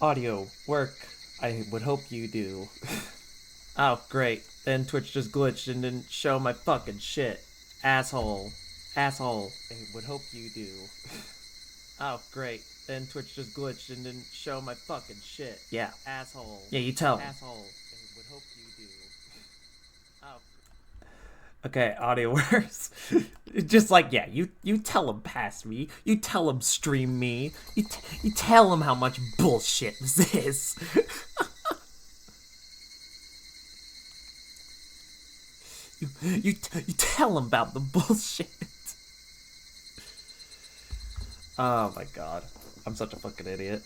Audio work. I would hope you do. Oh, great. Then Twitch just glitched and didn't show my fucking shit. Asshole. Asshole. I would hope you do. Oh, great. Then Twitch just glitched and didn't show my fucking shit. Yeah. Asshole. Yeah, you tell him. Asshole. I would hope you do. Oh. Okay, audio works. Just like, yeah, you tell him past me. You tell him stream me. You tell him how much bullshit this is. you tell him about the bullshit. Oh my god. I'm such a fucking idiot.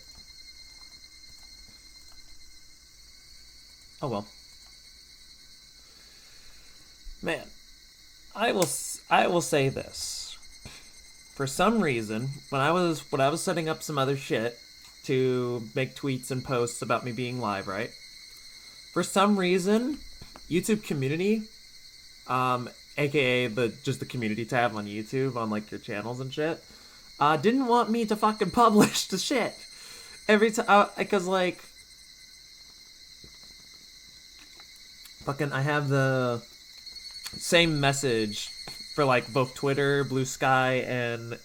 Oh well. Man, I will say this. For some reason, when I was setting up some other shit to make tweets and posts about me being live, right? For some reason, YouTube community, aka just the community tab on YouTube on like your channels and shit, didn't want me to fucking publish the shit every time, because like fucking I have the same message for like both Twitter, Blue Sky, and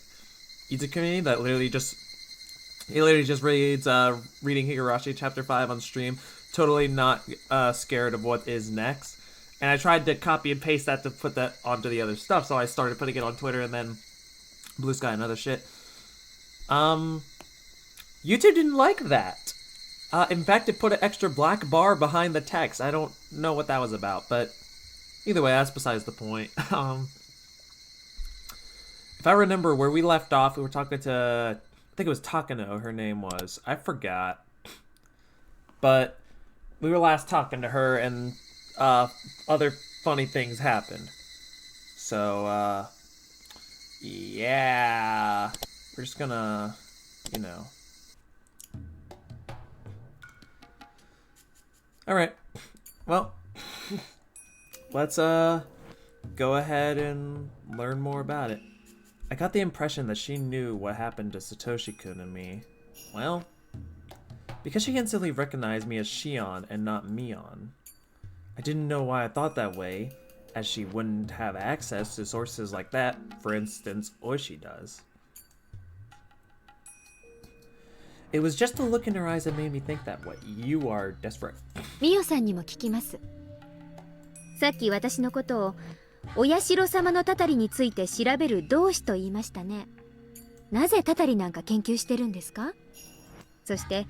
YouTube community that literally just reads reading Higurashi Chapter 5 on stream, totally not scared of what is next. And I tried to copy and paste that to put that onto the other stuff, so I started putting it on Twitter and then Blue Sky and other shit. YouTube didn't like that. In fact, it put an extra black bar behind the text. I don't know what that was about, but either way, that's besides the point. If I remember where we left off, we were talking to, I think it was Takano, her name was. I forgot. But we were last talking to her, and other funny things happened. So, yeah. We're just gonna, you know. Alright. Well, let's go ahead and learn more about it. I got the impression that she knew what happened to Satoshi-kun and me. Well, because she instantly recognized me as Shion and not Mion. I didn't know why I thought that way, as she wouldn't have access to sources like that. For instance, Oishi does. It was just the look in her eyes that made me think that way. You are desperate. ミオさんにも聞きます。さっき私のことをお社様のたたりについて調べる同志と言いましたね。なぜたたりなんか研究してるんですか？そして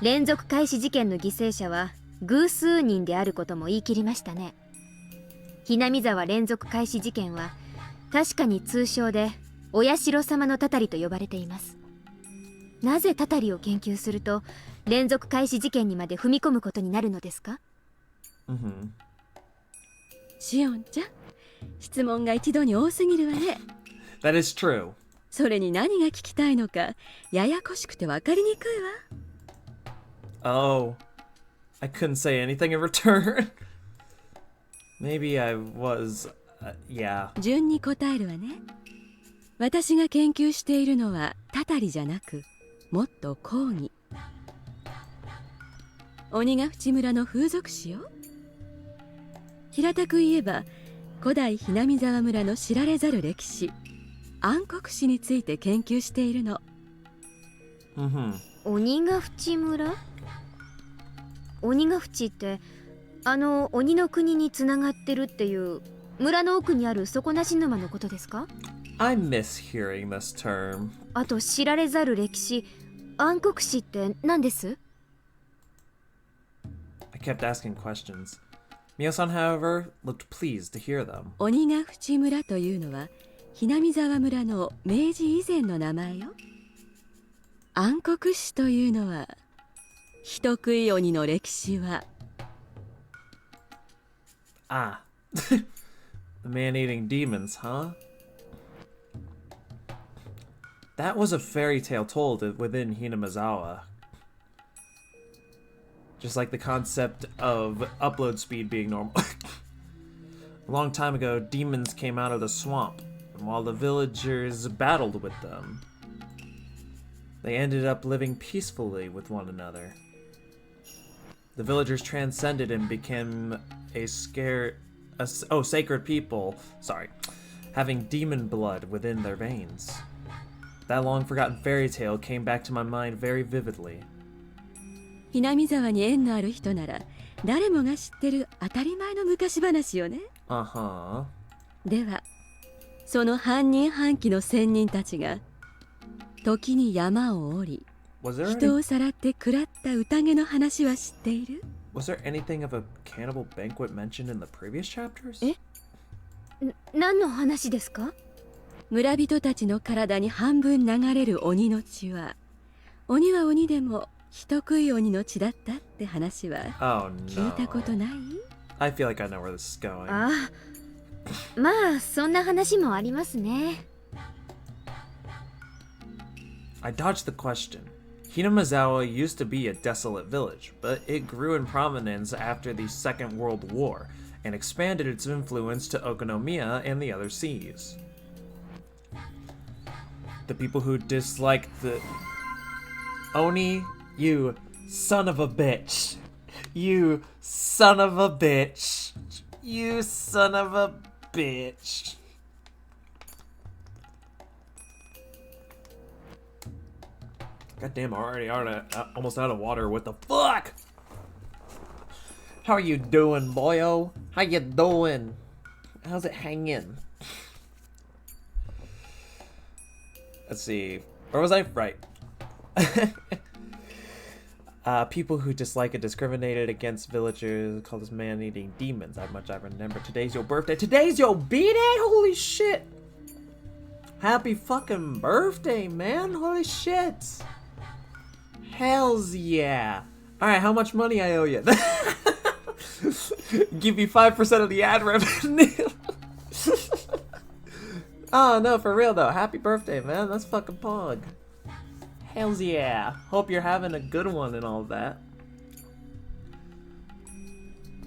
連続開始事件の犠牲者は偶数人であることも言い切りましたね。ひなみ沢連続開始事件は確かに通称でお社様のたたりと呼ばれています。なぜたたりを研究すると連続開始事件にまで踏み込むことになるのですか？シオンちゃん、質問が一度に多すぎるわね。That is true. それに何が聞きたいのかややこしくて分かりにくいわ。Oh, I couldn't say anything in return. Maybe I was, yeah. 順に答えるわね。私が研究しているのはたたりじゃなく、もっと講義。鬼ヶ淵村の風俗史よ。平たく言えば古代ひなみ沢村の知られざる歴史、暗黒史について研究しているの。鬼ヶ淵村？鬼ヶ淵って鬼の国につながってるっていう村の奥にある底なし沼のことですか？ I miss hearing this term. あと知られざる歴史、暗黒史って何です？ I kept asking questions. Mio-san, however, looked pleased to hear them. 鬼ヶ淵村というのはひなみ沢村の明治以前の名前よ。暗黒史というのは人食い鬼の歴史は。Ah, the man-eating demons, huh? That was a fairy tale told within Hinamizawa. Just like the concept of upload speed being normal. A long time ago, demons came out of the swamp, and while the villagers battled with them, They ended up living peacefully with one another. The villagers transcended and became sacred people, having demon blood within their veins. That long-forgotten fairy tale came back to my mind very vividly. 南沢に縁のある人なら誰もが知ってる当たり前の昔話よね。Uh-huh. では、その半人半鬼の仙人たちが時に山を降り、人をさらって食らった宴の話は知っている？ Was there anything of a cannibal banquet mentioned in the previous chapters? 何の話ですか？村人たちの体に半分流れる鬼の血は、鬼は鬼でも人食い鬼の血だったって話は聞いたことない？ I feel like I know where this is going. ああ、まあそんな話もありますね。I dodged the question. Hinamizawa used to be a desolate village, but it grew in prominence after the Second World War and expanded its influence to Okonomiya and the other seas. The people who dislike the Oni, you son of a bitch. You son of a bitch. You son of a bitch. God damn, I'm already almost out of water. What the fuck? How are you doing, boyo? How you doing? How's it hanging? Let's see. Or was I right? People who dislike and discriminated against villagers call this man-eating demons. How much I remember. Today's your birthday. Today's your B-Day? Holy shit! Happy fucking birthday, man. Holy shit. Hells yeah. Alright, how much money I owe you? Give you 5% of the ad revenue. Oh, no, for real though. Happy birthday, man. That's fucking pog. Hells yeah. Hope you're having a good one and all that.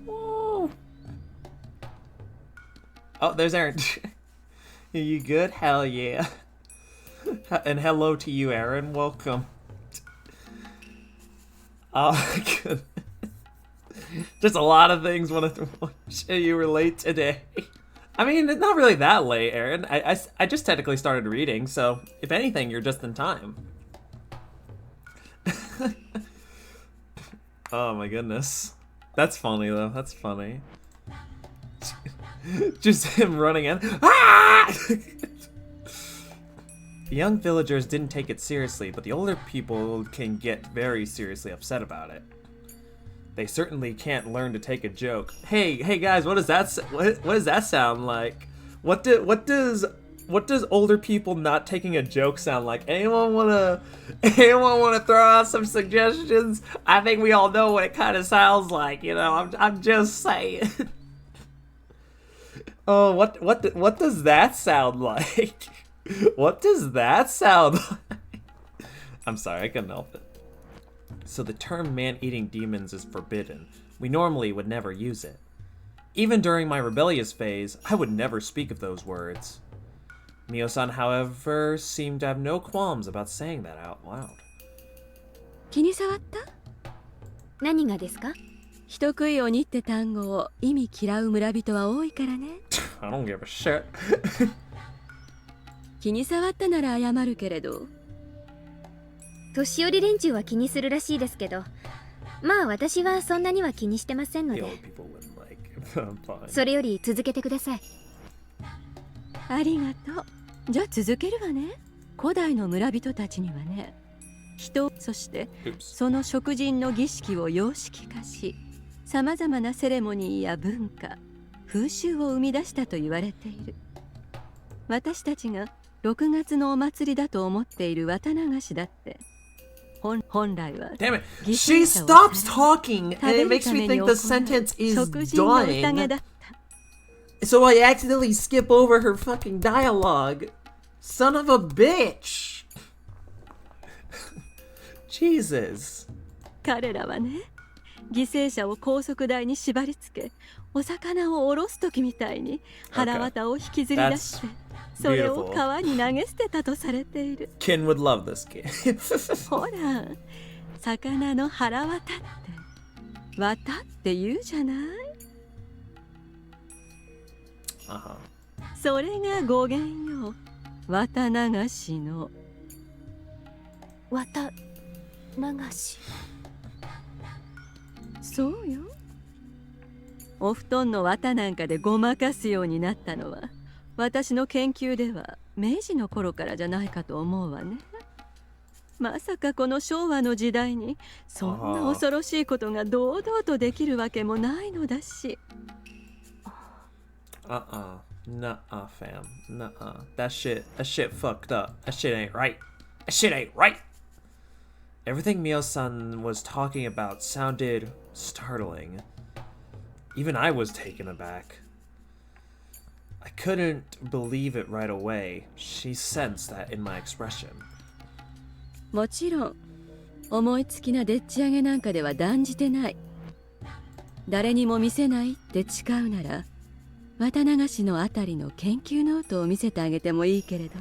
Woo. Oh, there's Aaron. Are you good? Hell yeah. And hello to you, Aaron. Welcome. Oh, good. Just a lot of things want to show you were late today. I mean, it's not really that late, Aaron. I just technically started reading, so if anything, you're just in time. Oh my goodness. That's funny, though. That's funny. Just him running in. Ah! The young villagers didn't take it seriously, but the older people can get very seriously upset about it. They certainly can't learn to take a joke. Hey guys, what does that sound like? What does older people not taking a joke sound like? Anyone wanna throw out some suggestions? I think we all know what it kind of sounds like. You know, I'm just saying. Oh, what does that sound like? What does that sound like? I'm sorry, I couldn't help it. So the term man-eating demons is forbidden. We normally would never use it. Even during my rebellious phase, I would never speak of those words. Mio-san, however, seemed to have no qualms about saying that out loud. 気に障った？何がですか？人食い鬼って単語を意味嫌う村人は多いからね。I don't give a shit. 気に障ったなら謝るけれど。年寄り連中は気にするらしいですけど、まあ私はそんなには気にしてませんので。それより続けてください。ありがとう。じゃあ続けるわね。古代の村人たちにはね、人、そしてその食人の儀式を様式化し、さまざまなセレモニーや文化、風習を生み出したと言われている。私たちが6月のお祭りだと思っている綿流しだって。本来は Damn it! She stops talking and it makes me think the sentence is done. So I accidentally skip over her fucking dialogue. Son of a bitch! Jesus. 彼らはね、犠牲者を高速台に縛り付け、お魚をおろす時みたいに腹渡を引きずり出して、それを川に投げ捨てたとされている。Kin would love this game. ほら、魚の腹渡って渡って言うじゃない。それが語源よ。渡流しの。渡流し。そうよ。お布団の綿なんかでごまかすようになったのは、私の研究では明治の頃からじゃないかと思うわね。まさかこの昭和の時代にそんな恐ろしいことが堂々とできるわけもないのだし。Nuh-uh, fam. Nuh-uh. That shit fucked up. That shit ain't right. That shit ain't right. Everything Mio-san was talking about sounded startling. Even I was taken aback. I couldn't believe it right away. She sensed that in my expression. もちろん、思いつきなでっち上げなんかでは断じてない。誰にも見せないって誓うなら、綿流しのあたりの研究ノートを見せてあげてもいいけれど。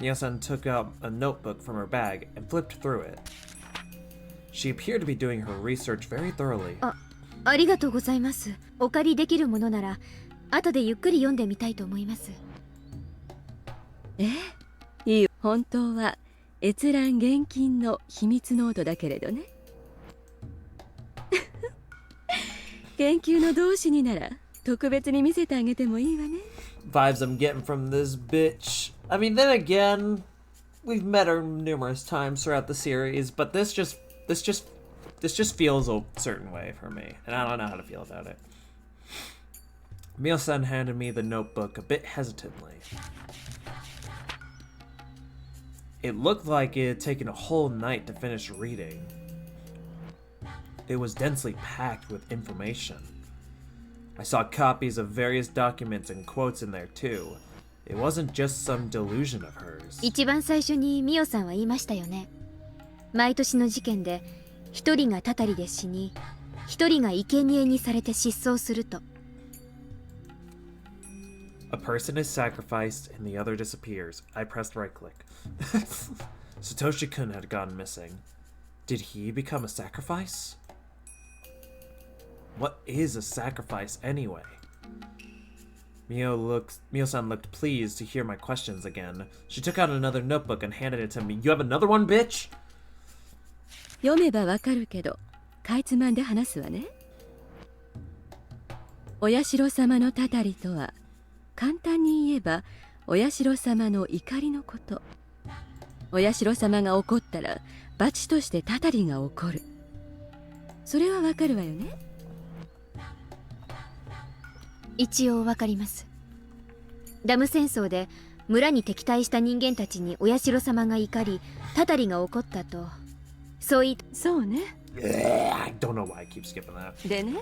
Mio-san took out a notebook from her bag and flipped through it. She appeared to be doing her research very thoroughly. ありがとうございます。お借りできるものなら後でゆっくり読んでみたいと思います。いいよ。本当は閲覧厳禁の秘密ノートだけれどね。研究の同志になら特別に見せてあげてもいいわね。Vibes I'm getting from this bitch. I mean, then again, we've met her numerous times throughout the series, but this just feels a certain way for me, and I don't know how to feel about it. Mio-san handed me the notebook a bit hesitantly. It looked like it had taken a whole night to finish reading. It was densely packed with information. I saw copies of various documents and quotes in there too. It wasn't just some delusion of hers. 一番最初にミオさんは言いましたよね。毎年の事件で一人がたたりで死に、一人が生贄にされて失踪すると。A person is sacrificed and the other disappears. I pressed right click. Satoshi-kun had gone missing. Did he become a sacrifice? What is a sacrifice anyway? Mio-san looked pleased to hear my questions again. She took out another notebook and handed it to me. You have another one, bitch? 読めばわかるけど、かいつまんで話すわね。お社様のたたりとは、簡単に言えばお社様の怒りのこと。お社様が怒ったら罰としてたたりが起こる。それはわかるわよね。一応わかります。ダム戦争で村に敵対した人間たちにお社様が怒り、たたりが起こったと。そうね。I don't know why I keep skipping that. でね、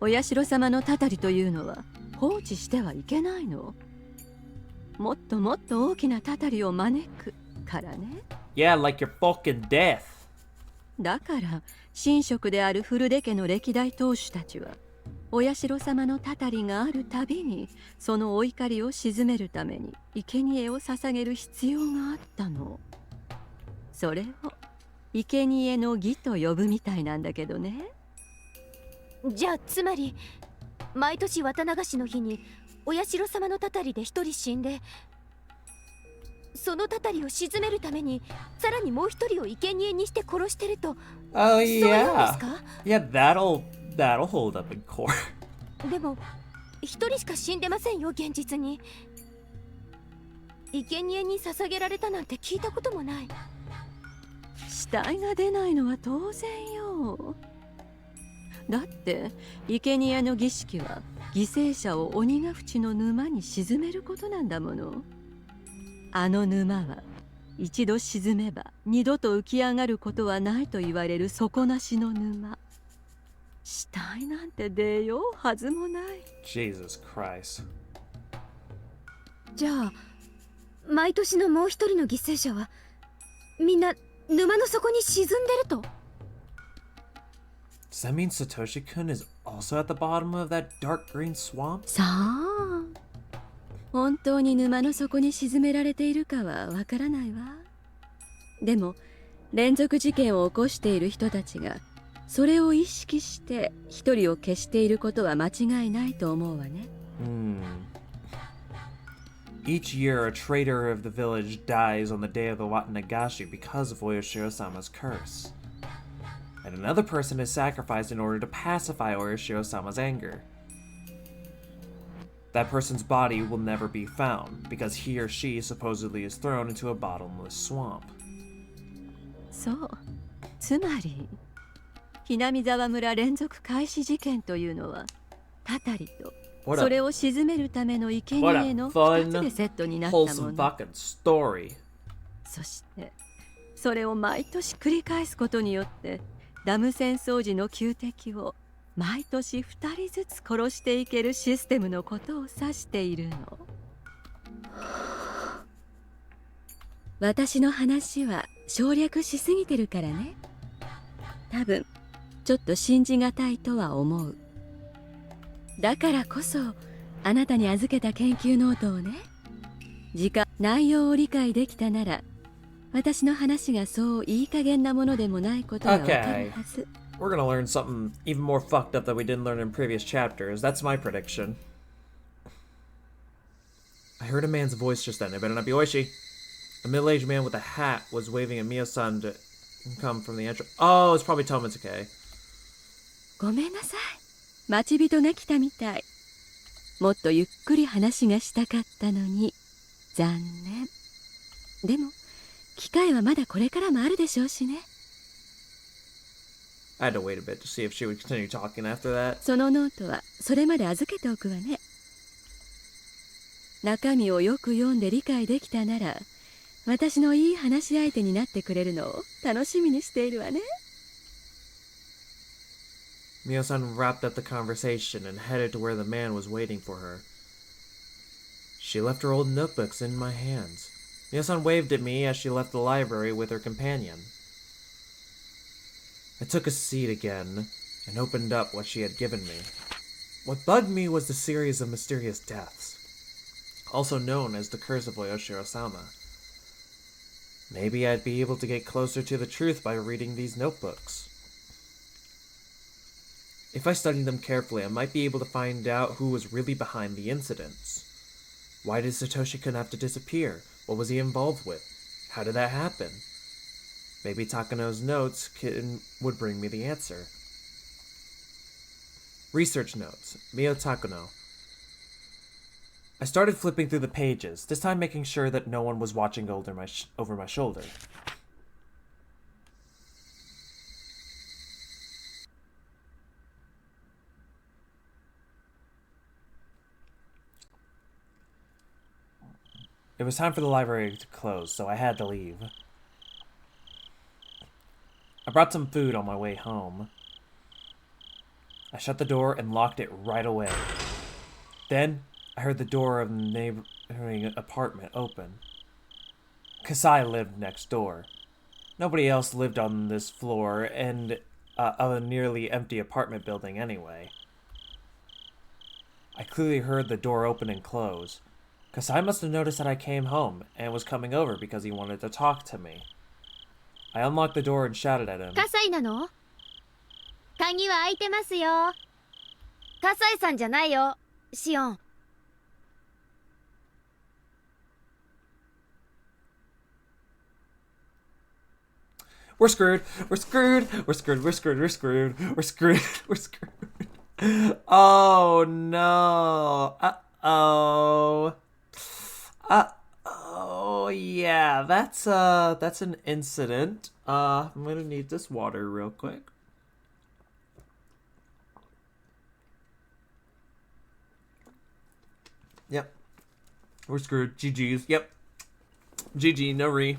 お社様のたたりというのは放置してはいけないの。もっともっと大きなたたりを招くからね。Yeah, like your fucking death. だから神職である古出家の歴代当主たちは、お社様のたたりがあるたびにそのお怒りを鎮めるために生贄を捧げる必要があったの。それを生贄の儀と呼ぶみたいなんだけどね。じゃあつまり毎年綿流しの日にお社様のたたりで一人死んで、そのたたりを鎮めるためにさらにもう一人を生贄にして殺してると。Oh そういうんです yeah. か？ Yeah, that'll hold up in court. でも一人しか死んでませんよ、現実に。生贄に捧げられたなんて聞いたこともない。死体が出ないのは当然よ。だって生贄の儀式は犠牲者を鬼ヶ淵の沼に沈めることなんだもの。あの沼は一度沈めば二度と浮き上がることはないと言われる底なしの沼。死体なんて出ようはずもない。 Jesus Christ. じゃあ毎年のもう一人の犠牲者はみんな沼の底に沈んでると。Does that mean Satoshi-kun is also at the bottom of that dark green swamp? さあ、本当に沼の底に沈められているかはわからないわ。でも連続事件を起こしている人たちがそれを意識して一人を消していることは間違いないと思うわね。Each year, a traitor of the village dies on the day of the Watanagashi because of Oyashiro-sama's curse. And another person is sacrificed in order to pacify Oyashiro-sama's anger. That person's body will never be found because he or she supposedly is thrown into a bottomless swamp. そう、つまりひなみ沢村連続開始事件というのはたたりとそれを沈めるための生贄の2つでセットになったもの。そしてそれを毎年繰り返すことによってダム戦争時の旧敵を毎年2人ずつ殺していけるシステムのことを指しているの。私の話は省略しすぎてるからね。多分ちょっと信じがたいとは思う。だからこそあなたに預けた研究ノートをね、内容を理解できたなら私の話がそういい加減なものでもないことがわかるはず。We're gonna learn something even more fucked up that we didn't learn in previous chapters. That's my prediction. I heard a man's voice just then. It better not be Oishi. A middle-aged man with a hat was waving at Mio-san to come from the entrance. Oh, it's probably Tomitsuke. ごめんなさい。待ち人が来たみたい。もっとゆっくり話がしたかったのに残念。でも機会はまだこれからもあるでしょうしね。I had to wait a bit to see if she would continue talking after that. そのノートはそれまで預けておくわね。中身をよく読んで理解できたなら私のいい話し相手になってくれるのを楽しみにしているわね。Mio-san wrapped up the conversation and headed to where the man was waiting for her. She left her old notebooks in my hands. Mio-san waved at me as she left the library with her companion. I took a seat again and opened up what she had given me. What bugged me was the series of mysterious deaths, also known as the Curse of Oyashiro-sama. Maybe I'd be able to get closer to the truth by reading these notebooks. If I studied them carefully, I might be able to find out who was really behind the incidents. Why did Satoshi-kun have to disappear? What was he involved with? How did that happen? Maybe Takano's notes would bring me the answer. Research notes. Mio Takano. I started flipping through the pages, this time making sure that no one was watching over my shoulder. It was time for the library to close, so I had to leave. I brought some food on my way home. I shut the door and locked it right away. Then, I heard the door of the neighboring apartment open. Kasai lived next door. Nobody else lived on this floor, and of a nearly empty apartment building anyway. I clearly heard the door open and close. Kasai must have noticed that I came home and was coming over because he wanted to talk to me. I unlocked the door and shouted at him. 葛西なの？鍵は開いてますよ。葛西さんじゃないよ、シオン。We're screwed. We're screwed. We're screwed. We're screwed. We're screwed. We're screwed. We're screwed. Oh no. Uh-oh. Oh yeah, that's an incident. I'm gonna need this water real quick. Yep. We're screwed. GG's. Yep. GG, no re.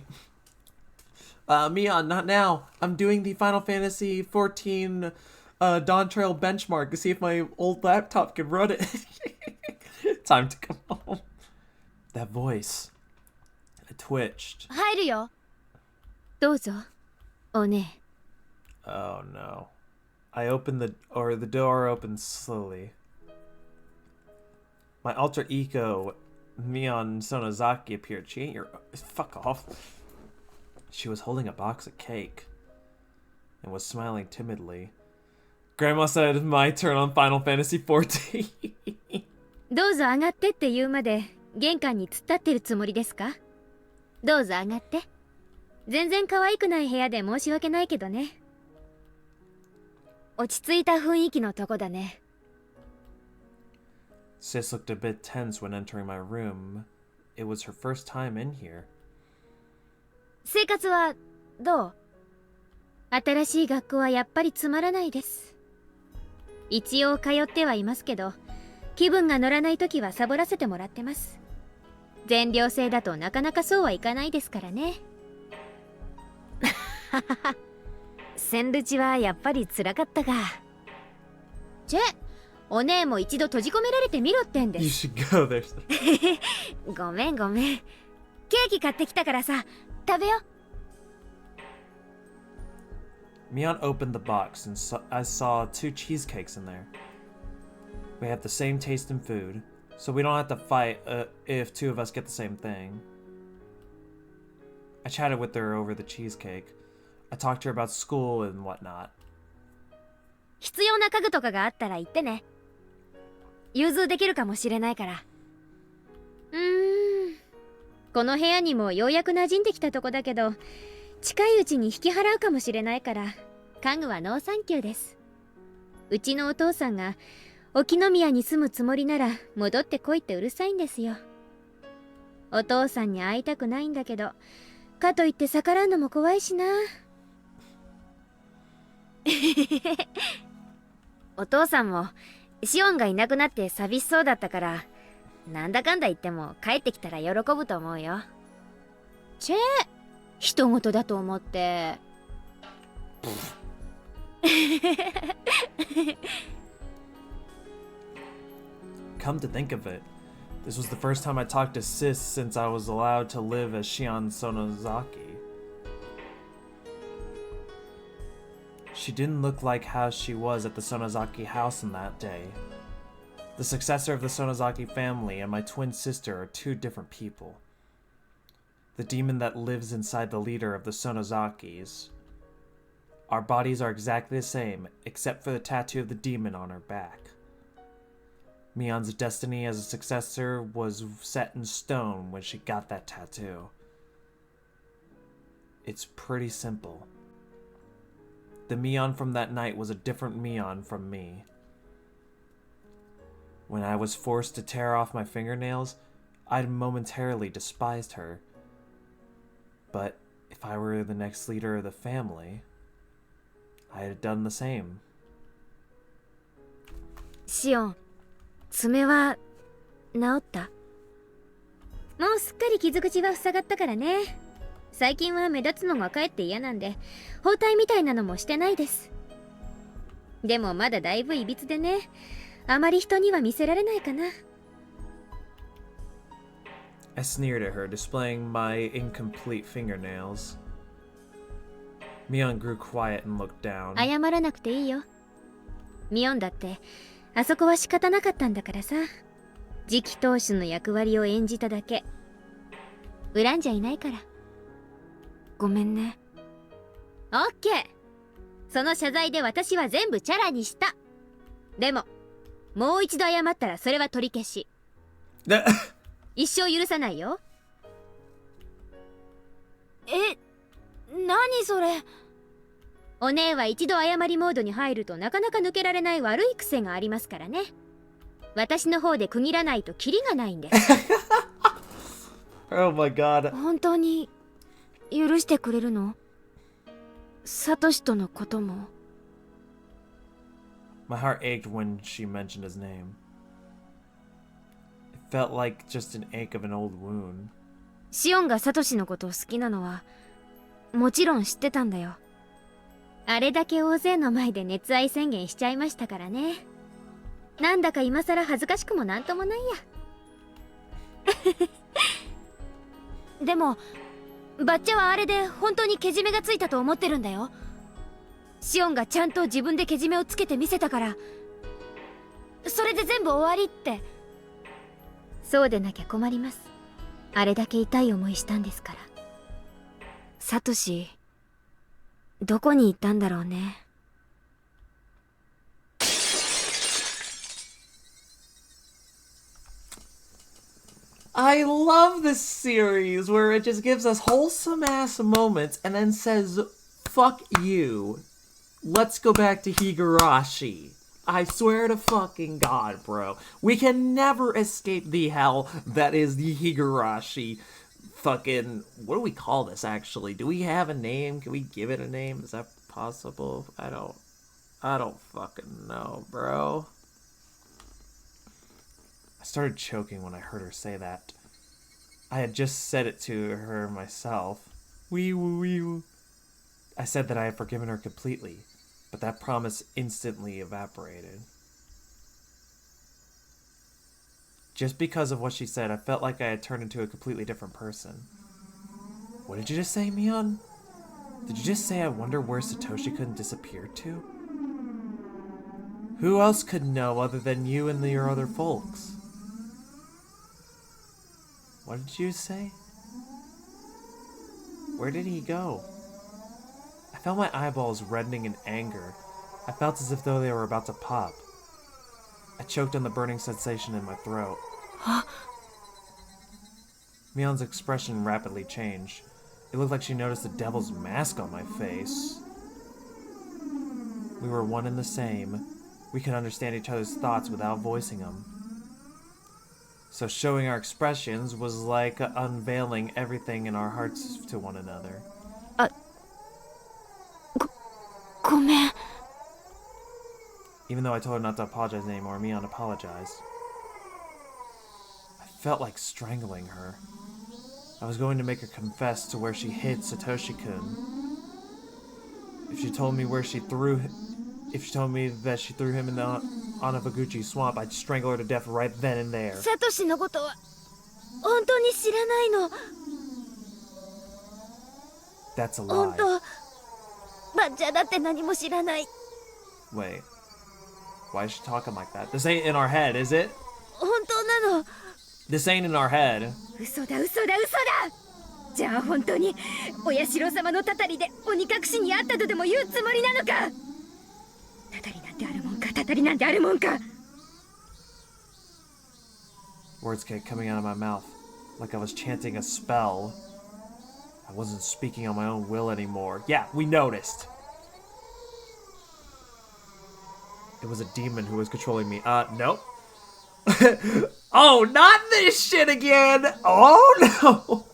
Mion, not now. I'm doing the Final Fantasy 14 Dawn Trail benchmark to see if my old laptop can run it. Time to come home. That voice. I twitched. 入るよ。どうぞ、おね。Oh no. the door opened slowly. My alter ego, Mion Sonozaki, appeared. She ain't your... Fuck off. She was holding a box of cake and was smiling timidly. Grandma said it's my turn on Final Fantasy XIV. どうぞ上がってって言うまで玄関に突っ立ってるつもりですか？どうぞ上がって。全然可愛くない部屋で申し訳ないけどね。落ち着いた雰囲気のとこだね。Sis looked a bit tense when entering my room. It was her first time in here. 生活はどう？新しい学校はやっぱりつまらないです。一応通ってはいますけど、気分が乗らないときはサボらせてもらってます。全寮制だとなかなかそうはいかないですからね。センルチはやっぱり辛かったか。チェ、お姉も一度閉じ込められてみろってんです。You should go there. ごめんごめん。ケーキ買ってきたからさ、食べよ。Mion opened the box and I saw 2 cheesecakes in there. We have the same taste in food, so we don't have to fight if 2 of us get the same thing. I chatted with her over the cheesecake. I talked to her about school and whatnot. 必要な家具とかがあったら言ってね。融通できるかもしれないから。この部屋にもようやく馴染んできたとこだけど、近いうちに引き払うかもしれないから、家具はノーサンキューです。うちのお父さんが沖宮に住むつもりなら戻ってこいってうるさいんですよ。お父さんに会いたくないんだけど、かといって逆らうのも怖いしな。お父さんもシオンがいなくなって寂しそうだったから、なんだかんだ言っても帰ってきたら喜ぶと思うよ。チェー、人事だと思って。Come to think of it, this was the first time I talked to Sis since I was allowed to live as Shion Sonozaki. She didn't look like how she was at the Sonozaki house in that day. The successor of the Sonozaki family and my twin sister are 2 different people. The demon that lives inside the leader of the Sonozakis. Our bodies are exactly the same, except for the tattoo of the demon on her back. Mion's destiny as a successor was set in stone when she got that tattoo. It's pretty simple. The Mion from that night was a different Mion from me. When I was forced to tear off my fingernails, I'd momentarily despised her. But if I were the next leader of the family, I'd have done the same. シオン、爪は治った？もうすっかり傷口は塞がったからね。最近は目立つのがかえって嫌なんで、包帯みたいなのもしてないです。でもまだだいぶいびつでね、あまり人には見せられないかな。I sneered at her, displaying my incomplete fingernails. Mion grew quiet and looked down. 謝らなくていいよ。ミオンだってあそこは仕方なかったんだからさ。次期当主の役割を演じただけ。恨んじゃいないから。ごめんね。オッケー。その謝罪で私は全部チャラにした。でももう一度謝ったらそれは取り消し。一生許さないよ。何それ。お姉は一度謝りモードに入るとなかなか抜けられない悪い癖がありますからね。私の方で区切らないとキリがないんです。Oh my god. 本当に許してくれるの？サトシとのことも。My heart ached when she mentioned his name. It felt like just an ache of an old wound. シオンがサトシのことを好きなのはもちろん知ってたんだよ。あれだけ大勢の前で熱愛宣言しちゃいましたからね。なんだか今さら恥ずかしくもなんともないや。でもバッチャはあれで本当にけじめがついたと思ってるんだよ。シオンがちゃんと自分でけじめをつけてみせたから、それで全部終わりって。そうでなきゃ困ります。あれだけ痛い思いしたんですから。サトシ、どこに行ったんだろうね。I love this series where it just gives us wholesome ass moments and then says, fuck you. Let's go back to Higurashi. I swear to fucking God, bro. We can never escape the hell that is the Higurashi fucking... What do we call this, actually? Do we have a name? Can we give it a name? Is that possible? I don't fucking know, bro. I started choking when I heard her say that. I had just said it to her myself. Wee woo wee woo. I said that I had forgiven her completely, but that promise instantly evaporated. Just because of what she said, I felt like I had turned into a completely different person. What did you just say, Mion? Did you just say I wonder where Satoshi-kun disappeared to? Who else could know other than you and your other folks? What did you say? Where did he go? I felt my eyeballs reddening in anger. I felt as if though they were about to pop. I choked on the burning sensation in my throat. Mion's expression rapidly changed. It looked like she noticed the devil's mask on my face. We were one and the same. We could understand each other's thoughts without voicing them. So showing our expressions was like unveiling everything in our hearts to one another. ごめん。 Even though I told her not to apologize anymore, Mion apologized. I felt like strangling her. I was going to make her confess to where she hid Satoshi-kun. If she told me that she threw him in the Onavaguchi swamp, I'd strangle her to death right then and there. サトシのことは本当に知らないの。 That's a 本 lie. 当。バッジャーだって何も知らない。 Wait. Why is she talking like that? This ain't in our head, is it? 本当なの。 This ain't in our head. 嘘だ嘘だ嘘だ。じゃあ本当にお社様のたたりで鬼隠しにあったとでも言うつもりなのか。たたりなんてあるもんか、たたりなんてあるもんか。 Words kept coming out of my mouth, like I was chanting a spell. I wasn't speaking on my own will anymore. Yeah, we noticed. It was a demon who was controlling me. Nope. Oh, not this shit again! Oh no!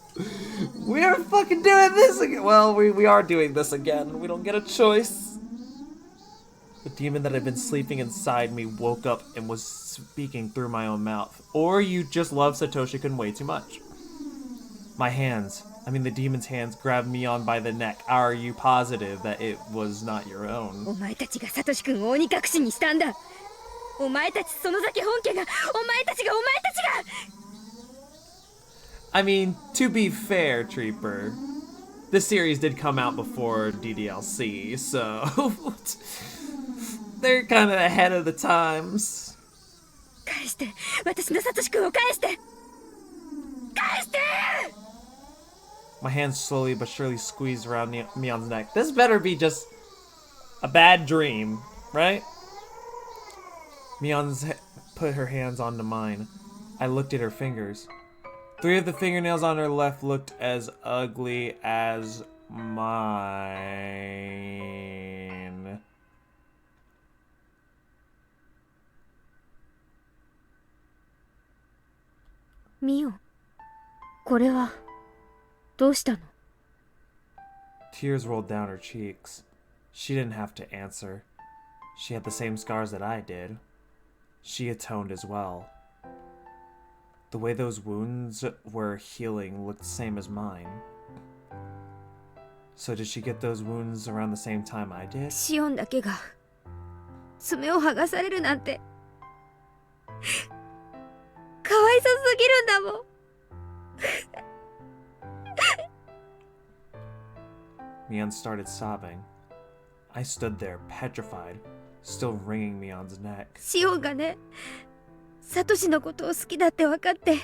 We're fucking doing this again! Well, we are doing this again. We don't get a choice. The demon that had been sleeping inside me woke up and was speaking through my own mouth. Or you just love Satoshi-kun way too much. The demon's hands grabbed Mion by the neck. Are you positive that it was not your own? お前たちがサトシ君を鬼隠しにしたんだ。お前たちその先本家が、お前たちが。 I mean, to be fair, Treeper, this series did come out before DDLC, so they're kind of ahead of the times. 返して、私のサトシ君を返して。返して。 My hands slowly but surely squeezed around Mion's neck. This better be just a bad dream, right? Mion's put her hands onto mine. I looked at her fingers. 3 of the fingernails on her left looked as ugly as mine. Mio, これはどうしたの? Tears rolled down her cheeks. She didn't have to answer. She had the same scars that I did. She atoned as well. The way those wounds were healing looked the same as mine. So did she get those wounds around the same time I did? シオンだけが爪を剥がされるなんてかわいそすぎるんだもん。 Mion started sobbing. I stood there, petrified, still wringing Mion's neck. シオンがね、サトシのことを好きだって分かって、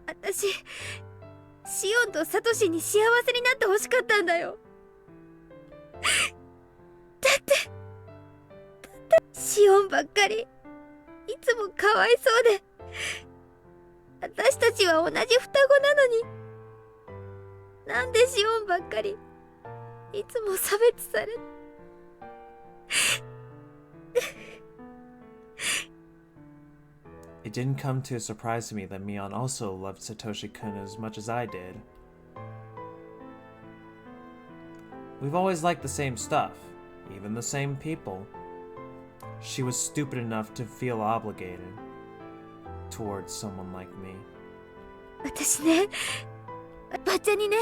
私、シオンとサトシに幸せになってほしかったんだよ。だってシオンばっかり、いつもかわいそうで、私たちは同じ双子なのに、なんでシオンばっかり、いつも差別され。It didn't come to a surprise to me that Mion also loved Satoshi-kun as much as I did. We've always liked the same stuff, even the same people. She was stupid enough to feel obligated towards someone like me. 私ね、ばっちゃにね、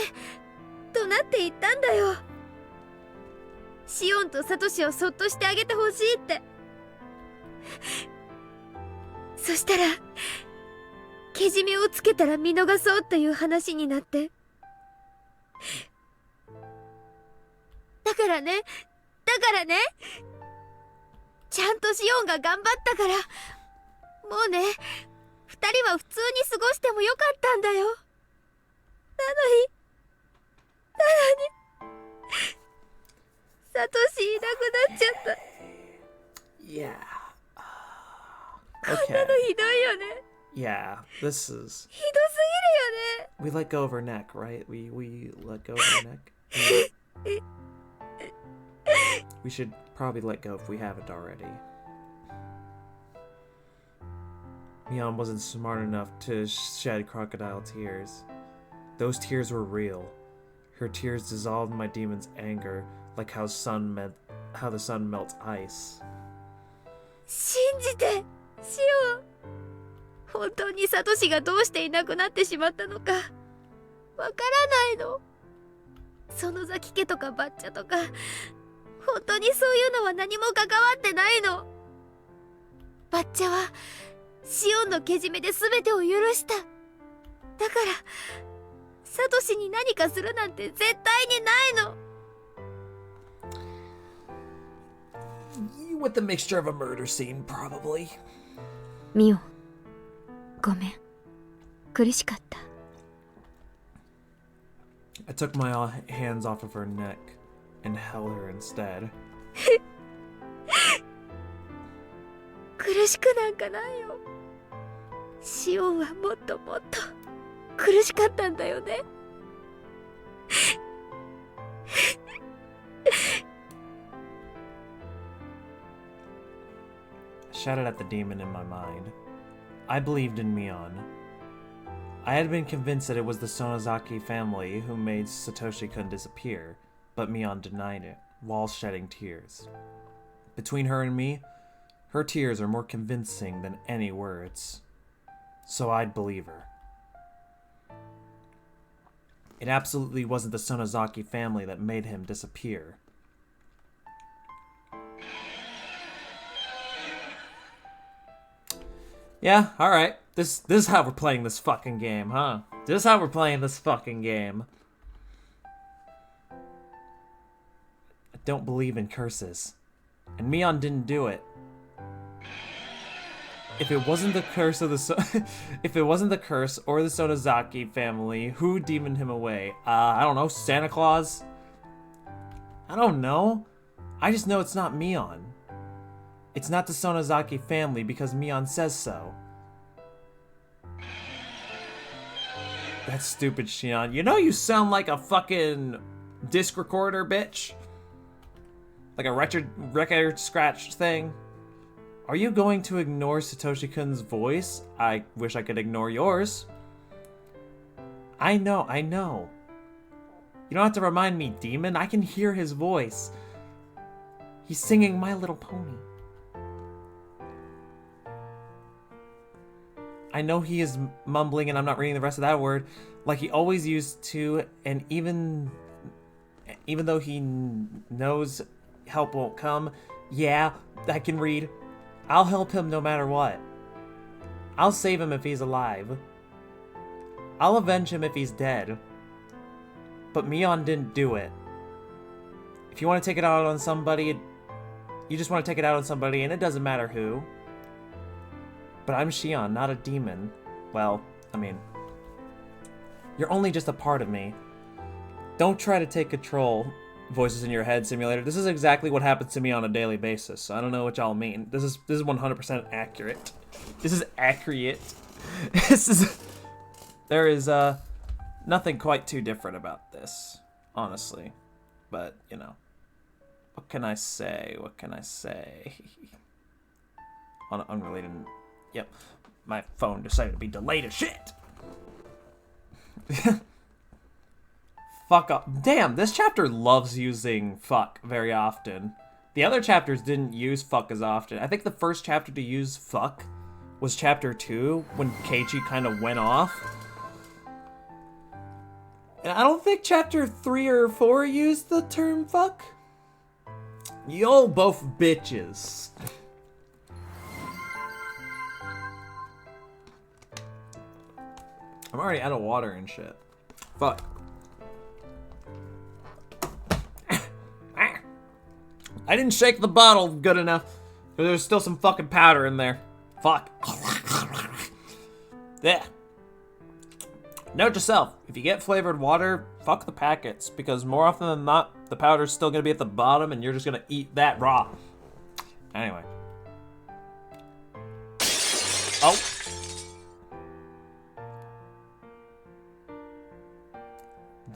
怒鳴って言ったんだよ。シオンとサトシをそっとしてあげてほしいって。そしたら、けじめをつけたら見逃そうっていう話になって。だからね、ちゃんとシオンが頑張ったから、もうね、二人は普通に過ごしてもよかったんだよ。なのに、サトシいなくなっちゃった。Yeah. こんなのひどいよね。Yeah, this is... ひどすぎるよね。We let go of her neck, right? We let go of her neck? We should probably let go if we haven't already. Mion wasn't smart enough to shed crocodile tears. Those tears were real. Her tears dissolved my demon's anger, like how the sun melts ice. 信じて、シオン。本当にサトシがどうしていなくなってしまったのか、わからないの。園崎家とかバッチャとか、本当にそういうのは何も関わってないの。バッチャはシオンのけじめで全てを許した。だからサトシに何かするなんて絶対にないの。With the mixture of a murder scene, probably. ミオ、ごめん。苦しかった。I took my hands off of her neck and held her instead. 苦しくなんかないよ。シオンはもっともっと苦しかったんだよね。I shouted at the demon in my mind. I believed in Mion. I had been convinced that it was the Sonozaki family who made Satoshi-kun disappear, but Mion denied it, while shedding tears. Between her and me, her tears are more convincing than any words. So I'd believe her. It absolutely wasn't the Sonozaki family that made him disappear. Yeah, alright. This is how we're playing this fucking game, huh? This is how we're playing this fucking game. I don't believe in curses. And Mion didn't do it. If it wasn't the curse of the if it wasn't the curse or the Sonozaki family, who demoned him away? I don't know, Santa Claus? I don't know. I just know it's not Mion. It's not the Sonozaki family because Mion says so. That's stupid, Shion. You know you sound like a fucking disc recorder, bitch. Like a record scratch thing. Are you going to ignore Satoshi-kun's voice? I wish I could ignore yours. I know. You don't have to remind me, demon. I can hear his voice. He's singing My Little Pony. I know he is mumbling and I'm not reading the rest of that word like he always used to, and even though he knows help won't come, yeah, I can read. I'll help him no matter what. I'll save him if he's alive. I'll avenge him if he's dead. But Mion didn't do it. If you want to take it out on somebody, you just want to take it out on somebody, and it doesn't matter who. But I'm Shion, not a demon. Well, I mean, you're only just a part of me. Don't try to take control. Voices in your head simulator. This is exactly what happens to me on a daily basis. So I don't know what y'all mean. This is 100% accurate. This is accurate. There is nothing quite too different about this, honestly. But, you know, what can I say? What can I say? On an unrelated... Yep, my phone decided to be delayed as shit. Fuck up. Damn, this chapter loves using fuck very often. The other chapters didn't use fuck as often. I think the first chapter to use fuck was chapter 2, when Keiichi kind of went off. And I don't think chapter 3 or 4 used the term fuck. Y'all both bitches. I'm already out of water and shit. Fuck. I didn't shake the bottle good enough. There's still some fucking powder in there. Fuck. Yeah. Note to self, if you get flavored water, fuck the packets, because more often than not, the powder's still gonna be at the bottom and you're just gonna eat that raw. Anyway. Oh.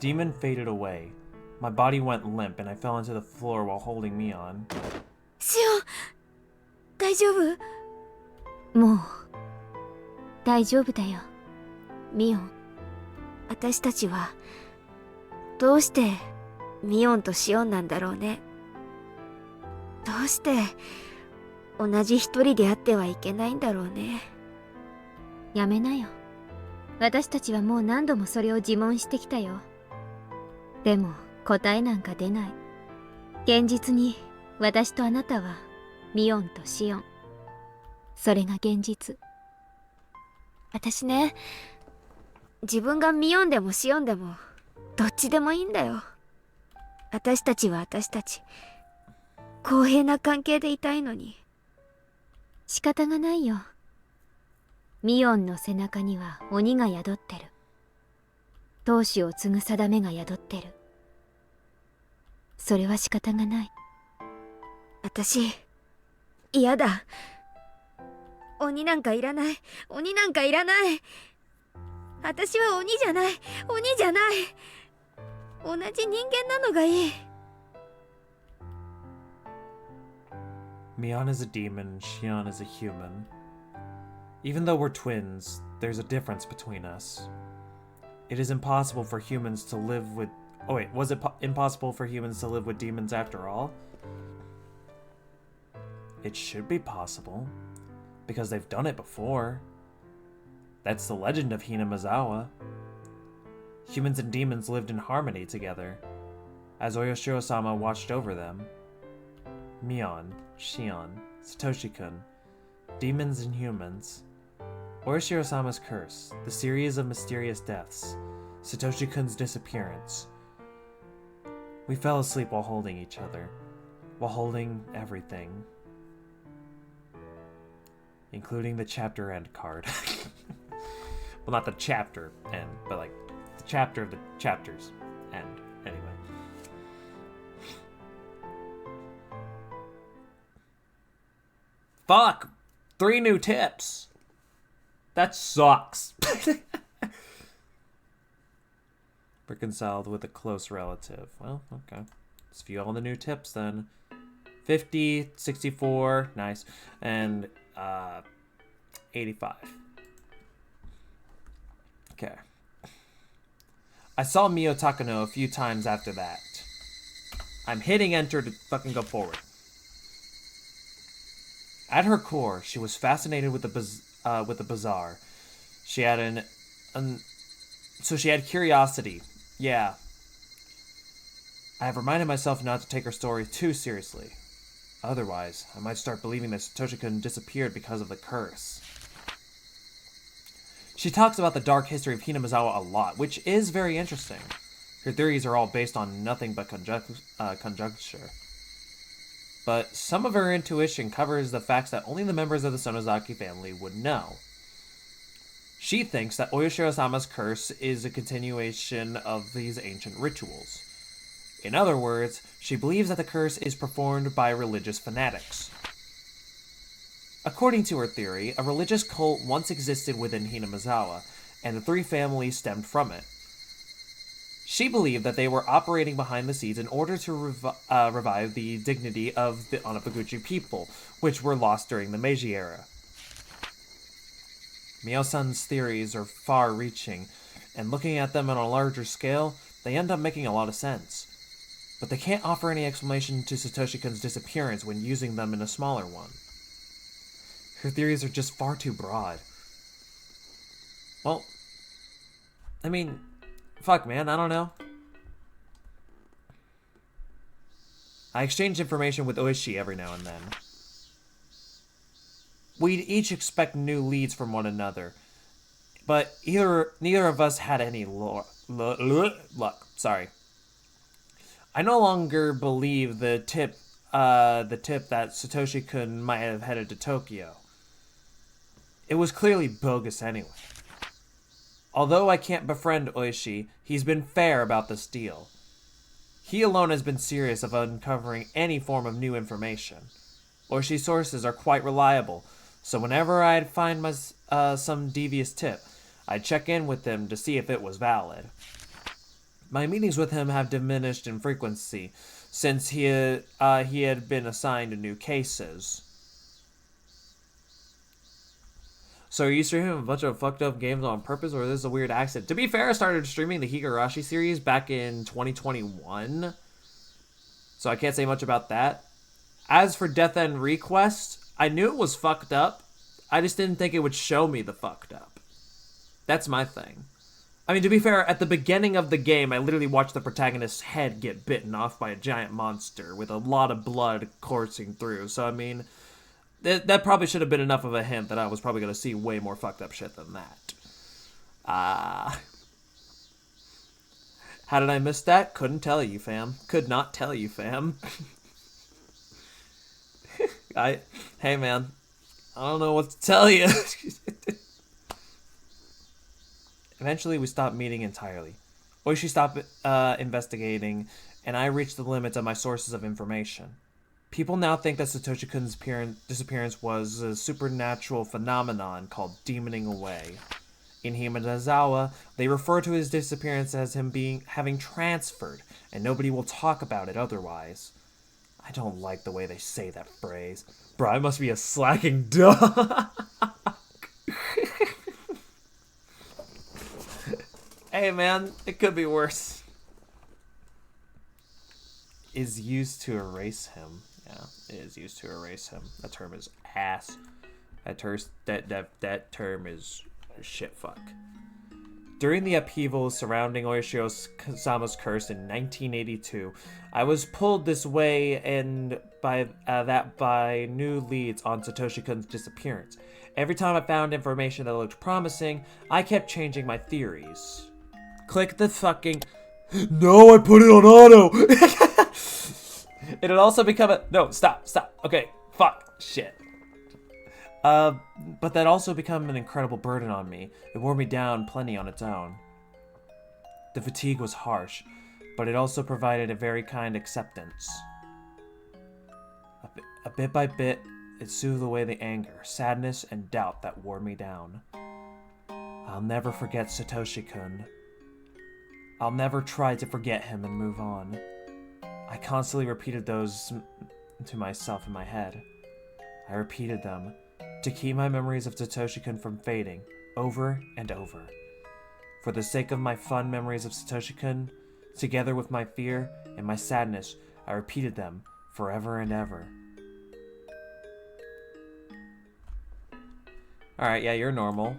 Demon faded away. My body went limp and I fell into the floor while holding Mion. シオン、大丈夫？もう大丈夫だよ。ミオン、私たちはどうしてミオンとシオンなんだろうね。どうして同じ一人であってはいけないんだろうね。やめなよ。私たちはもう何度もそれを自問してきたよ。でも答えなんか出ない。現実に私とあなたはミオンとシオン。それが現実。私ね、自分がミオンでもシオンでもどっちでもいいんだよ。私たちは私たち。公平な関係でいたいのに。仕方がないよ。ミオンの背中には鬼が宿ってる。闘志を継ぐ定めが宿ってる。それは仕方がない。私、嫌だ。鬼なんかいらない。鬼なんかいらない。私は鬼じゃない。鬼じゃない。同じ人間なのがいい。Mion is a demon, Shion is a human. Even though we're twins, there's a difference between us. It is impossible for humans to live with... Oh wait, was it impossible for humans to live with demons after all? It should be possible, because they've done it before. That's the legend of Hinamizawa. Humans and demons lived in harmony together, as Oyashiro-sama watched over them. Mion, Shion, Satoshi-kun, demons and humans. Oyashiro-sama's curse, the series of mysterious deaths, Satoshi-kun's disappearance. We fell asleep while holding each other, while holding everything. Including the chapter end card. Well, not the chapter end, but like the chapter of the chapter's end. Anyway. Fuck! 3 new tips! That sucks. Reconciled with a close relative. Well, okay. Let's view all the new tips then. 50, 64, nice. And 85. Okay. I saw Mio Takano a few times after that. I'm hitting enter to fucking go forward. At her core, she was fascinated with the bizarre. She had so she had curiosity. Yeah. I have reminded myself not to take her story too seriously. Otherwise, I might start believing that Satoshi-kun disappeared because of the curse. She talks about the dark history of Hinamizawa a lot, which is very interesting. Her theories are all based on nothing but conjecture. But some of her intuition covers the facts that only the members of the Sonozaki family would know. She thinks that Oyashiro-sama's curse is a continuation of these ancient rituals. In other words, she believes that the curse is performed by religious fanatics. According to her theory, a religious cult once existed within Hinamizawa, and the three families stemmed from it. She believed that they were operating behind the scenes in order to revive the dignity of the Onofuguchi people, which were lost during the Meiji era. Mio-san's theories are far-reaching, and looking at them on a larger scale, they end up making a lot of sense. But they can't offer any explanation to Satoshi-kun's disappearance when using them in a smaller one. Her theories are just far too broad. Well, I mean, fuck, man, I don't know. I exchange information with Oishi every now and then. We'd each expect new leads from one another, but neither of us had any luck. Sorry. I no longer believe the tip that Satoshi-kun might have headed to Tokyo. It was clearly bogus anyway. Although I can't befriend Oishi, he's been fair about this deal. He alone has been serious of uncovering any form of new information. Oishi's sources are quite reliable, so whenever I'd find some devious tip, I'd check in with him to see if it was valid. My meetings with him have diminished in frequency since he had been assigned to new cases. So are you streaming a bunch of fucked up games on purpose, or is this a weird accident? To be fair, I started streaming the Higurashi series back in 2021, so I can't say much about that. As for Death End Request, I knew it was fucked up. I just didn't think it would show me the fucked up. That's my thing. I mean, to be fair, at the beginning of the game, I literally watched the protagonist's head get bitten off by a giant monster with a lot of blood coursing through. So, I mean, that probably should have been enough of a hint that I was probably going to see way more fucked up shit than that. How did I miss that? Couldn't tell you, fam. Could not tell you, fam. Hey, man. I don't know what to tell you. Eventually, we stopped meeting entirely. Oishi stopped investigating, and I reached the limits of my sources of information. People now think that Satoshi-kun's disappearance was a supernatural phenomenon called demoning away. In Hinamizawa, they refer to his disappearance as him having transferred, and nobody will talk about it otherwise. I don't like the way they say that phrase. Bro, I must be a slacking dog. Hey, man, it could be worse. Is used to erase him. Yeah, it is used to erase him. That term is ass. That term is shit fuck. During the upheaval surrounding Oyashiro-sama's curse in 1982, I was pulled this way and by new leads on Satoshi-kun's disappearance. Every time I found information that looked promising, I kept changing my theories. Click the fucking... No, I put it on auto! It had also become a... No, stop. Okay, fuck. Shit. But that also became an incredible burden on me. It wore me down plenty on its own. The fatigue was harsh, but it also provided a very kind acceptance. A bit by bit, it soothed away the anger, sadness, and doubt that wore me down. I'll never forget Satoshi-kun. I'll never try to forget him and move on. I constantly repeated those to myself in my head. I repeated them to keep my memories of Satoshi-kun from fading, over and over. For the sake of my fond memories of Satoshi-kun, together with my fear and my sadness, I repeated them forever and ever. Alright, yeah, you're normal.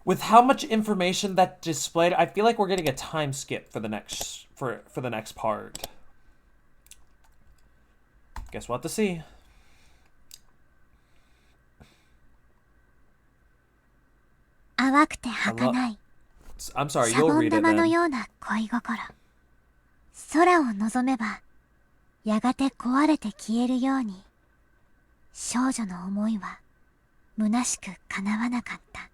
With how much information that displayed, I feel like we're getting a time skip for the next for the next part. Guess we'll have to see. I'm sorry, シャ you'll ボン read it 玉の then. ような恋心。空を望めば、やがて壊れて消えるように、少女の思いは、虚しく叶わなかった。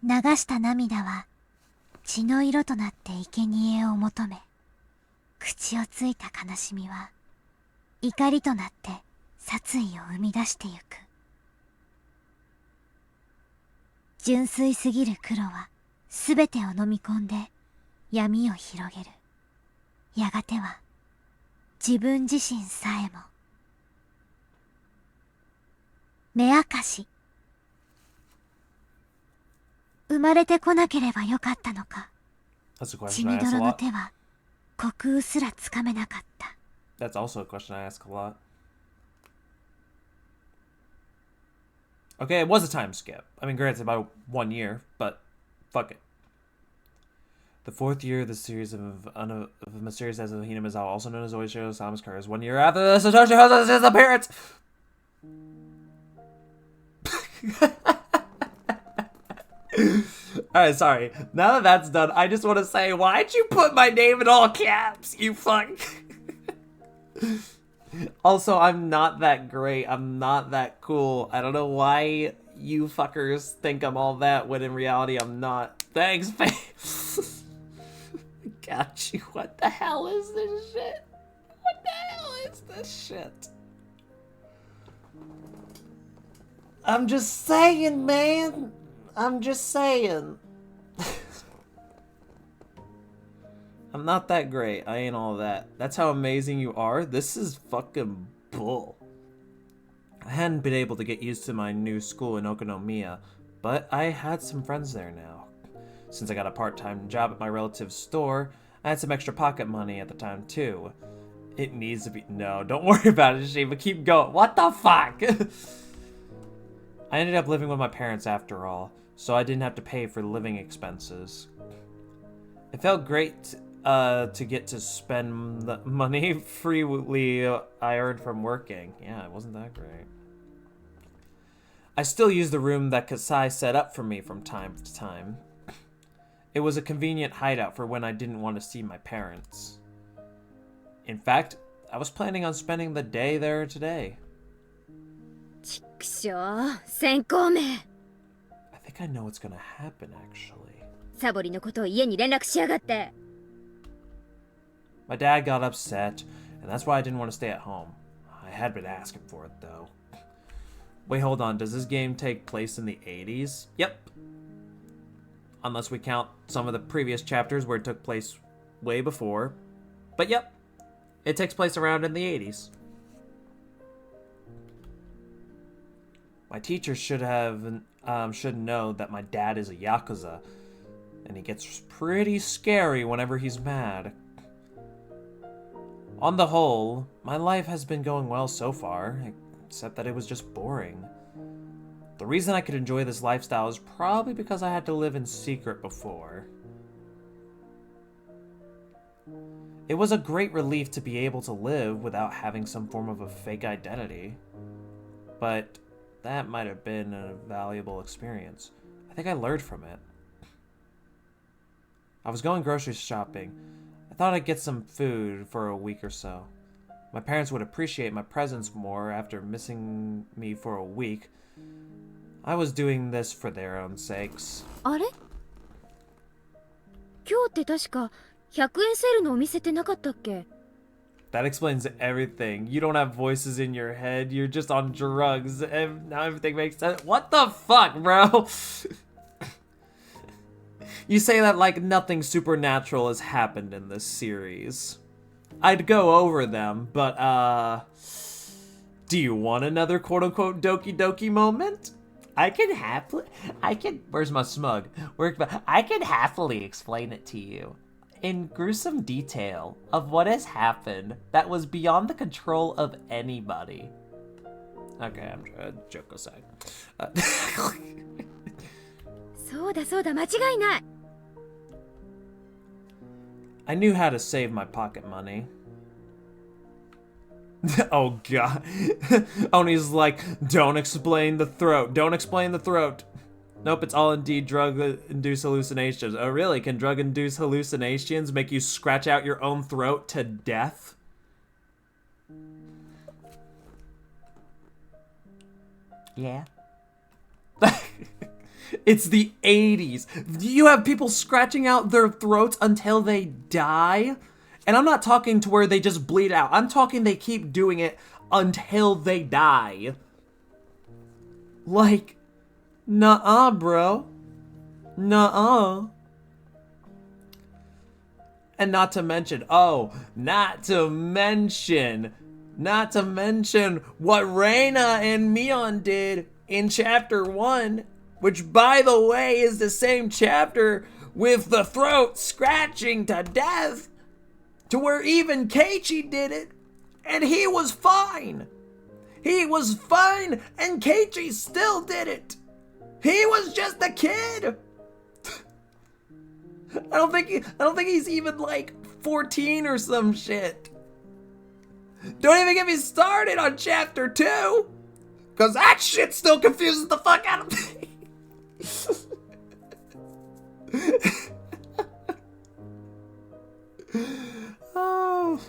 流した涙は、血の色となって生贄を求め、口をついた悲しみは、怒りとなって殺意を生み出してゆく。純粋すぎる黒は、すべてを飲み込んで、闇を広げる。やがては、自分自身さえも。目明かし。生まれてこなければよかったのか。 That's a 血 question I みど ask a ろの lot. 手は、虚空すらつかめなかった。 That's also a question I ask a lot. Okay, it was a time skip. I mean, granted, about 1 year, but fuck it. The 4th year of the series of Mysterious as Hina Mizawa, also known as Oishiro Sama's Curse, 1 year after the Satoshi Hoso's appearance. Alright, sorry. Now that that's done, I just want to say, why'd you put my name in all caps, you fuck? Also, I'm not that great. I'm not that cool. I don't know why you fuckers think I'm all that when in reality I'm not. Thanks, face. Got you. What the hell is this shit? What the hell is this shit? I'm just saying, man. I'm just saying. I'm not that great. I ain't all that. That's how amazing you are? This is fucking bull. I hadn't been able to get used to my new school in Okonomiya, but I had some friends there now. Since I got a part-time job at my relative's store, I had some extra pocket money at the time too. It needs to be— no, don't worry about it, Shiva. Keep going. What the fuck? I ended up living with my parents after all, so I didn't have to pay for living expenses. It felt great to get to spend the money freely I earned from working. Yeah, it wasn't that great. I still use the room that Kasai set up for me from time to time. It was a convenient hideout for when I didn't want to see my parents. In fact, I was planning on spending the day there today. ちくしょう、先行め。 I think I know what's gonna happen, actually. サボリのことを家に連絡しやがって。 My dad got upset, and that's why I didn't want to stay at home. I had been asking for it, though. Wait, hold on. Does this game take place in the 80s? Yep. Unless we count some of the previous chapters where it took place way before. But yep, it takes place around in the 80s. My teacher should know that my dad is a Yakuza, and he gets pretty scary whenever he's mad. On the whole, my life has been going well so far, except that it was just boring. The reason I could enjoy this lifestyle is probably because I had to live in secret before. It was a great relief to be able to live without having some form of a fake identity. But that might have been a valuable experience. I think I learned from it. I was going grocery shopping. I thought I'd get some food for a week or so. My parents would appreciate my presence more after missing me for a week. I was doing this for their own sakes. あれ？今日って確か100円セールのお店ってなかったっけ？ That explains everything. You don't have voices in your head. You're just on drugs. And now everything makes sense. What the fuck, bro? You say that like nothing supernatural has happened in this series. I'd go over them, but, do you want another quote-unquote Doki Doki moment? Where's my smug? I can happily explain it to you in gruesome detail of what has happened that was beyond the control of anybody. Okay, I'm joke aside. そうだそうだ、間違いない。 I knew how to save my pocket money. Oh god. Oni's like, don't explain the throat. Don't explain the throat. Nope, it's all indeed drug-induced hallucinations. Oh, really? Can drug-induced hallucinations make you scratch out your own throat to death? Yeah. It's the 80s. You have people scratching out their throats until they die? And I'm not talking to where they just bleed out. I'm talking they keep doing it until they die. Like, nuh-uh, bro. Nuh-uh. And not to mention what Reina and Mion did in chapter 1, which, by the way, is the same chapter with the throat scratching to death, to where even Keiichi did it, and he was fine. He was fine, and Keiichi still did it. He was just a kid. I don't think he's even like 14 or some shit. Don't even get me started on chapter 2, cause that shit still confuses the fuck out of me. Oh,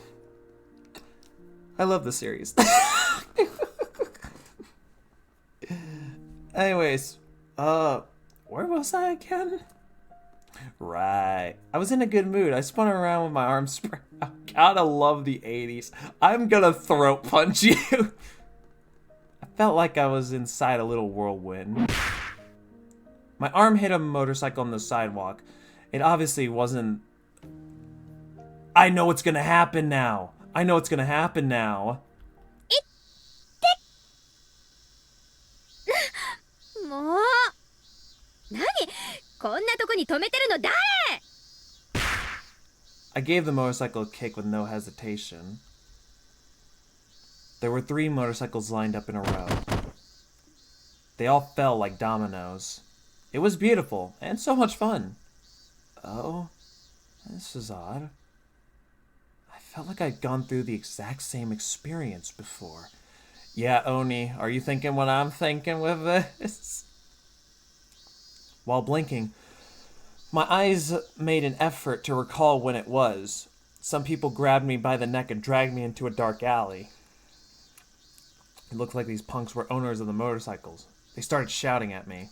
I love this series. Anyways, where was I again? Right. I was in a good mood. I spun around with my arms spread out. Gotta love the 80s. I'm gonna throat punch you. I felt like I was inside a little whirlwind. My arm hit a motorcycle on the sidewalk. It obviously wasn't... I know what's gonna happen now. I gave the motorcycle a kick with no hesitation. There were 3 motorcycles lined up in a row. They all fell like dominoes. It was beautiful, and so much fun. Oh, this is odd. I felt like I'd gone through the exact same experience before. Yeah, Oni, are you thinking what I'm thinking with this? While blinking, my eyes made an effort to recall when it was. Some people grabbed me by the neck and dragged me into a dark alley. It looked like these punks were owners of the motorcycles. They started shouting at me.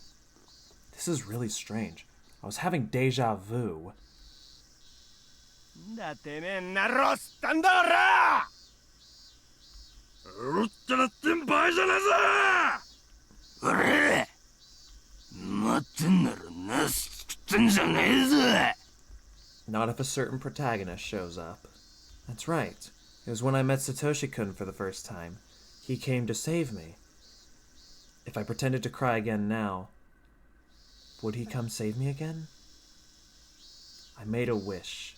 This is really strange. I was having deja vu. Not if a certain protagonist shows up. That's right. It was when I met Satoshi-kun for the first time. He came to save me. If I pretended to cry again now, would he come save me again? I made a wish,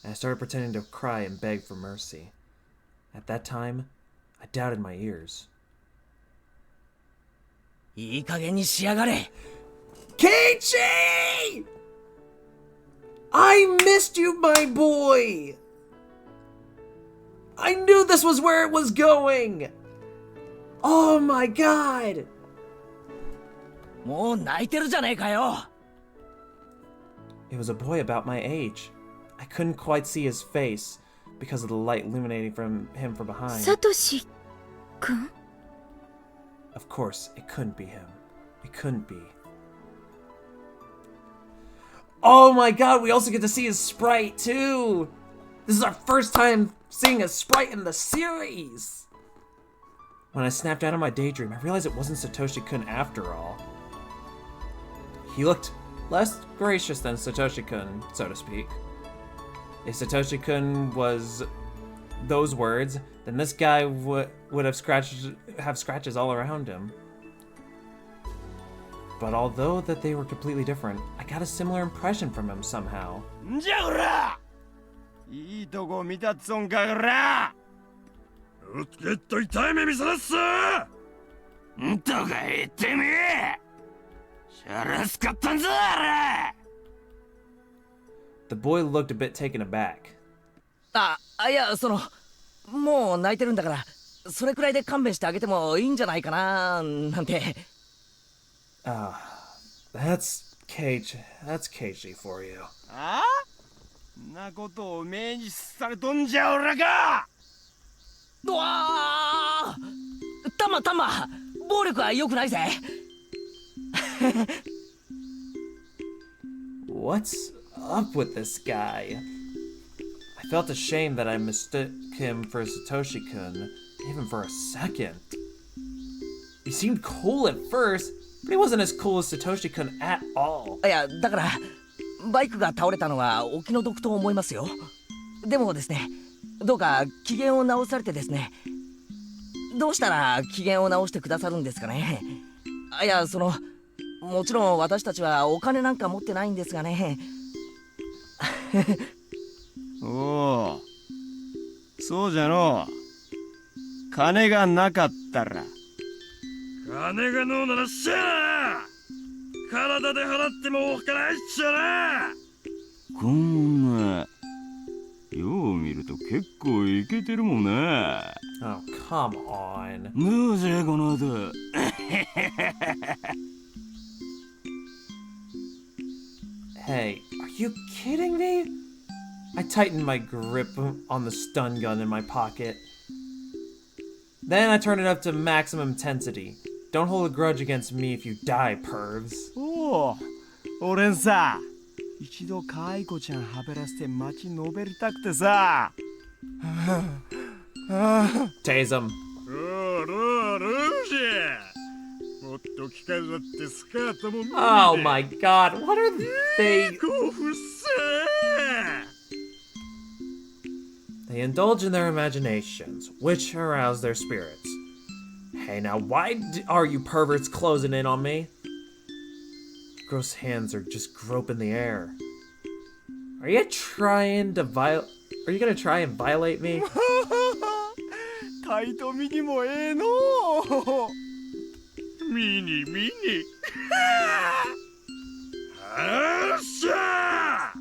and I started pretending to cry and beg for mercy. At that time, I doubted my ears. Keiichi! I missed you, my boy! I knew this was where it was going! Oh my god! It was a boy about my age. I couldn't quite see his face because of the light illuminating from him from behind. Satoshi-kun? Of course, it couldn't be him. It couldn't be. Oh my god, we also get to see his sprite too! This is our first time seeing a sprite in the series! When I snapped out of my daydream, I realized it wasn't Satoshi-kun after all. He looked less gracious than Satoshi-kun, so to speak. If Satoshi-kun was those words, then this guy would have scratches all around him. But although that they were completely different, I got a similar impression from him somehow. The boy looked a bit taken aback. Ah, いや、もう泣いてるんだから、それくらいで勘弁してあげてもいいんじゃないかな、なんて。That's cage. That's cagey for you. あんなことを明示されとんじゃおらか。うわー、タマ暴力は良くないぜ。What's up with this guy? I felt ashamed that I mistook him for Satoshi-kun, even for a second. He seemed cool at first, but he wasn't as cool as Satoshi-kun at all. いや、だからバイクが倒れたのはお気の毒と思いますよ。でもですね、どうか機嫌を直されてですね。どうしたら機嫌を直してくださるんですかね。いや、もちろん私たちはお金なんか持ってないんですがね。おお、そうじゃの。金がなかったら。金がのうならしゃあ、体で払ってもおっかないっちゃな。こんなよう見ると結構イケてるもんな。Oh, come on. どうじゃこの後。Hey, are you kidding me? I tightened my grip on the stun gun in my pocket. Then I turned it up to maximum intensity. Don't hold a grudge against me if you die, pervs. おお、俺んさ、一度かわいこちゃんはべらせて街のべりたくてさ。Tase him. ルージェ、もっと着飾ってスカートも見て。Oh my god, what are they? 興奮せー。 They indulge in their imaginations, which arouse their spirits. Hey, now why are you perverts closing in on me? Gross hands are just groping the air. Are you gonna try and violate me? タイトミニもええの。ミニ。はっしゃ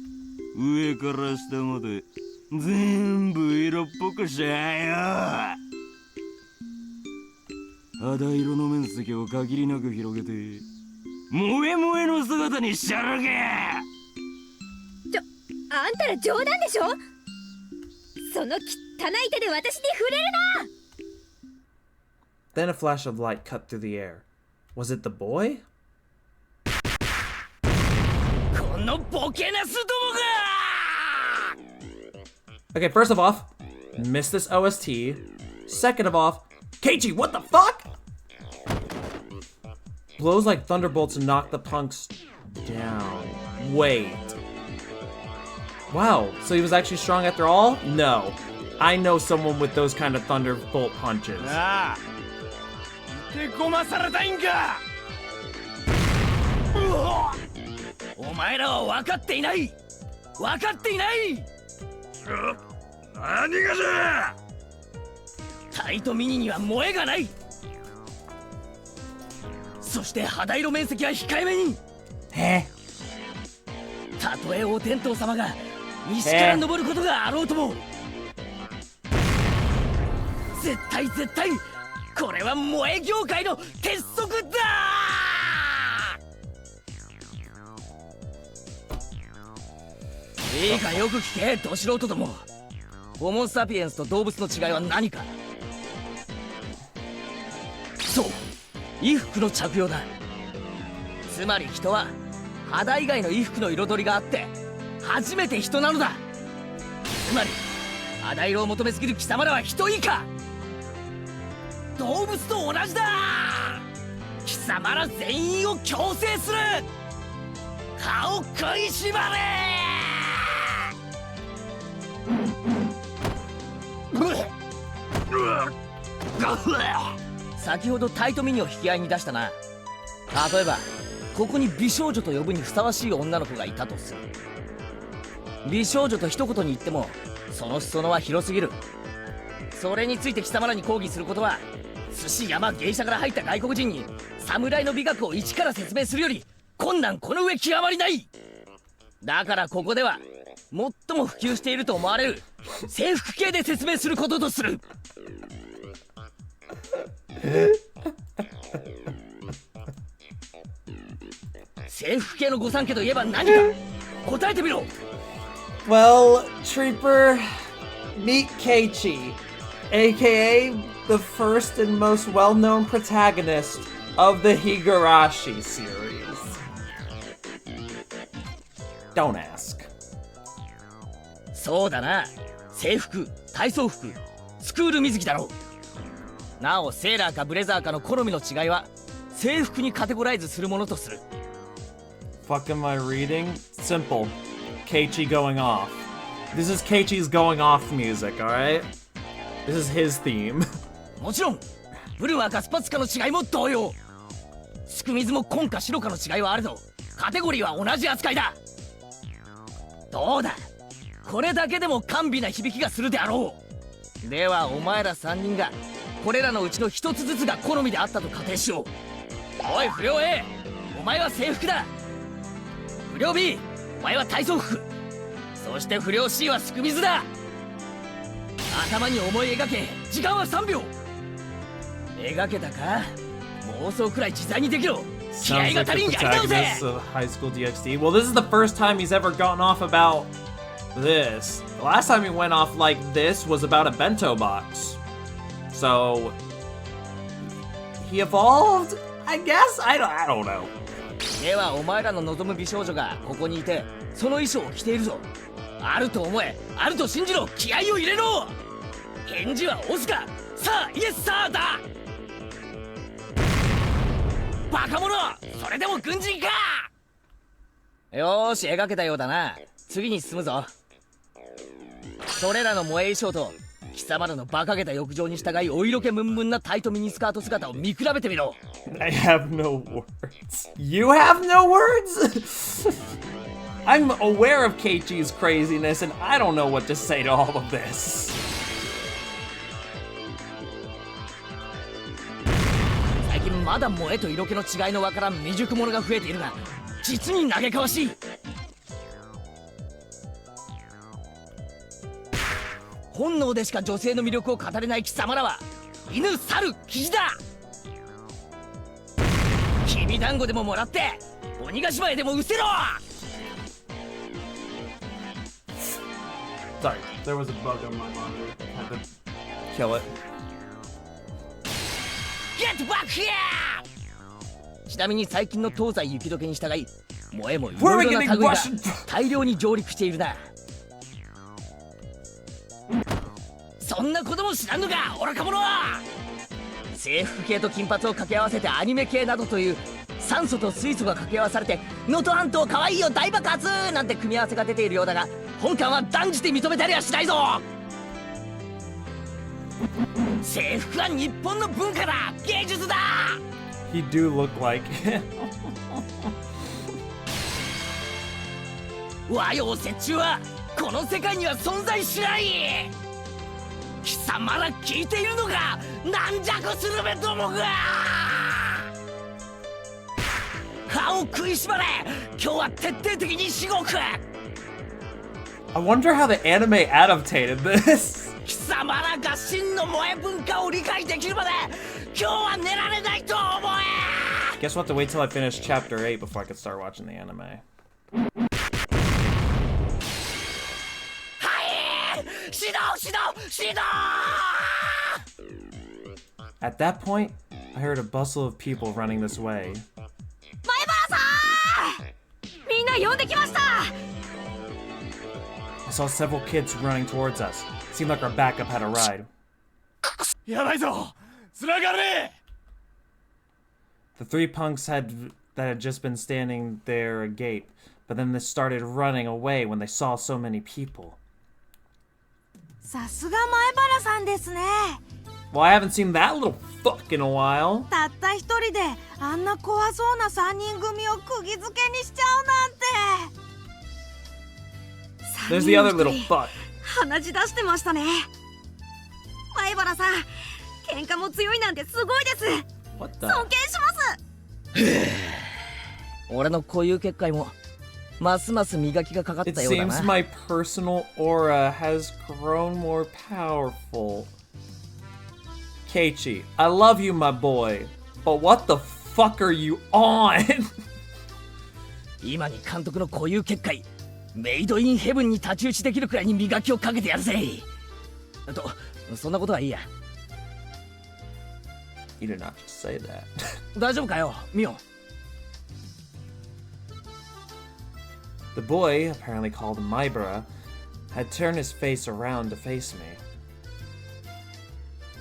ー。上から下まで全部色っぽくしゃよ。肌色の面積を限りなく広げて萌え萌えの姿にしちゃるけ。あんたら冗談でしょ。その汚い手で私に触れるな。 Then a flash of light cut through the air. Was it the boy? このボケナスどもが。 Okay, first of all, missed this OST. Second of all, Keiichi, what the fuck? Blows like thunderbolts knock the punks down. Wait. Wow, so he was actually strong after all? No. I know someone with those kind of thunderbolt punches. なあ、手こまされたいんか。お前らは分かっていない。何がじゃ。タイトミニには萌えがない。そして肌色面積は控えめに。たとえお天道様が西から登ることがあろうとも、絶対これは萌え業界の鉄則だ。いいかよく聞け、ど素人ども。ホモ・サピエンスと動物の違いは何か。そう、衣服の着用だ。つまり人は肌以外の衣服の彩りがあって初めて人なのだ。つまり肌色を求めすぎる貴様らは人以下、動物と同じだ。貴様ら全員を強制する。歯を食いしばれ。先ほどタイトミニを引き合いに出したな。例えばここに美少女と呼ぶにふさわしい女の子がいたとする。美少女と一言に言ってもその裾野は広すぎる。それについて貴様らに抗議することは、寿司山芸者から入った外国人に侍の美学を一から説明するより困難この上極まりない。だからここでは最も普及していると思われる制服系で説明することとする。制服系の御三家といえば何か答えてみろ。 Well, Trooper, meet Keiichi, aka the first and most well-known protagonist of the Higurashi series. Don't ask. そうだな、制服、体操服、スクール水着だろう。なおセーラーかブレザーかの好みの違いは制服にカテゴライズするものとする。 Fuck am I reading? Simple. Keiichi going off. This is Keiichi's going off music, alright? This is his theme. もちろんブルー赤スパツカの違いも同様。スクミズも紺か白かの違いはあるぞ。カテゴリーは同じ扱いだ。どうだ、これだけでも甘美な響きがするであろう。ではお前ら3人がこれらのうちの一つずつが好みであったと仮定しよう。おい不良 A、 お前は制服だ。不良 B、 お前は体操服。そして不良 C はスクミズだ。頭に思い描け。時間は3秒。描けたか。妄想くらい自在にできろ。気合 Sounds が like 足り the んやり直せ。 protagonist of High School DxD. Well, this is the first time he's ever gone off about this. The last time he went off like this was about a bento box. So he evolved, I guess. I don't know. ではお前らの望む美少女がここにいてその衣装を着ているぞ。あると思え、あると信じろ。気合を入れろ。返事はオスかさあイエスサーだ。バカ者、それでも軍人か。よーし描けたようだな。次に進むぞ。それらの萌え衣装と貴様らの馬鹿げた浴場に従いお色気ムンムンなタイトミニスカート姿を見比べてみろ。 I have no words. You have no words? I'm aware of Keiichi's craziness, and I don't know what to say to all of this. 最近まだ萌えと色気の違いのわからん未熟者が増えているが実に嘆かわしい。本能でしか女性の魅力を語れない貴様らは犬、猿、キジだ。きびだんごでももらって鬼ヶ島へでも失せろ。 Sorry, there was a bug on my monitor. Had to kill it. Get back here! ちなみに最近の東西雪解けに従い萌えもい Where ろ are い we ろ getting な類が Russian? 大量に上陸しているな。そんなことも知らんのか愚か者は。制服系と金髪を掛け合わせてアニメ系などという酸素と水素が掛け合わされて能登半島かわいいよ大爆発なんて組み合わせが出ているようだが本館は断じて認めたりはしないぞ。制服は日本の文化だ、芸術だ。 He do look like. 和洋折衷はこの世界には存在しない。貴様ら聞いているのか軟弱するべどもが。歯を食いしばれ。今日は徹底的にしごく。 I wonder how the anime adapted this. 貴様らが真の萌え文化を理解できるまで今日は寝られないと思え。 Guess we'll have to wait till I finish chapter 8 before I can start watching the anime. はい、指導指導指導。 At that point, I heard a bustle of people running this way. 前原さん、みんな呼んできました。 I saw several kids running towards us. Seemed like our backup had arrived. やばいぞ、つながれ。 The three punks that had just been standing there agape, but then they started running away when they saw so many people. さすが前原さんですね。 Well, I haven't seen that little fuck in a while. たった一人であんな怖そうな3人組を釘付けにしちゃうなんて。 There's the other little fuck. 鼻血出してましたね。前原さん、喧嘩も強いなんてすごいです。 What the? 尊敬します。俺の固有結界もますます磨きがかかっ It たようだ seems な。 my personal aura has grown more powerful. Keiichi, I love you, my boy, but what the fuck are you on? 今に監督の固有結界メイドインヘブンに太刀打ちできるくらいに磨きをかけてやるぜ。と、そんなことはいいや。You did not just say that. 大丈夫かよ、ミオン。The boy, apparently called Mybra, had turned his face around to face me.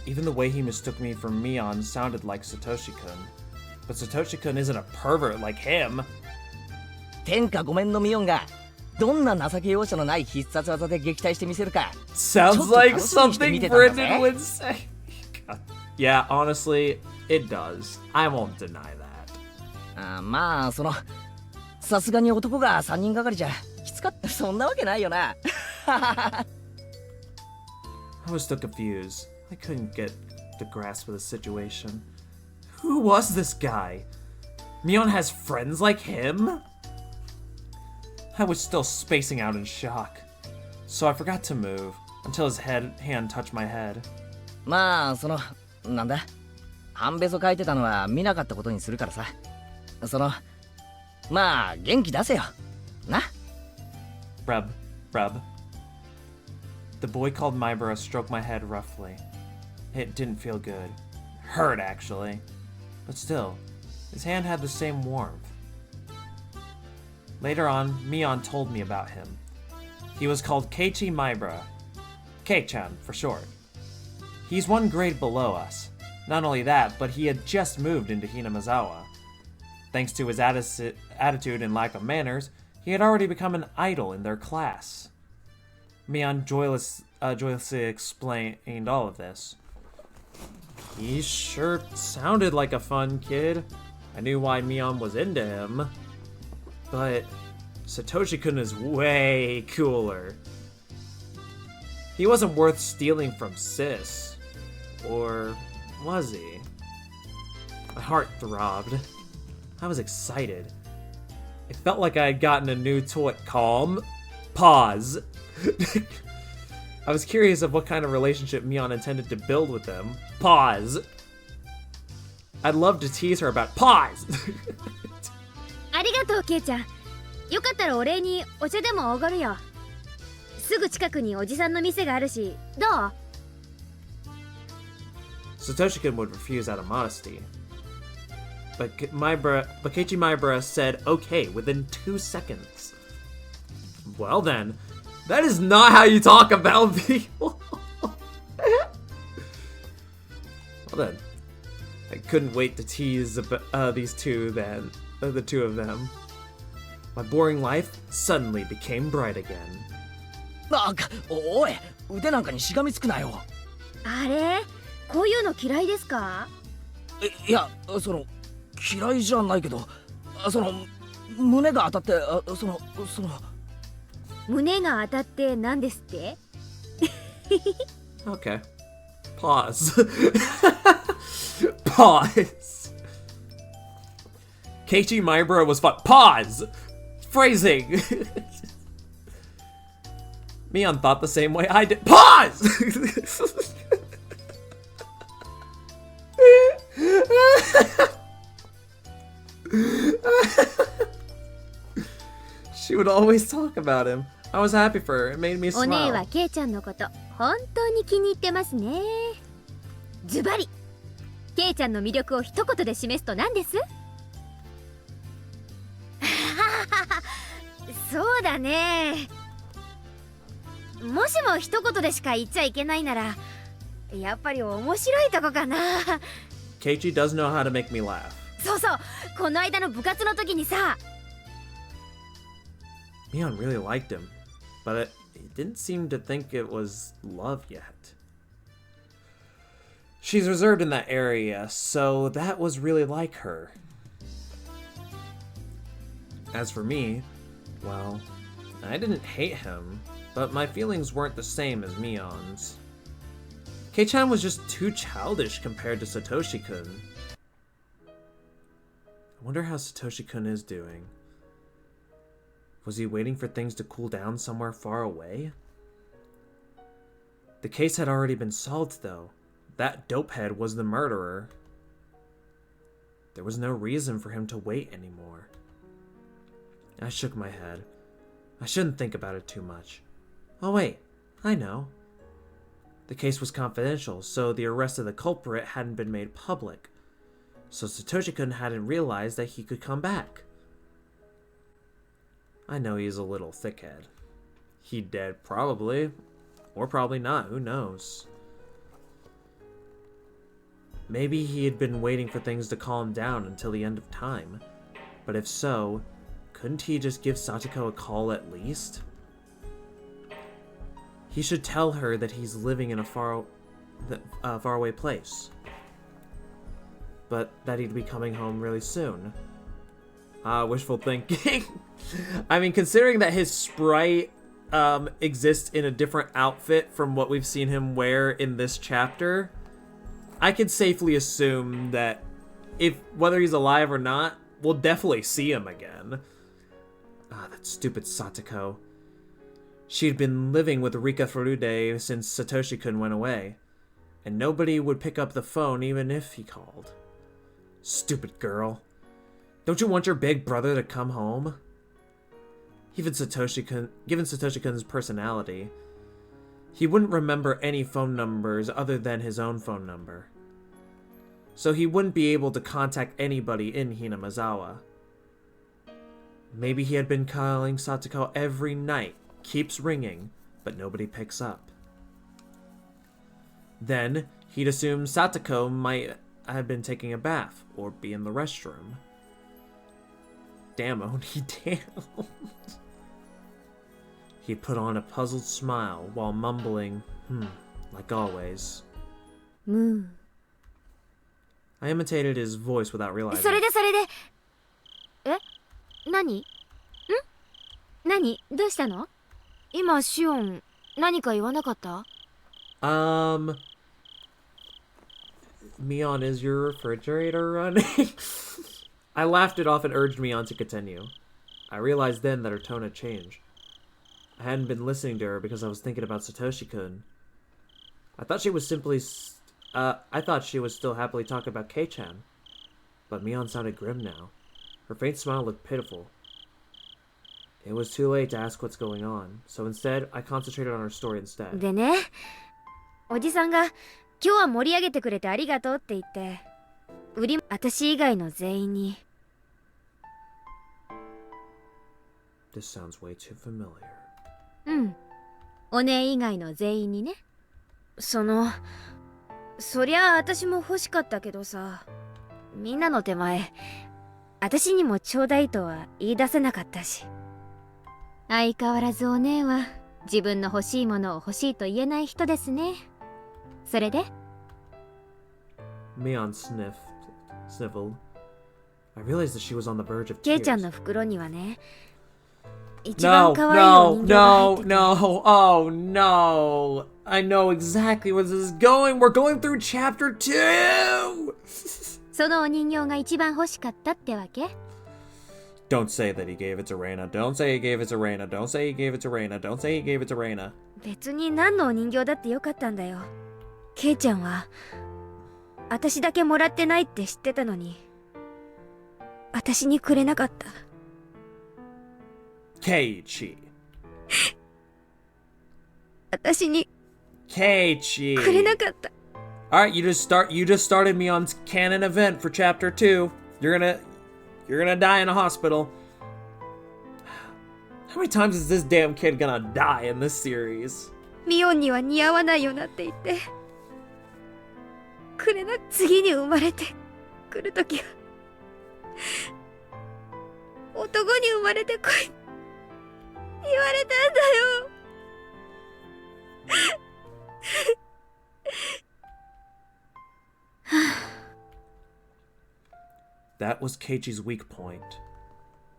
Even the way he mistook me for Mion sounded like Satoshi-kun. But Satoshi-kun isn't a pervert like him. 天下ごめんのミオンがどんな情け容赦のない必殺技で撃退してみせるか。 Sounds like something Brendan would say. Yeah, honestly, it does. I won't deny that. まあさすがに男が3人がかりじゃきつかった。そんなわけないよな。I was still confused. I couldn't get the grasp of the situation. Who was this guy? Mion has friends like him? I was still spacing out in shock, so I forgot to move until his hand touched my head. まあなんだ、半べそ書いてたのは見なかったことにするからさ。まあ元気出せよな。Rub. The boy called Mybra stroked my head roughly. It didn't feel good. Hurt, actually. But still, his hand had the same warmth. Later on, Mion told me about him. He was called Keiichi Mybra. Kei-chan, for short. He's one grade below us. Not only that, but he had just moved into Hinamizawa. Thanks to his attitude and lack of manners, he had already become an idol in their class. Mion joyously explained all of this. He sure sounded like a fun kid. I knew why Mion was into him. But Satoshi-kun is way cooler. He wasn't worth stealing from Sis. Or was he? My heart throbbed. I was excited. It felt like I had gotten a new toy. Calm. Pause. I was curious of what kind of relationship Mion intended to build with them. Pause. I'd love to tease her about pause. ありがとうケイちゃん。よかったらお礼にお茶でもおごるよ。すぐ近くにおじさんの店があるし、どう？ Satoshi-kun would refuse out of modesty. But Keiichi Mybra said okay within 2 seconds. Well then, that is not how you talk about people. Well then, I couldn't wait to tease these two then, the two of them. My boring life suddenly became bright again. おい、腕なんかにしがみつくなよ。あれ？こういうの嫌いですか？いや、嫌いじゃないけど、胸が当たって、胸が当たって何ですって？ Okay. Pause. Pause. Keiichi Mybra was fun. Pause! Phrasing! Mion thought the same way I did. Pause! She would always talk about him. I was happy for her. It made me お姉 smile. はケイちゃんのこと本当に気に入ってますね。ズバリケイちゃんの魅力を一言で示すと何です？そうだね。もしも一言でしか言っちゃいけないなら、やっぱり面白いとこかな。Keiichi does know how to make me laugh. そうそう、この間の部活の時にさ。Mion really liked him, but he didn't seem to think it was love yet. She's reserved in that area, so that was really like her. As for me, well, I didn't hate him, but my feelings weren't the same as Mion's. Kei-chan was just too childish compared to Satoshi-kun. I wonder how Satoshi-kun is doing. Was he waiting for things to cool down somewhere far away? The case had already been solved, though. That dopehead was the murderer. There was no reason for him to wait anymore. I shook my head. I shouldn't think about it too much. Oh wait, I know. The case was confidential, so the arrest of the culprit hadn't been made public. So Satoshi-kun hadn't realized that he could come back. I know he's a little thickhead. He dead, probably. Or probably not, who knows. Maybe he had been waiting for things to calm down until the end of time. But if so, couldn't he just give Satoko a call at least? He should tell her that he's living in a faraway place. But that he'd be coming home really soon. Wishful thinking. I mean, considering that his sprite exists in a different outfit from what we've seen him wear in this chapter, I can safely assume that whether he's alive or not, we'll definitely see him again. That stupid Satoko. She'd been living with Rika Furude since Satoshi-kun went away, and nobody would pick up the phone even if he called. Stupid girl. Don't you want your big brother to come home? Given Satoshi-kun's personality, he wouldn't remember any phone numbers other than his own phone number. So he wouldn't be able to contact anybody in Hinamazawa. Maybe he had been calling Satoko every night, keeps ringing, but nobody picks up. Then, he'd assume Satoko might have been taking a bath, or be in the restroom. Damn, Oni, damn. He put on a puzzled smile while mumbling, like always. Moo. I imitated his voice without realizing. それでえ、何？何？どうしたの？今シオン何か言わなかった？ Mion, is your refrigerator running? I laughed it off and urged Mion to continue. I realized then that her tone had changed. I hadn't been listening to her because I was thinking about Satoshi-kun. I thought she was still happily talking about Kei-chan. But Mion sounded grim now. Her faint smile looked pitiful. It was too late to ask what's going on, so instead, I concentrated on her story instead. でね、おじさんが今日は盛り上げてくれてありがとうって言って、私以外の全員に。This sounds way too familiar. お姉以外の全員にね。そりゃあ私も欲しかったけどさ、みんなの手前、私にもちょうだいとは言い出せなかったし。相変わらずお姉は自分の欲しいものを欲しいと言えない人ですね。それで Mion sniffled. I realized that she was on the verge of ケイ tears. ちゃんの袋にはね、一番可愛いお人形が入ってて。Oh no! I know exactly where this is going. We're going through chapter 2! そのお人形が一番欲しかったってわけ？ Don't say that he gave it to Reina. Don't say he gave it to Reina. Don't say he gave it to Reina. Don't say he gave it to Reina. 別に何のお人形だってよかったんだよ。ケイちゃんは私だけもらってないって知ってたのに、私にくれなかった。Keiichi. 私に Keiichi. くれなかった。Alright, you just started me on canon event for chapter 2. You're gonna die in a hospital. How many times is this damn kid gonna die in this series? ミオンには似合わないよなって言ってくれな。次に生まれてくるときは男に生まれてこい言われたんだよ。That was Keiichi's weak point.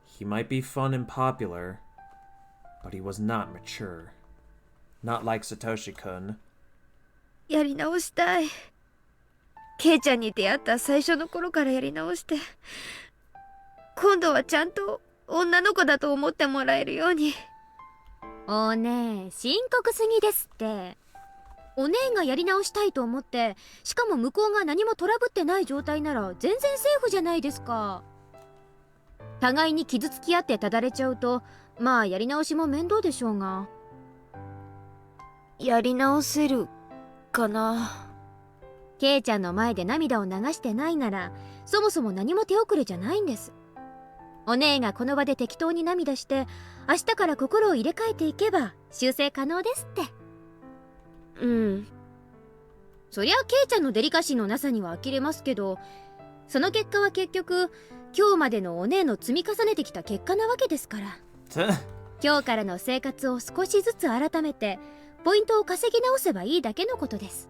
He might be fun and popular, but he was not mature. Not like Satoshi-kun. やり直したい。ケイちゃんに出会った最初の頃からやり直して、今度はちゃんと女の子だと思ってもらえるように。おねえ、深刻すぎですって。お姉がやり直したいと思って、しかも向こうが何もトラブってない状態なら全然セーフじゃないですか。互いに傷つき合ってただれちゃうと、まあやり直しも面倒でしょうが。やり直せるかな。ケイちゃんの前で涙を流してないなら、そもそも何も手遅れじゃないんです。お姉がこの場で適当に涙して、明日から心を入れ替えていけば修正可能ですって。うん。そりゃケイちゃんのデリカシーのなさには呆れますけど、その結果は結局今日までのお姉の積み重ねてきた結果なわけですから。今日からの生活を少しずつ改めてポイントを稼ぎ直せばいいだけのことです。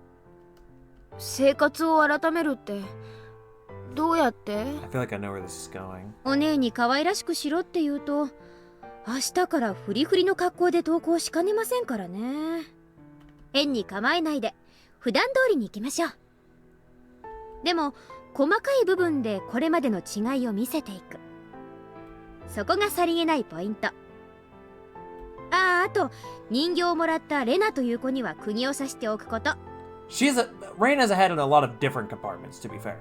生活を改めるってどうやって？ I feel like I know where this is going. お姉に可愛らしくしろって言うと、明日からフリフリの格好で登校しかねませんからね。変に構えないで普段通りに行きましょう。でも細かい部分でこれまでの違いを見せていく。そこがさりげないポイント。あと人形をもらったレナという子には釘を刺しておくこと。Reina's ahead in a lot of different compartments, to be fair.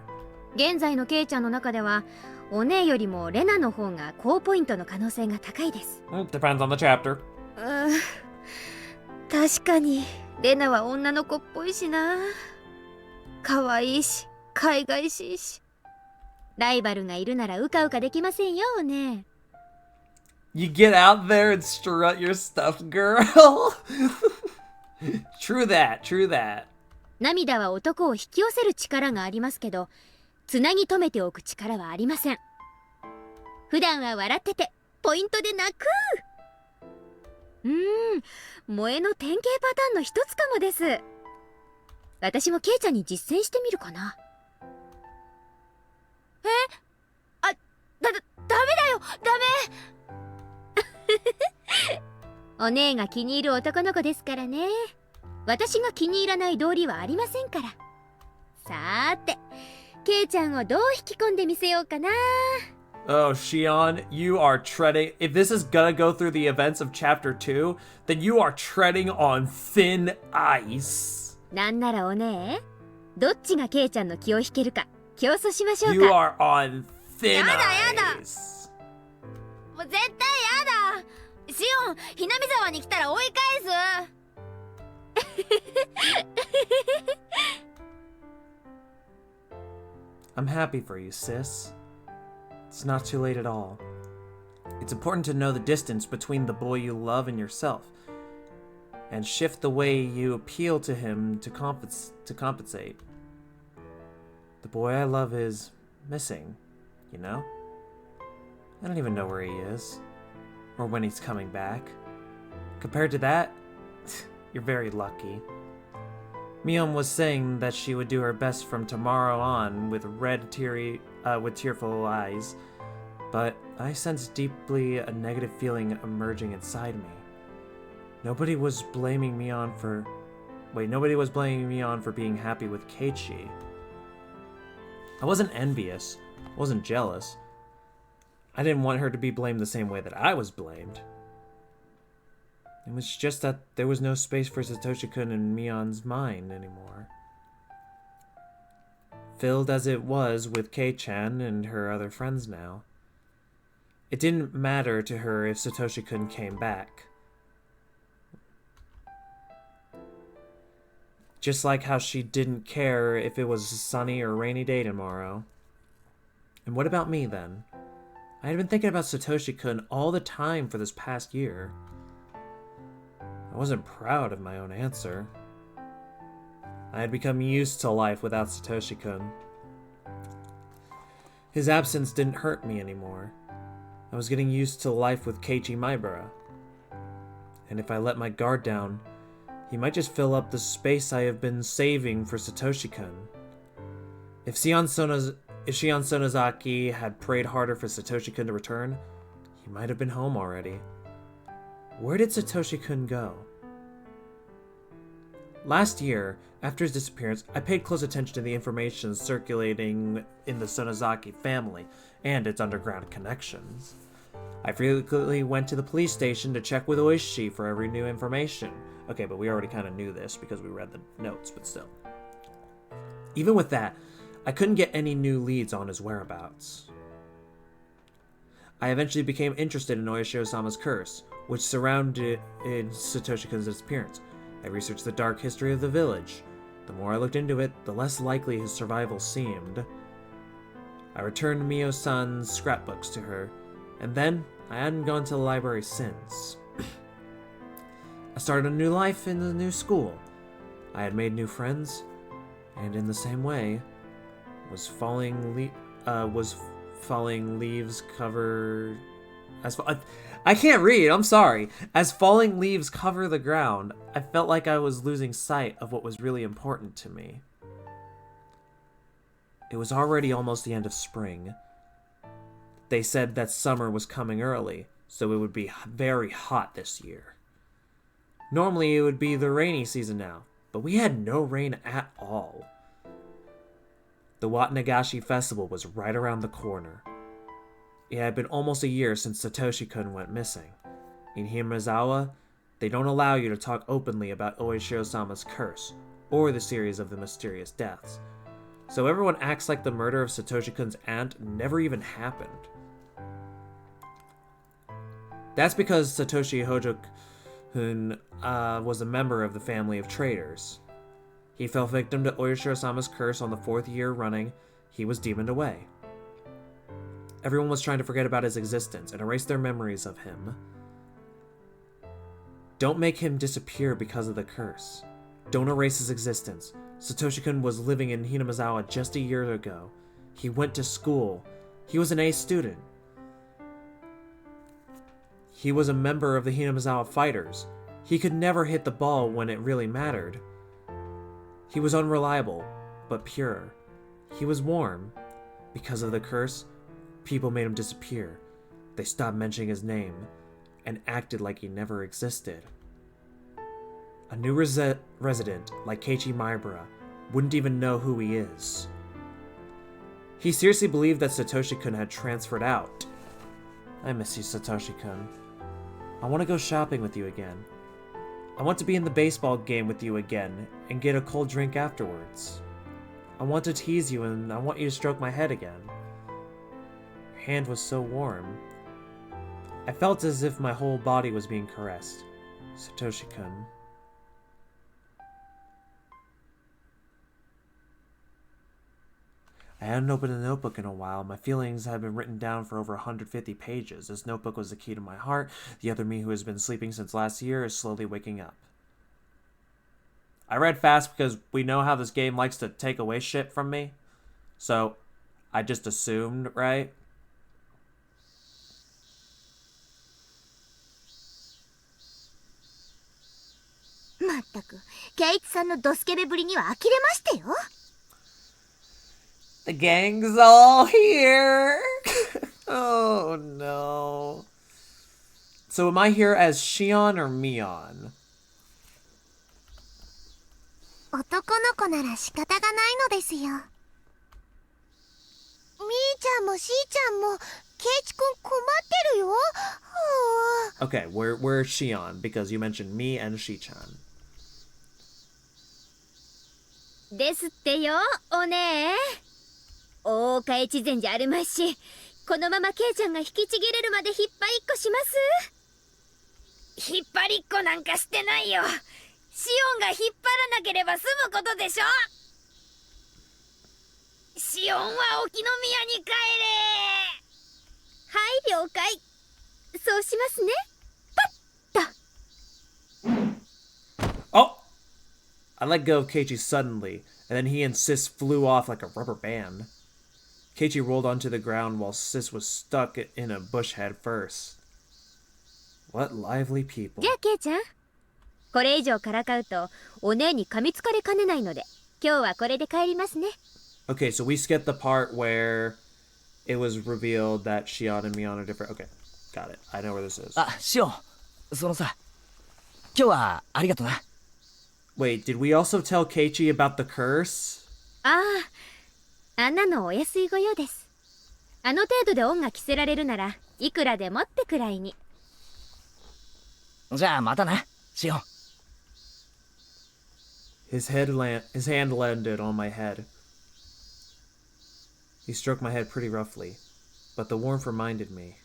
現在のケイちゃんの中ではお姉よりもレナの方が高ポイントの可能性が高いです。Depends on the chapter. 確かにレナは女の子っぽいしな。可愛いし海外しいし。ライバルがいるならうかうかできませんよ、お姉。You get out there and strut your stuff, girl. True that, true that. 涙は男を引き寄せる力がありますけど、つなぎ止めておく力はありません。普段は笑っててポイントで泣く。萌えの典型パターンの一つかもです。私もケイちゃんに実践してみるかな。ダメだよ、ダメ。お姉が気に入る男の子ですからね。私が気に入らない道理はありませんから。さーて、ケイちゃんをどう引き込んでみせようかな。Oh, Shion, you are treading... If this is gonna go through the events of Chapter 2, then you are treading on thin ice. なんならお姉、どっちがケイちゃんの気を引けるか競争しましょうか。You are on thin ice. もう絶対やだ。シオン、ひなみ沢に来たら追い返す。I'm happy for you, sis. It's not too late at all. It's important to know the distance between the boy you love and yourself, and shift the way you appeal to him to compensate. The boy I love is missing, you know? I don't even know where he is, or when he's coming back. Compared to that, you're very lucky. Mion was saying that she would do her best from tomorrow on with tearful eyes, but I sensed deeply a negative feeling emerging inside me. Nobody was blaming Mion for being happy with Keiichi. I wasn't envious, wasn't jealous. I didn't want her to be blamed the same way that I was blamed. It was just that there was no space for Satoshi-kun in Mion's mind anymore. Filled as it was with Kei-chan and her other friends now. It didn't matter to her if Satoshi-kun came back. Just like how she didn't care if it was a sunny or rainy day tomorrow. And what about me then? I had been thinking about Satoshi-kun all the time for this past year. I wasn't proud of my own answer. I had become used to life without Satoshi-kun. His absence didn't hurt me anymore. I was getting used to life with Keiichi Maibara. And if I let my guard down, he might just fill up the space I have been saving for Satoshi-kun. If Shion Sonozaki had prayed harder for Satoshi-kun to return, he might have been home already. Where did Satoshi-kun go? Last year, after his disappearance, I paid close attention to the information circulating in the Sonozaki family and its underground connections. I frequently went to the police station to check with Oishi for every new information. Okay, but we already kind of knew this because we read the notes, but still. Even with that, I couldn't get any new leads on his whereabouts. I eventually became interested in Oishiro-sama's curse, which surrounded Satoshi-kun's disappearance. I researched the dark history of the village. The more I looked into it, the less likely his survival seemed. I returned Mio-san's scrapbooks to her, and then I hadn't gone to the library since. I started a new life in a new school. I had made new friends, and in the same way, was falling leaves cover... I can't read, I'm sorry. As falling leaves cover the ground, I felt like I was losing sight of what was really important to me. It was already almost the end of spring. They said that summer was coming early, so it would be very hot this year. Normally it would be the rainy season now, but we had no rain at all. The Watnagashi festival was right around the corner. It had been almost a year since Satoshi-kun went missing. In Himurazawa, they don't allow you to talk openly about Oishiro-sama's curse, or the series of the mysterious deaths. So everyone acts like the murder of Satoshi-kun's aunt never even happened. That's because Satoshi Hojo-kun was a member of the family of traders. He fell victim to Oishiro-sama's curse on the 4th year running. He was demoned away. Everyone was trying to forget about his existence and erase their memories of him. Don't make him disappear because of the curse. Don't erase his existence. Satoshi-kun was living in Hinamizawa just a year ago. He went to school. He was an A student. He was a member of the Hinamizawa Fighters. He could never hit the ball when it really mattered. He was unreliable, but pure. He was warm. Because of the curse, people made him disappear. They stopped mentioning his name, and acted like he never existed. A new resident, like Keiichi Maibara, wouldn't even know who he is. He seriously believed that Satoshi-kun had transferred out. I miss you, Satoshi-kun. I want to go shopping with you again. I want to be in the baseball game with you again, and get a cold drink afterwards. I want to tease you, and I want you to stroke my head again. Your hand was so warm. I felt as if my whole body was being caressed. Satoshi-kun. I hadn't opened a notebook in a while. My feelings had been written down for over 150 pages. This notebook was the key to my heart. The other me who has been sleeping since last year is slowly waking up. I read fast because we know how this game likes to take away shit from me. So, I just assumed, right? The gang's all here. Oh no. So am I here as Shion or Mion? 男の子なら仕方がないのですよ。みーちゃんもしーちゃんもケイチくん困ってるよ。Okay, we're Shion because you mentioned me and Shi-chan. ですってよ、お姉。大岡越前じゃあるまいし、このままケイちゃんが引きちぎれるまで引っ張りっこします。引っ張りっこなんかしてないよ。シオンが引っ張らなければ済むことでしょ。シオンは沖宮に帰れ。はい、了解。そうしますね。パッと。 Oh! I let go of Keiichi suddenly, and then he and Sis flew off like a rubber band. Keiichi rolled onto the ground while Sis was stuck in a bush head first. What lively people. じゃあケイちゃん、これ以上からかうとお姉に噛みつかれかねないので、今日はこれで帰りますね。 Okay, so we skipped the part where it was revealed that Shion and Mion are different. Okay, got it. I know where this is. あ、シオン、そのさ、今日はありがとな。Wait, did we also tell Keiichi about the curse? ああ、あんなのお安いご用です。あの程度で恩が着せられるならいくらでもってくらいに。じゃあまたな、シオン。His hand landed on my head. He stroked my head pretty roughly, but the warmth reminded me.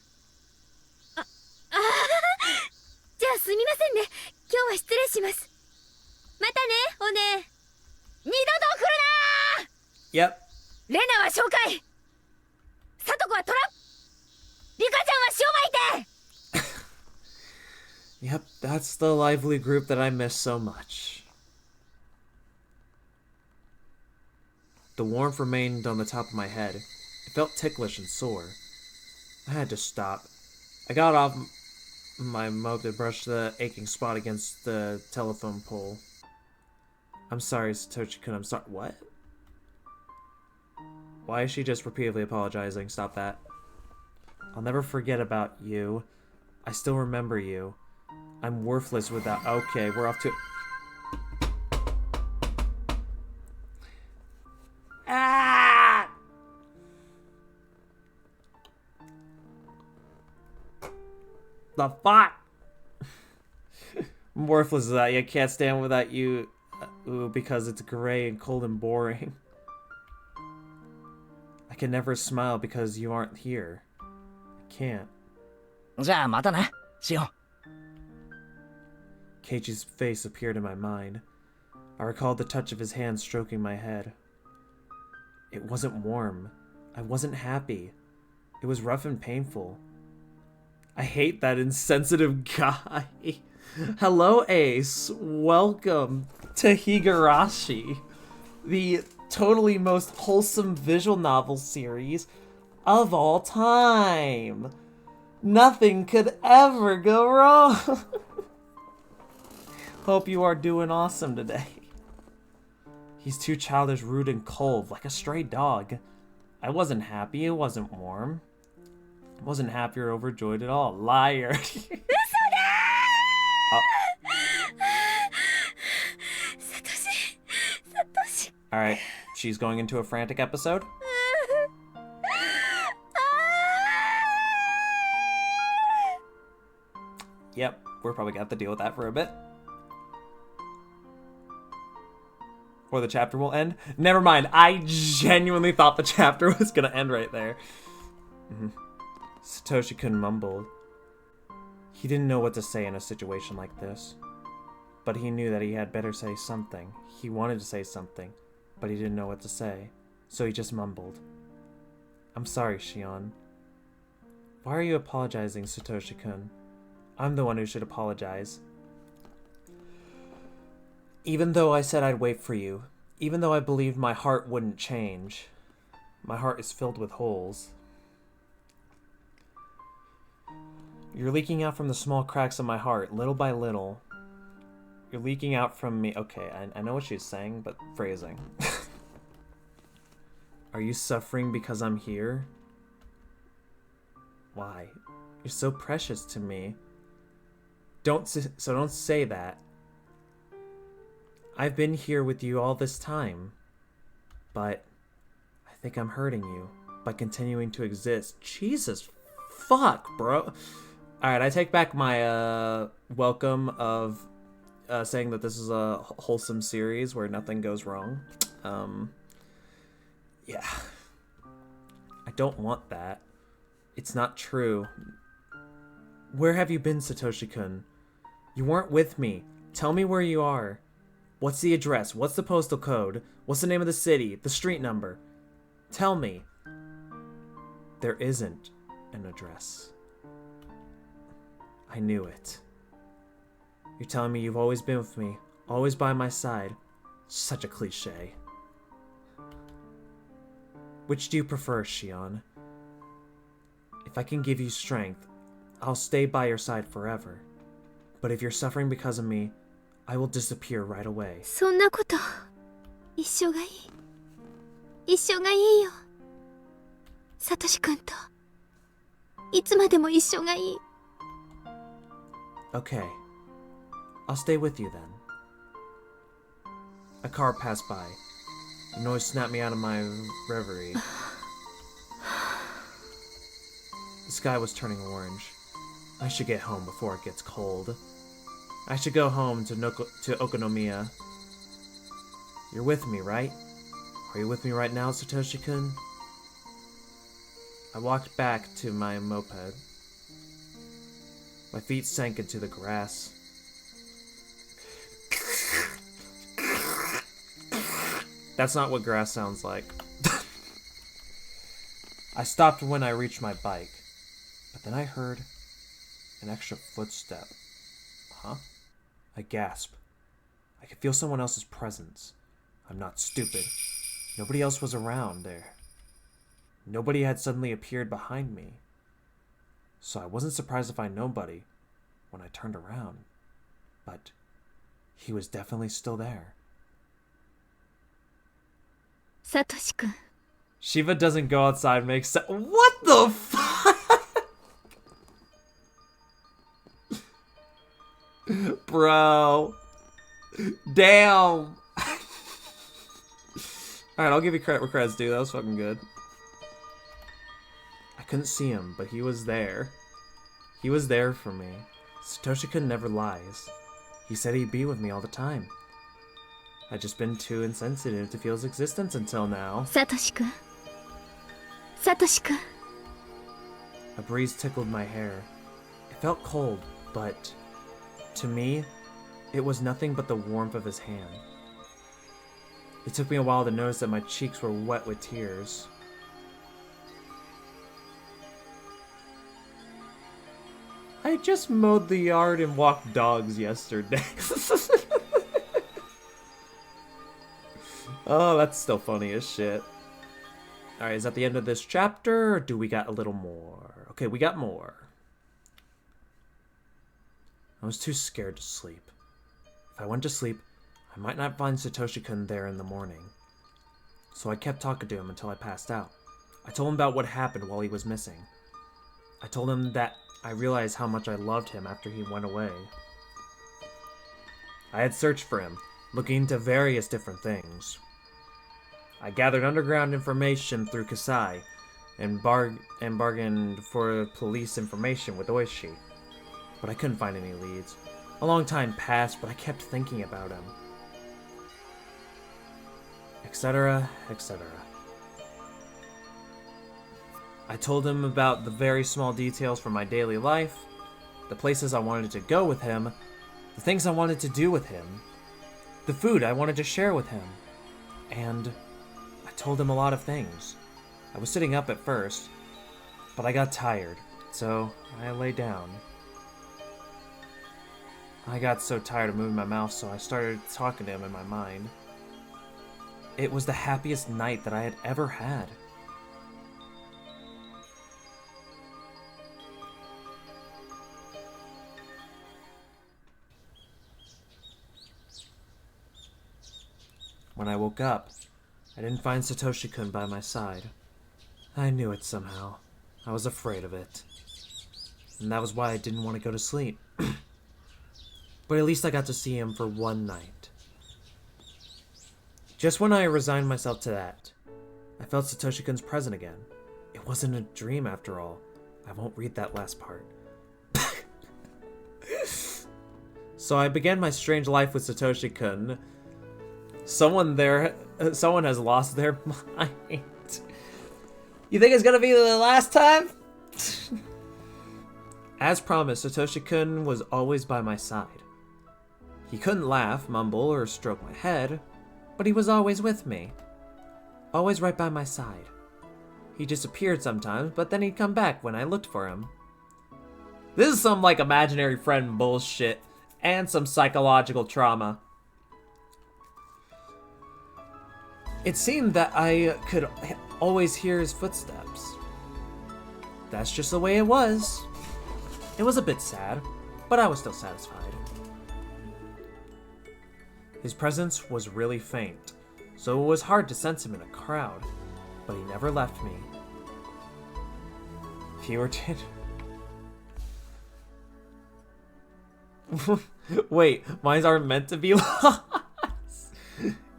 は失礼します。またね、おね。二度と来るな Yep. ー。レナは紹介。サトコはトラ。リカちゃんは塩巻いて。Yep, that's the lively group that I miss so much. The warmth remained on the top of my head. It felt ticklish and sore. I had to stop. I got off my moped to brush the aching spot against the telephone pole. I'm sorry, Satoshi-kun, I'm sorry. What? Why is she just repeatedly apologizing? Stop that. I'll never forget about you. I still remember you. I'm worthless without... Okay, we're off to... Ah! The fuck? I'm worthless without you. I can't stand without you. Ooh, because it's gray and cold and boring. I can never smile because you aren't here. I can't. じゃあまたな、シオン。Keiichi's face appeared in my mind. I recalled the touch of his hand stroking my head. It wasn't warm. I wasn't happy. It was rough and painful. I hate that insensitive guy. Hello, Ace. Welcome to Higurashi, the totally most wholesome visual novel series of all time. Nothing could ever go wrong. Hope you are doing awesome today. He's too childish, rude, and cold, like a stray dog. I wasn't happy, it wasn't warm. I wasn't happy or overjoyed at all. Liar. Alright, she's going into a frantic episode. Yep, we're probably gonna have to deal with that for a bit. Or the chapter will end. Never mind, I genuinely thought the chapter was gonna end right there. Satoshi-kun mumbled. He didn't know what to say in a situation like this. But he knew that he had better say something. He wanted to say something, but he didn't know what to say. So he just mumbled. I'm sorry, Shion. Why are you apologizing, Satoshi-kun? I'm the one who should apologize. Even though I said I'd wait for you, even though I believed my heart wouldn't change, my heart is filled with holes. You're leaking out from the small cracks of my heart, little by little. You're leaking out from me. Okay, I know what she's saying, but phrasing. Are you suffering because I'm here? Why? You're so precious to me. Don't say that. I've been here with you all this time, but I think I'm hurting you by continuing to exist. Jesus fuck, bro. Alright, I take back my welcome of saying that this is a wholesome series where nothing goes wrong. Yeah. I don't want that. It's not true. Where have you been, Satoshi-kun? You weren't with me. Tell me where you are. What's the address? What's the postal code? What's the name of the city? The street number? Tell me. There isn't an address. I knew it. You're telling me you've always been with me, always by my side. Such a cliche. Which do you prefer, Shion? If I can give you strength, I'll stay by your side forever. But if you're suffering because of me, I will disappear right away. そんなこと一緒がいい。一緒がいいよ。サトシ君といつまでも一緒がいい。Okay. I'll stay with you then. A car passed by. The noise snapped me out of my reverie. The sky was turning orange. I should get home before it gets cold. I should go home to Okonomiya. You're with me, right? Are you with me right now, Satoshi-kun? I walked back to my moped. My feet sank into the grass. That's not what grass sounds like. I stopped when I reached my bike, but then I heard an extra footstep. Huh? I gasped. I could feel someone else's presence. I'm not stupid. Nobody else was around there. Nobody had suddenly appeared behind me. So I wasn't surprised to find nobody when I turned around. But he was definitely still there. サトシ君 Shiva doesn't go outside makes sense. What the fuck? Bro. Damn. Alright, I'll give you credit where credit's due. That was fucking good. I couldn't see him, but he was there. He was there for me. Satoshi-kun never lies. He said he'd be with me all the time. I'd just been too insensitive to feel his existence until now. サトシ君サトシ君 A breeze tickled my hair. It felt cold, but to me, it was nothing but the warmth of his hand. It took me a while to notice that my cheeks were wet with tears. I just mowed the yard and walked dogs yesterday. Oh, that's still funny as shit. Alright, is that the end of this chapter, or do we got a little more? Okay, we got more. I was too scared to sleep. If I went to sleep, I might not find Satoshi-kun there in the morning. So I kept talking to him until I passed out. I told him about what happened while he was missing. I told him that I realized how much I loved him after he went away. I had searched for him, looking into various different things. I gathered underground information through Kasai, and bargained for police information with Oishi. But I couldn't find any leads. A long time passed, but I kept thinking about him. Etc., etc. I told him about the very small details from my daily life, the places I wanted to go with him, the things I wanted to do with him, the food I wanted to share with him, and I told him a lot of things. I was sitting up at first, but I got tired, so I lay down. I got so tired of moving my mouth, so I started talking to him in my mind. It was the happiest night that I had ever had. When I woke up, I didn't find Satoshi-kun by my side. I knew it somehow. I was afraid of it. And that was why I didn't want to go to sleep. But at least I got to see him for one night. Just when I resigned myself to that, I felt Satoshi-kun's presence again. It wasn't a dream after all. I won't read that last part. So I began my strange life with Satoshi-kun. Someone has lost their mind. You think it's gonna be the last time? As promised, Satoshi-kun was always by my side. He couldn't laugh, mumble, or stroke my head, but he was always with me. Always right by my side. He disappeared sometimes, but then he'd come back when I looked for him. This is some, like, imaginary friend bullshit, and some psychological trauma. It seemed that I could always hear his footsteps. That's just the way it was. It was a bit sad, but I was still satisfied. His presence was really faint, so it was hard to sense him in a crowd, but he never left me. Fewer did. Wait, mines aren't meant to be lost?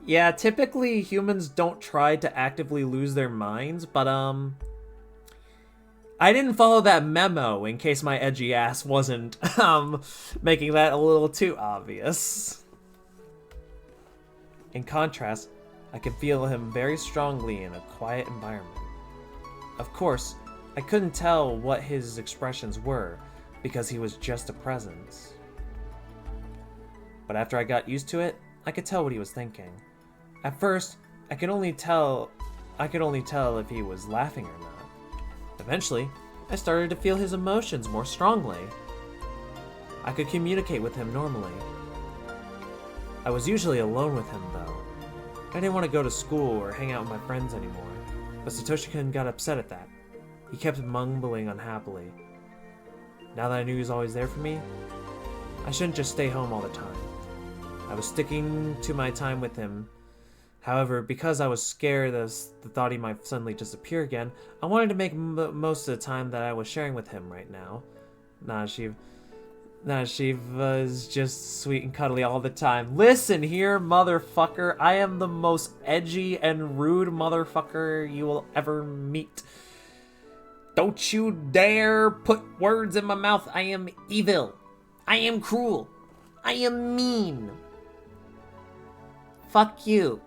Yeah, typically humans don't try to actively lose their minds, but I didn't follow that memo in case my edgy ass wasn't making that a little too obvious. In contrast, I could feel him very strongly in a quiet environment. Of course, I couldn't tell what his expressions were because he was just a presence. But after I got used to it, I could tell what he was thinking. At first, I could only tell if he was laughing or not. Eventually, I started to feel his emotions more strongly. I could communicate with him normally. I was usually alone with him, though. I didn't want to go to school or hang out with my friends anymore, but Satoshi-kun got upset at that. He kept mumbling unhappily. Now that I knew he was always there for me, I shouldn't just stay home all the time. I was sticking to my time with him. However, because I was scared of the thought he might suddenly disappear again, I wanted to make most of the time that I was sharing with him right now. Shiva is just sweet and cuddly all the time. Listen here, motherfucker. I am the most edgy and rude motherfucker you will ever meet. Don't you dare put words in my mouth. I am evil. I am cruel. I am mean. Fuck you.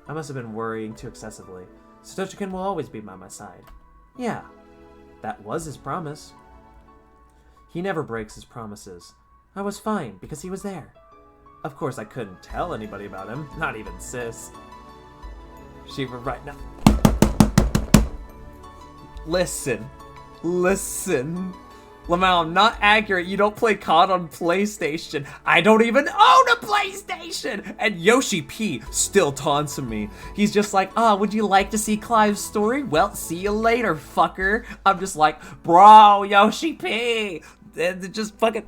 I must have been worrying too excessively. Satoshi-kun will always be by my side. Yeah, that was his promise. He never breaks his promises. I was fine because he was there. Of course, I couldn't tell anybody about him, not even Sis. Shiva right now. Listen. Lamau, not accurate. You don't play COD on PlayStation. I don't even own a PlayStation! And Yoshi P still taunts me. He's just like, would you like to see Clive's story? Well, see you later, fucker. I'm just like, bro, Yoshi P! Just fucking...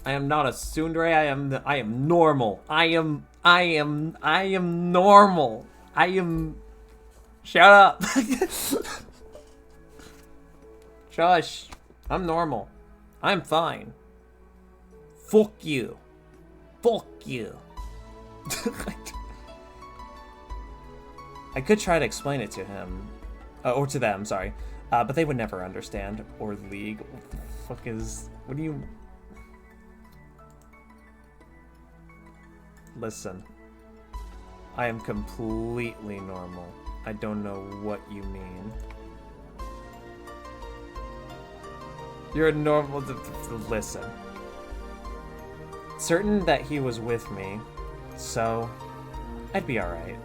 I am not a tsundere. I am normal. I am normal. Shut up. Shush. I'm normal. I'm fine. Fuck you. Fuck you. I could try to explain it to him. Or to them, sorry. But they would never understand. Or league. What the fuck is... What do you... Listen. I am completely normal. I don't know what you mean. You're normal to listen. Certain that he was with me, so I'd be alright.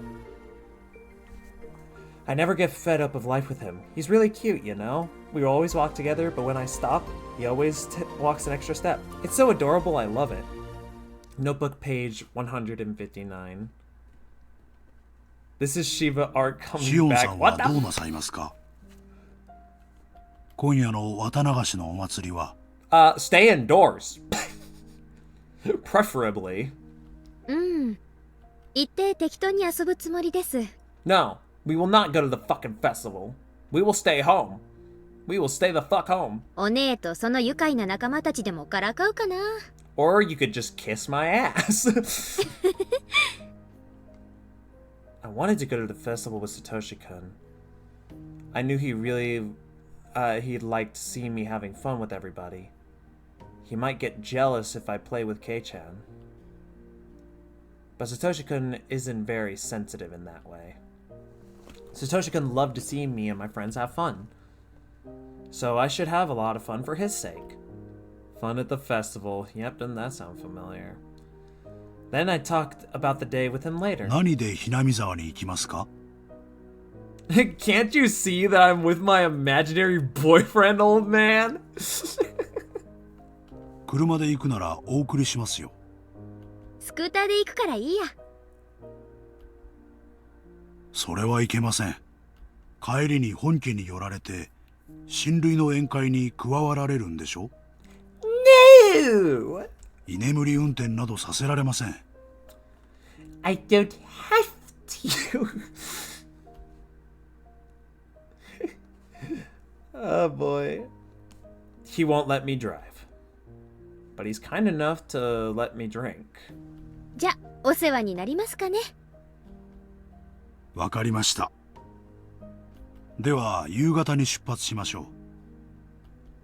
I never get fed up of life with him. He's really cute, you know? We always walk together, but when I stop, he always walks an extra step. It's so adorable, I love it. Notebook page 159. This is Shiva art coming back. What the? 今夜の綿流しのお祭りは stay indoors. Preferably. 行って適当に遊ぶつもりです。No, we will not go to the fucking festival. We will stay home. We will stay the fuck home. お姉とその愉快な仲間たちでもからかうかな。Or you could just kiss my ass. I wanted to go to the festival with Satoshi-kun. I knew he'd like to see me having fun with everybody. He might get jealous if I play with Kei-chan. But Satoshi-kun isn't very sensitive in that way. Satoshi-kun loved to see me and my friends have fun. So I should have a lot of fun for his sake. Fun at the festival. Yep, doesn't that sound familiar? Then I talked about the day with him later. 何でひなみ沢に行きますか Can't you see that I'm with my imaginary boyfriend, old man? 車で行くならお送りしますよ。スクーターで行くからいいや。それはいけません。帰りに本家に寄られて、親類の宴会に加わられるんでしょ No! 居眠り運転などさせられません。I don't have to. Oh boy. He won't let me drive. But he's kind enough to let me drink. じゃ、お世話になりますかね。わかりました。では夕方に出発しましょう。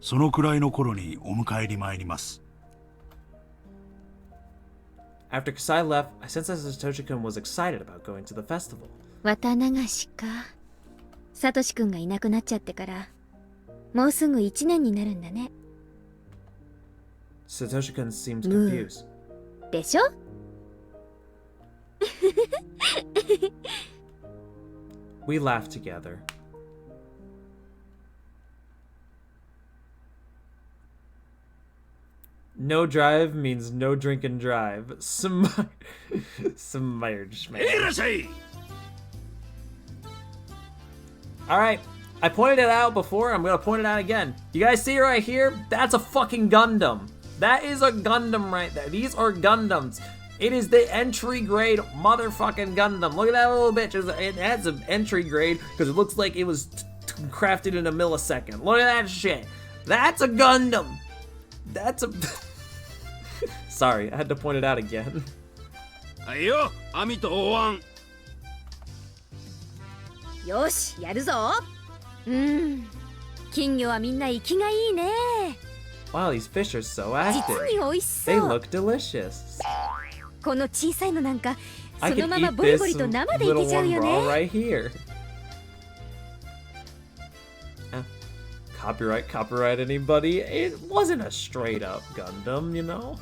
そのくらいの頃にお迎えに参ります。After Kasai left, I sensed that Satoshi-kun was excited about going to the festival. 綿流しか。サトシ君がいなくなっちゃってから、もうすぐ1年になるんだね。Satoshi-kun seems confused. でしょ？ We laughed together. No drive means no drink and drive. Submerged man. Alright, I pointed it out before, I'm gonna point it out again. You guys see right here? That's a fucking Gundam. That is a Gundam right there. These are Gundams. It is the entry grade motherfucking Gundam. Look at that little bitch. It has an entry grade because it looks like it was crafted in a millisecond. Look at that shit. That's a Gundam. That's a... Sorry, I had to point it out again. Ayo, Ami to Owan. よし、やるぞ。金魚はみんな生きがいいね。Wow, these fish are so active. 実に美味しそう。 They look delicious. この小さいのなんか、 I その could まま eat ボリ this ボリと生でい little けちゃう one よ raw ね。 right here. Copyright anybody? It wasn't a straight up Gundam, you know?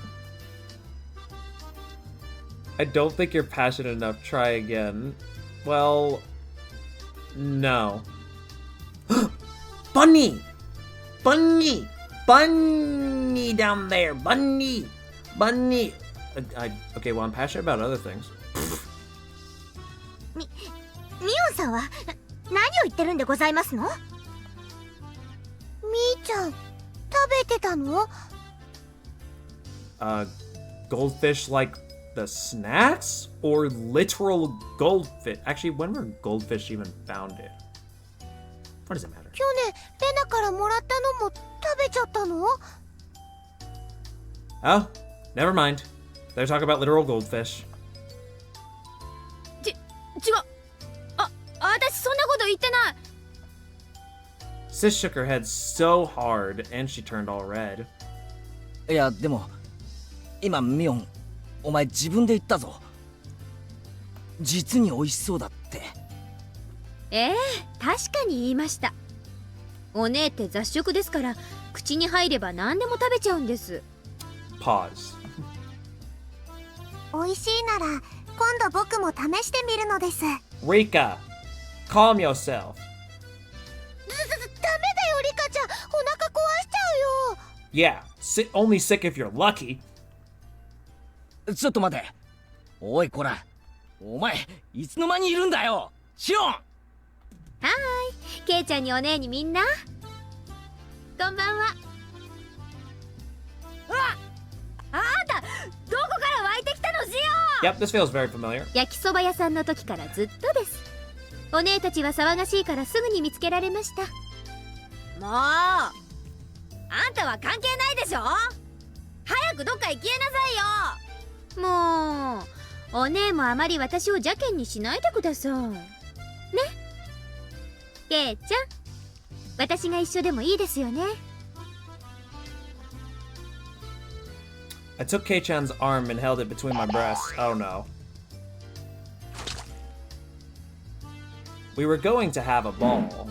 I don't think you're passionate enough. Try again. Well, no. Bunny! Bunny! Bunny down there! Bunny! Bunny! Okay, well, I'm passionate about other things. ミオンさんは何を言ってるんでございますの？みーちゃん、食べてたの？ Goldfish like the snacks? Or literal goldfish? Actually, when were goldfish even founded? What does it matter? 去年レナからもらったのも食べちゃったの？ Oh, never mind. They're talking about literal goldfish. 違う。私そんなこと言ってない。 Sis shook her head so hard, and she turned all red. いやでも今ミオンお前自分で言ったぞ。実に美味しそうだって。確かに言いました。お姉って雑食ですから口に入れば何でも食べちゃうんです。 Pause. 美味しいなら今度僕も試してみるのです。 Rika, calm yourself. ダメだよリカちゃん、お腹壊しちゃうよ。 Yeah, only sick if you're lucky. ちょっと待て。おいこら。お前いつの間にいるんだよ。シオン。はーい、ケイちゃんにお姉にみんな。こんばんは。あんたどこから湧いてきたのシオン。 Yep, this feels very familiar. 焼きそば屋さんの時からずっとです。お姉たちは騒がしいからすぐに見つけられました。もうあんたは関係ないでしょ。早くどっか行きえなさいよ。もうお姉もあまり私を邪険にしないでくださいね。ケイちゃん、私が一緒でもいいですよね。 I took Kei-chan's arm and held it between my breasts. Oh no. We were going to have a ball.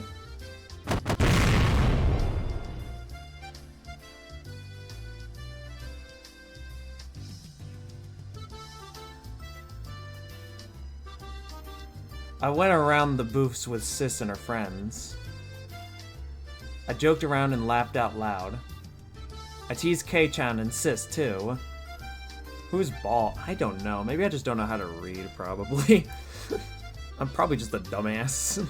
I went around the booths with Sis and her friends. I joked around and laughed out loud. I teased Kei-chan and Sis too. Who's ball? I don't know. Maybe I just don't know how to read, probably. I'm probably just a dumbass.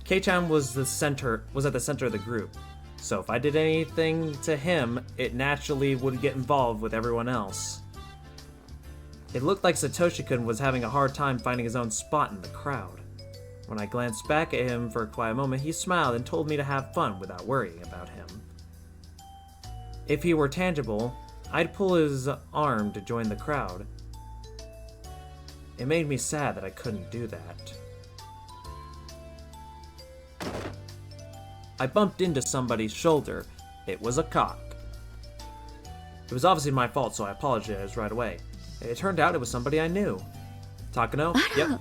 Kei-chan was at the center of the group. So if I did anything to him, it naturally would get involved with everyone else. It looked like Satoshi-kun was having a hard time finding his own spot in the crowd. When I glanced back at him for a quiet moment, he smiled and told me to have fun without worrying about him. If he were tangible, I'd pull his arm to join the crowd. It made me sad that I couldn't do that. I bumped into somebody's shoulder. It was a cock. It was obviously my fault, so I apologized right away. It turned out it was somebody I knew. Takano? Yep.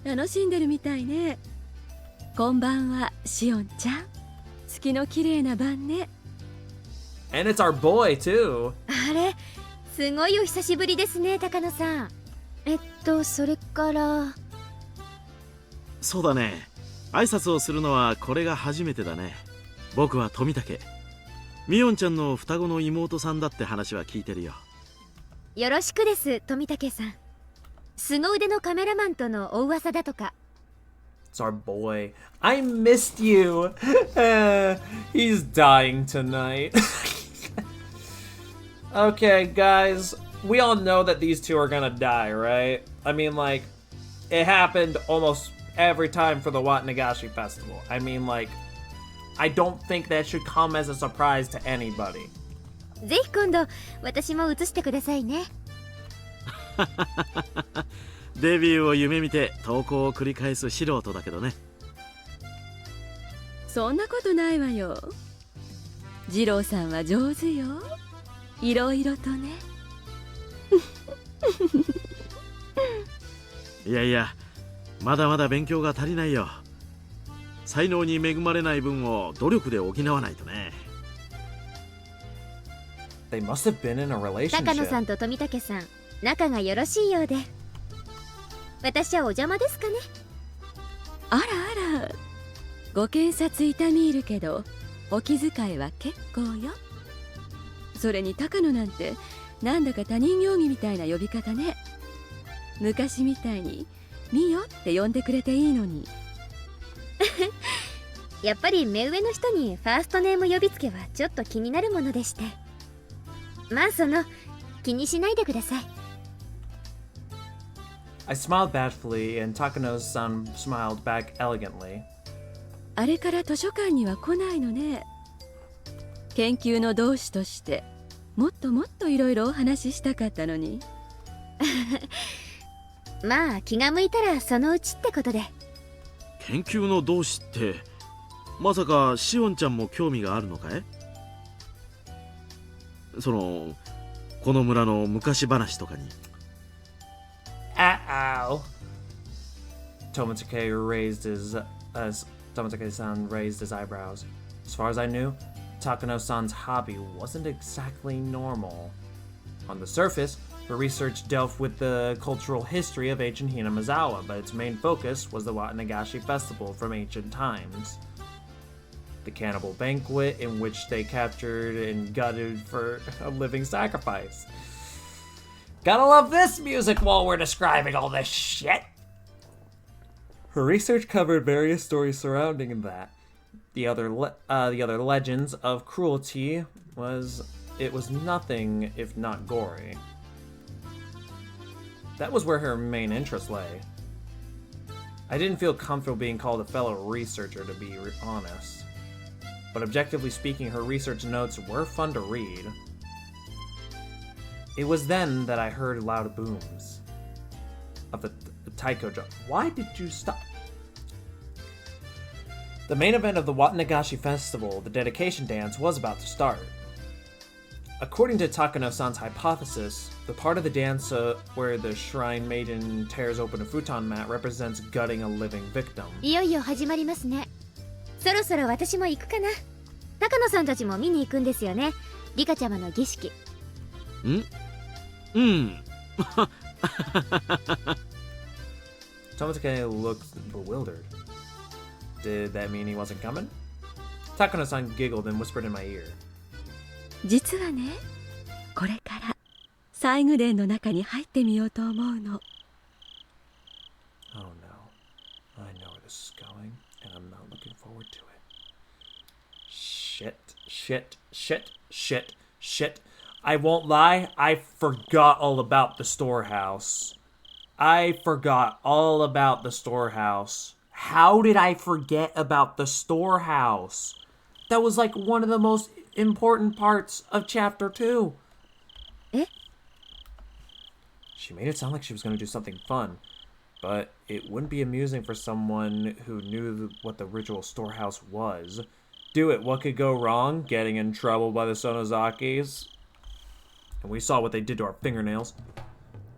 楽しんでるみたいね。こんばんは、シオンちゃん。月の綺麗な晩ね。And it's our boy, too. あれ、すごいお久しぶりですね、高野さん。それから。そうだね。挨拶をするのはこれが初めてだね。僕は富武。みおんちゃんの双子の妹さんだって話は聞いてるよ。よろしくです、富武さん。凄腕のカメラマンとのお噂だとか。It's our boy. I missed you. He's dying tonight. Okay, guys. We all know that these two are gonna die, right? I mean, like, it happened almost every time for the Meakashi Festival. I mean, like, I don't think that should come as a surprise to anybody. ぜひ今度、私も映してくださいね。デビューを夢見て投稿を繰り返す素人だけどね。そんなことないわよ。二郎さんは上手よ。いろいろとね。いやいや、まだまだ勉強が足りないよ。才能に恵まれない分を努力で補わないとね。They must have been in a relationship. 高野さんと富武さん、仲がよろしいようで。私はお邪魔ですかね。あらあら、ご検察痛み入るけどお気遣いは結構よ。それに高野なんてなんだか他人行儀みたいな呼び方ね。昔みたいにミヨって呼んでくれていいのに。やっぱり目上の人にファーストネーム呼びつけはちょっと気になるものでして。まあ気にしないでください。I smiled bashfully, and Takano-san smiled back elegantly. あれから図書館には来ないのね。研究の同志としてもっともっといろいろお話ししたかったのに。まあ気が向いたらそのうちってことで。研究の同志ってまさかしおんちゃんも興味があるのかい？この村の昔話とかに。Uh-oh. Tomosuke-san raised his eyebrows. As far as I knew, Takano-san's hobby wasn't exactly normal. On the surface, her research dealt with the cultural history of ancient Hinamizawa, but its main focus was the Watanagashi festival from ancient times. The cannibal banquet in which they captured and gutted for a living sacrifice. Gotta love this music while we're describing all this shit! Her research covered various stories surrounding that. The other legends of cruelty was nothing if not gory. That was where her main interest lay. I didn't feel comfortable being called a fellow researcher, to be honest. But objectively speaking, her research notes were fun to read. It was then that I heard loud booms of the taiko drum. Why did you stop? The main event of the Watanagashi Festival, the dedication dance, was about to start. According to Takano-san's hypothesis, the part of the dance where the shrine maiden tears open a futon mat represents gutting a living victim. いよいよ始まりますね。そろそろ私も行くかな。高野さんたちも見に行くんですよね。リカちゃまの儀式。Tomosuke looked bewildered. Did that mean he wasn't coming? Takano-san giggled and whispered in my ear. 実はね、これから西宮殿の中に入ってみようと思うの。Oh no. I know where this is going, and I'm not looking forward to it. Shit. I won't lie, I forgot all about the storehouse. How did I forget about the storehouse? That was like one of the most important parts of Chapter 2. Eh? She made it sound like she was going to do something fun, but it wouldn't be amusing for someone who knew what the ritual storehouse was. Do it, what could go wrong? Getting in trouble by the Sonozakis? And we saw what they did to our fingernails.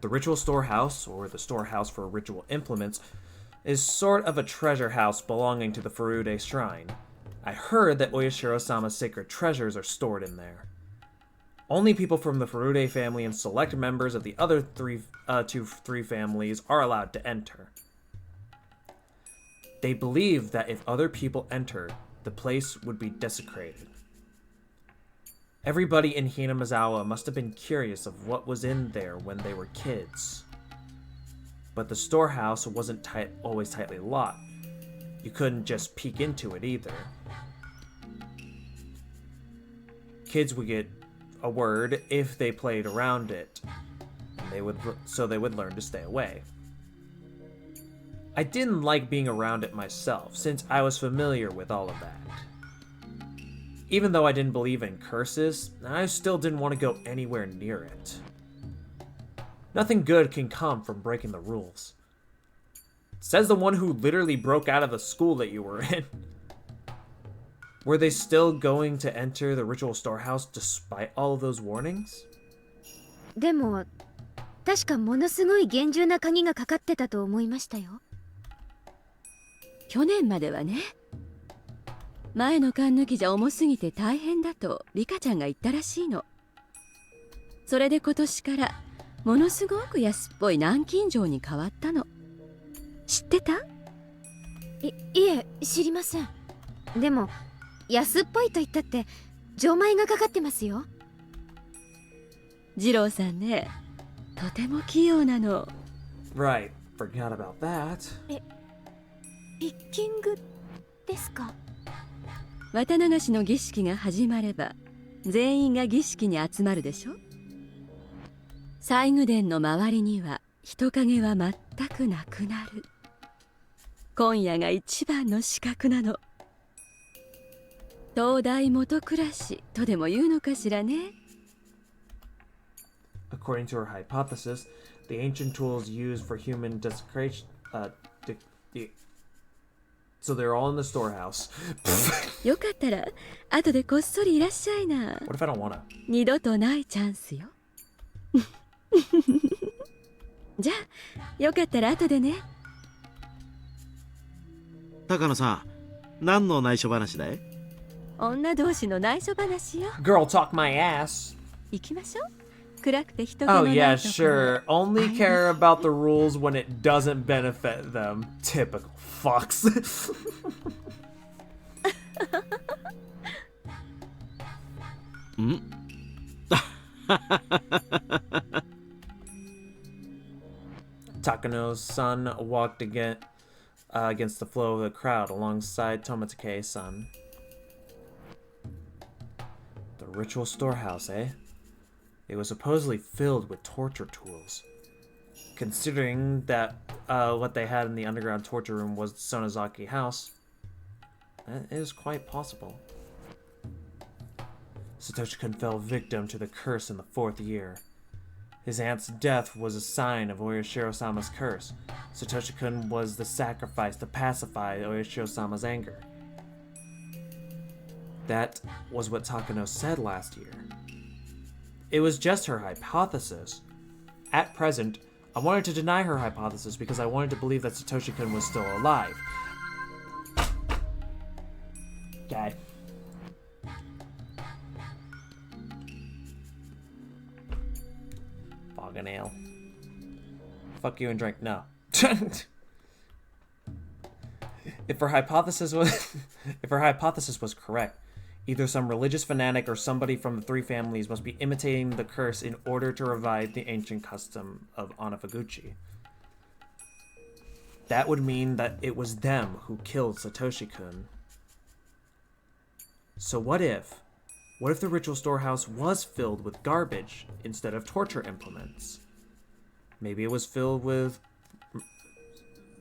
The ritual storehouse, or the storehouse for ritual implements, is sort of a treasure house belonging to the Furude Shrine. I heard that Oyashiro-sama's sacred treasures are stored in there. Only people from the Furude family and select members of the other three families are allowed to enter. They believed that if other people entered, the place would be desecrated. Everybody in Hinamizawa must have been curious of what was in there when they were kids. But the storehouse wasn't always tightly locked. You couldn't just peek into it either. Kids would get a word if they played around it, and they would learn to stay away. I didn't like being around it myself, since I was familiar with all of that. Even though I didn't believe in curses, I still didn't want to go anywhere near it. Nothing good can come from breaking the rules. Says the one who literally broke out of the school that you were in. Were they still going to enter the ritual storehouse despite all of those warnings? でも確かものすごい厳重な鍵がかかってたと思いましたよ。去年まではね。前の缶抜きじゃ重すぎて大変だとリカちゃんが言ったらしいの。それで今年からものすごく安っぽい南京錠に変わったの。知ってた？いえ、知りません。でも安っぽいと言ったって錠前がかかってますよ。二郎さんね、とても器用なの。Right, forgot about that. ピッキングですか？綿流しの儀式が始まれば全員が儀式に集まるでしょ。西宮殿の周りには人影は全くなくなる。今夜が一番の資格なの。東大元暮らしとでも言うのかしらね。According to her hypothesis, the ancient tools used for human desecration, so they're all in the storehouse. よかったら後でこっそりいらっしゃいな。What if I don't wanna? 二度とないチャンスよ。じゃあよかったら後でね。高野さん、何の内緒話だい？女同士の内緒話よ。 Girl, talk my ass. 行きましょう。暗くて人気の Oh ない yeah, ところ。 sure. Only care about the rules when it doesn't benefit them. Typical fucks. Takano's son walked against the flow of the crowd alongside Tomatake-san. The ritual storehouse, eh? It was supposedly filled with torture tools. Considering that what they had in the underground torture room was the Sonozaki house, that is quite possible. Satoshi-kun fell victim to the curse in the 4th year. His aunt's death was a sign of Oyashiro-sama's curse. Satoshi-kun was the sacrifice to pacify Oyashiro-sama's anger. That was what Takano said last year. It was just her hypothesis. At present, I wanted to deny her hypothesis because I wanted to believe that Satoshi-kun was still alive. Okay. Fog an ale. Fuck you and drink. No. If her hypothesis was correct, either some religious fanatic or somebody from the 3 families must be imitating the curse in order to revive the ancient custom of Anafuguchi. That would mean that it was them who killed Satoshi-kun. So what if the ritual storehouse was filled with garbage instead of torture implements? Maybe it was filled with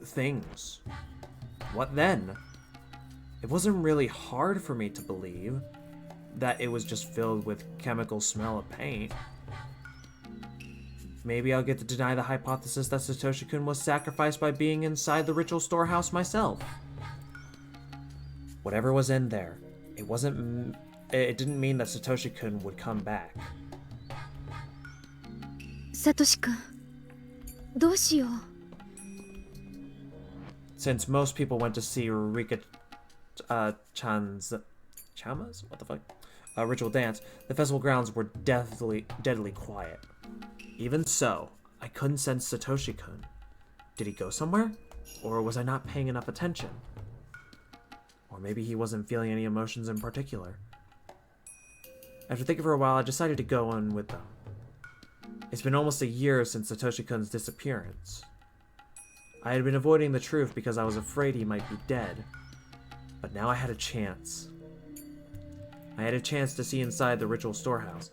things. What then? It wasn't really hard for me to believe that it was just filled with chemical smell of paint. Maybe I'll get to deny the hypothesis that Satoshi-kun was sacrificed by being inside the ritual storehouse myself. Whatever was in there, it didn't mean that Satoshi-kun would come back. Satoshi-kun, どうしよう。 Since most people went to see Rika Chamas? What the fuck? ritual dance, the festival grounds were deadly quiet. Even so, I couldn't sense Satoshi-kun. Did he go somewhere? Or was I not paying enough attention? Or maybe he wasn't feeling any emotions in particular. After thinking for a while, I decided to go on with them. It's been almost a year since Satoshi-kun's disappearance. I had been avoiding the truth because I was afraid he might be dead. But now I had a chance. I had a chance to see inside the ritual storehouse.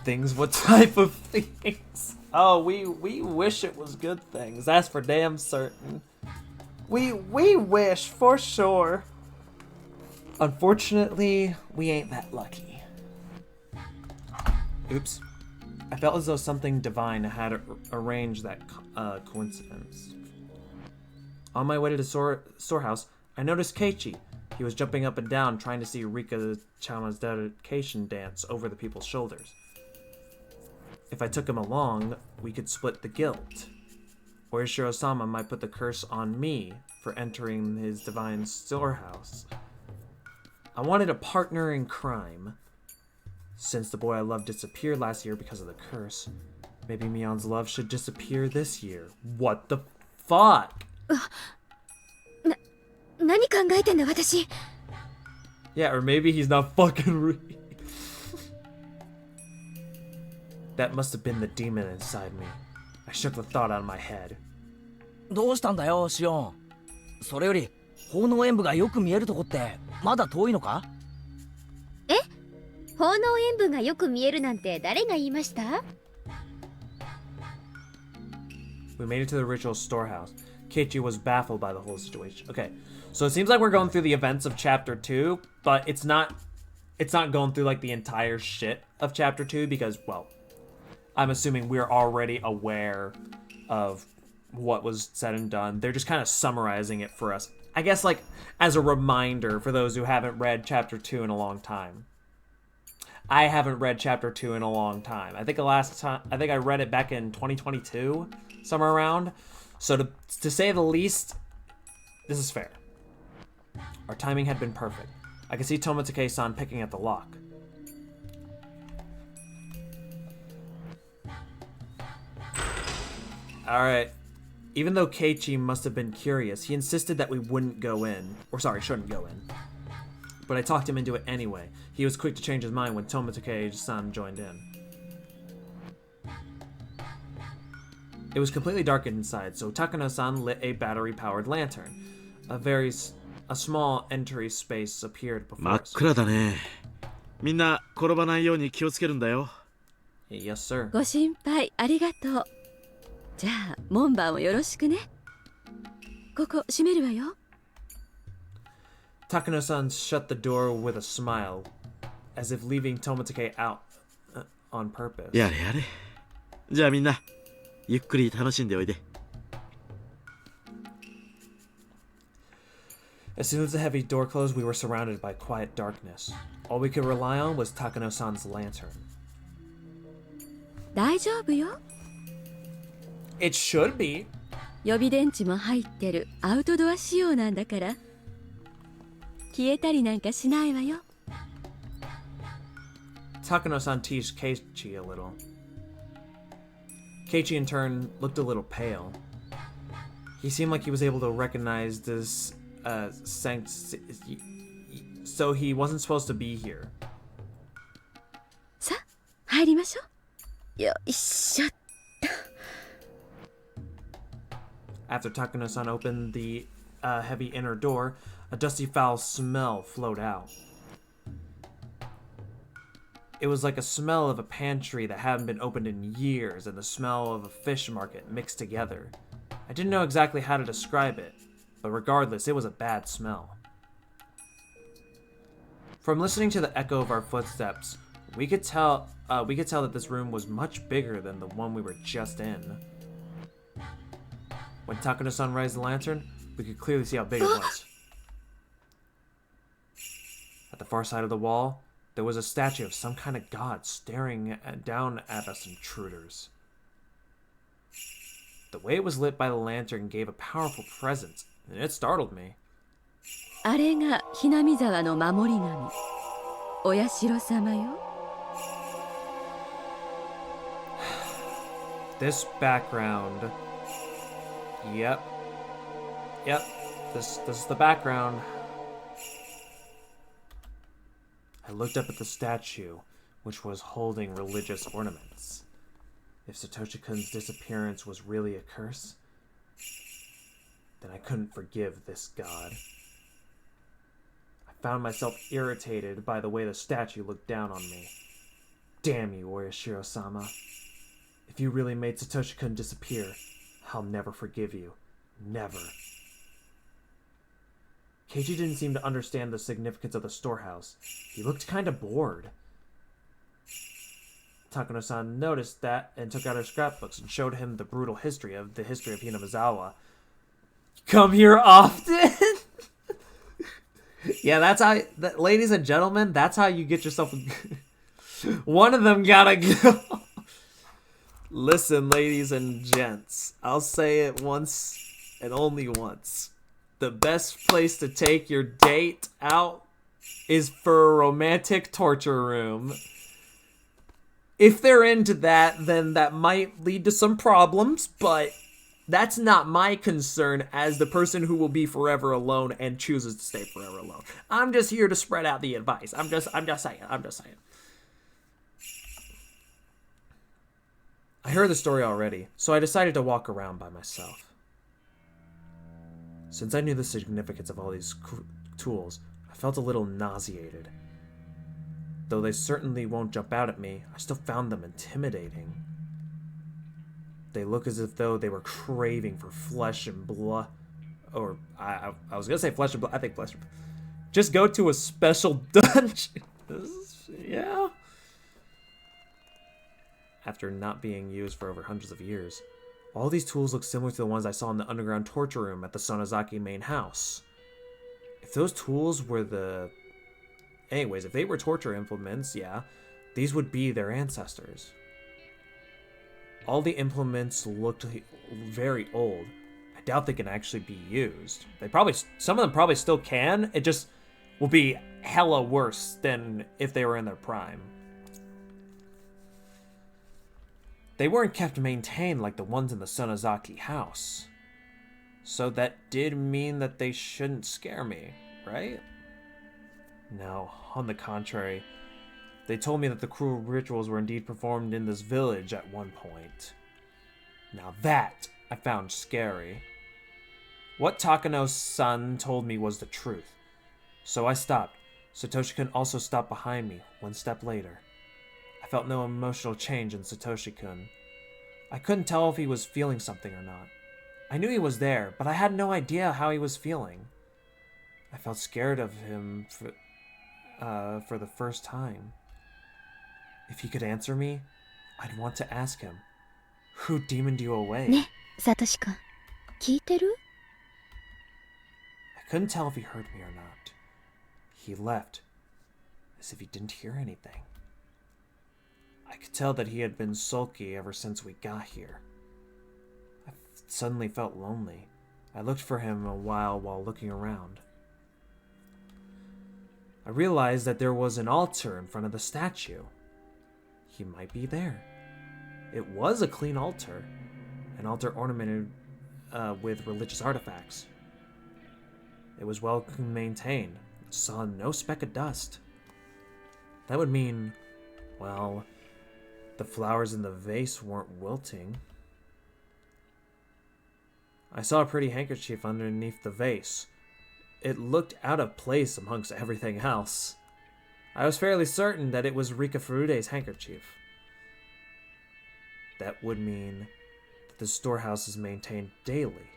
Things? What type of things? Oh, we wish it was good things. That's for damn certain. We wish, for sure. Unfortunately, we ain't that lucky. Oops. I felt as though something divine had arranged that coincidence. On my way to the storehouse, I noticed Keiichi. He was jumping up and down, trying to see Rika-chama's dedication dance over the people's shoulders. If I took him along, we could split the guilt. Or Ishiro-sama might put the curse on me for entering his divine storehouse. I wanted a partner in crime. Since the boy I loved disappeared last year because of the curse, maybe Mion's love should disappear this year. What the fuck? 何考えてんだ私。 Yeah, or maybe he's not fucking real. That must have been the demon inside me. I shook the thought out of my head. どうしたんだよシオン。それより奉納演舞がよく見えるとこってまだ遠いのか？え？奉納演舞がよく見えるなんて誰が言いました？ We made it to the ritual storehouse. Keiichi was baffled by the whole situation. Okay, so it seems like we're going through the events of chapter 2, but it's not going through like the entire shit of chapter 2 because, well, I'm assuming we're already aware of what was said and done. They're just kind of summarizing it for us. I guess like as a reminder for those who haven't read chapter 2 in a long time. I haven't read chapter 2 in a long time. I think I read it back in 2022, somewhere around. So to say the least, this is fair. Our timing had been perfect. I could see Tomosuke-san picking at the lock. Alright. Even though Keiichi must have been curious, he insisted that we wouldn't go in. Or sorry, shouldn't go in. But I talked him into it anyway. He was quick to change his mind when Tomosuke-san joined in. It was completely dark inside, so Takano-san lit a battery-powered lantern. A small entry space appeared before us. 真っ暗だね。みんな転ばないように気をつけるんだよ。Yes, sir. ご心配ありがとう。じゃあ門番をよろしくね。ここ閉めるわよ。Takano-san shut the door with a smile, as if leaving Tomosuke out on purpose. やれやれ。じゃあみんなゆっくり楽しんでおいで。As soon as the heavy door closed, we were surrounded by quiet darkness. All we could rely on was Takano-san's lantern. 大丈夫よ。 It should be. 予備電池も入ってるアウトドア仕様なんだから。消えたりなんかしないわよ。 Takano-san teased Keiichi a little. Keiichi, in turn, looked a little pale. He seemed like he was able to recognize this, so he wasn't supposed to be here. さあ、入りましょう。よいしょ。 After Takano-san opened the heavy inner door, a dusty foul smell flowed out. It was like a smell of a pantry that hadn't been opened in years and the smell of a fish market mixed together. I didn't know exactly how to describe it, but regardless, it was a bad smell. From listening to the echo of our footsteps, we could tell that this room was much bigger than the one we were just in. When Takano-san raised the lantern, we could clearly see how big it was. At the far side of the wall, there was a statue of some kind of god staring down at us intruders. The way it was lit by the lantern gave a powerful presence, and it startled me. あれがひなみ沢の守り神。お社様よ。This background. Yep. Yep. This is the background. I looked up at the statue, which was holding religious ornaments. If Satoshi-kun's disappearance was really a curse, then I couldn't forgive this god. I found myself irritated by the way the statue looked down on me. Damn you, Oyashiro-sama. If you really made Satoshi-kun disappear, I'll never forgive you. Never. Keiji didn't seem to understand the significance of the storehouse. He looked kind of bored. Takano-san noticed that and took out her scrapbooks and showed him the brutal history of Hinamizawa. Come here often? Yeah, that's how... ladies and gentlemen, that's how you get yourself... One of them gotta go. Listen, ladies and gents. I'll say it once and only once. The best place to take your date out is for a romantic torture room. If they're into that, then that might lead to some problems, but that's not my concern as the person who will be forever alone and chooses to stay forever alone. I'm just here to spread out the advice. I'm just saying. I heard the story already, so I decided to walk around by myself. Since I knew the significance of all these tools, I felt a little nauseated. Though they certainly won't jump out at me, I still found them intimidating. They look as if though they were craving for flesh and blood. Or, I was gonna say flesh and blood, I think flesh and blood. Just go to a special dungeon. Yeah. After not being used for over hundreds of years, all these tools look similar to the ones I saw in the underground torture room at the Sonozaki main house. If those tools were the... Anyways, if they were torture implements, yeah, these would be their ancestors. All the implements looked very old. I doubt they can actually be used. Some of them probably still can. It just will be hella worse than if they were in their prime. They weren't kept maintained like the ones in the Sonozaki house. So that did mean that they shouldn't scare me, right? No, on the contrary, they told me that the cruel rituals were indeed performed in this village at one point. Now that I found scary. What Takano-san told me was the truth. So I stopped. Satoshi-kun also stopped behind me, one step later. I felt no emotional change in Satoshi-kun. I couldn't tell if he was feeling something or not. I knew he was there, but I had no idea how he was feeling. I felt scared of him for the first time. If he could answer me, I'd want to ask him, who demoned you away? ね、サトシ君、聞いてる? I couldn't tell if he heard me or not. He left, as if he didn't hear anything. I could tell that he had been sulky ever since we got here. I suddenly felt lonely. I looked for him a while looking around. I realized that there was an altar in front of the statue. He might be there. It was a clean altar, an altar ornamented with religious artifacts. It was well maintained, saw no speck of dust. That would mean, well, the flowers in the vase weren't wilting. I saw a pretty handkerchief underneath the vase. It looked out of place amongst everything else. I was fairly certain that it was Rika Furude's handkerchief. That would mean that the storehouse is maintained daily.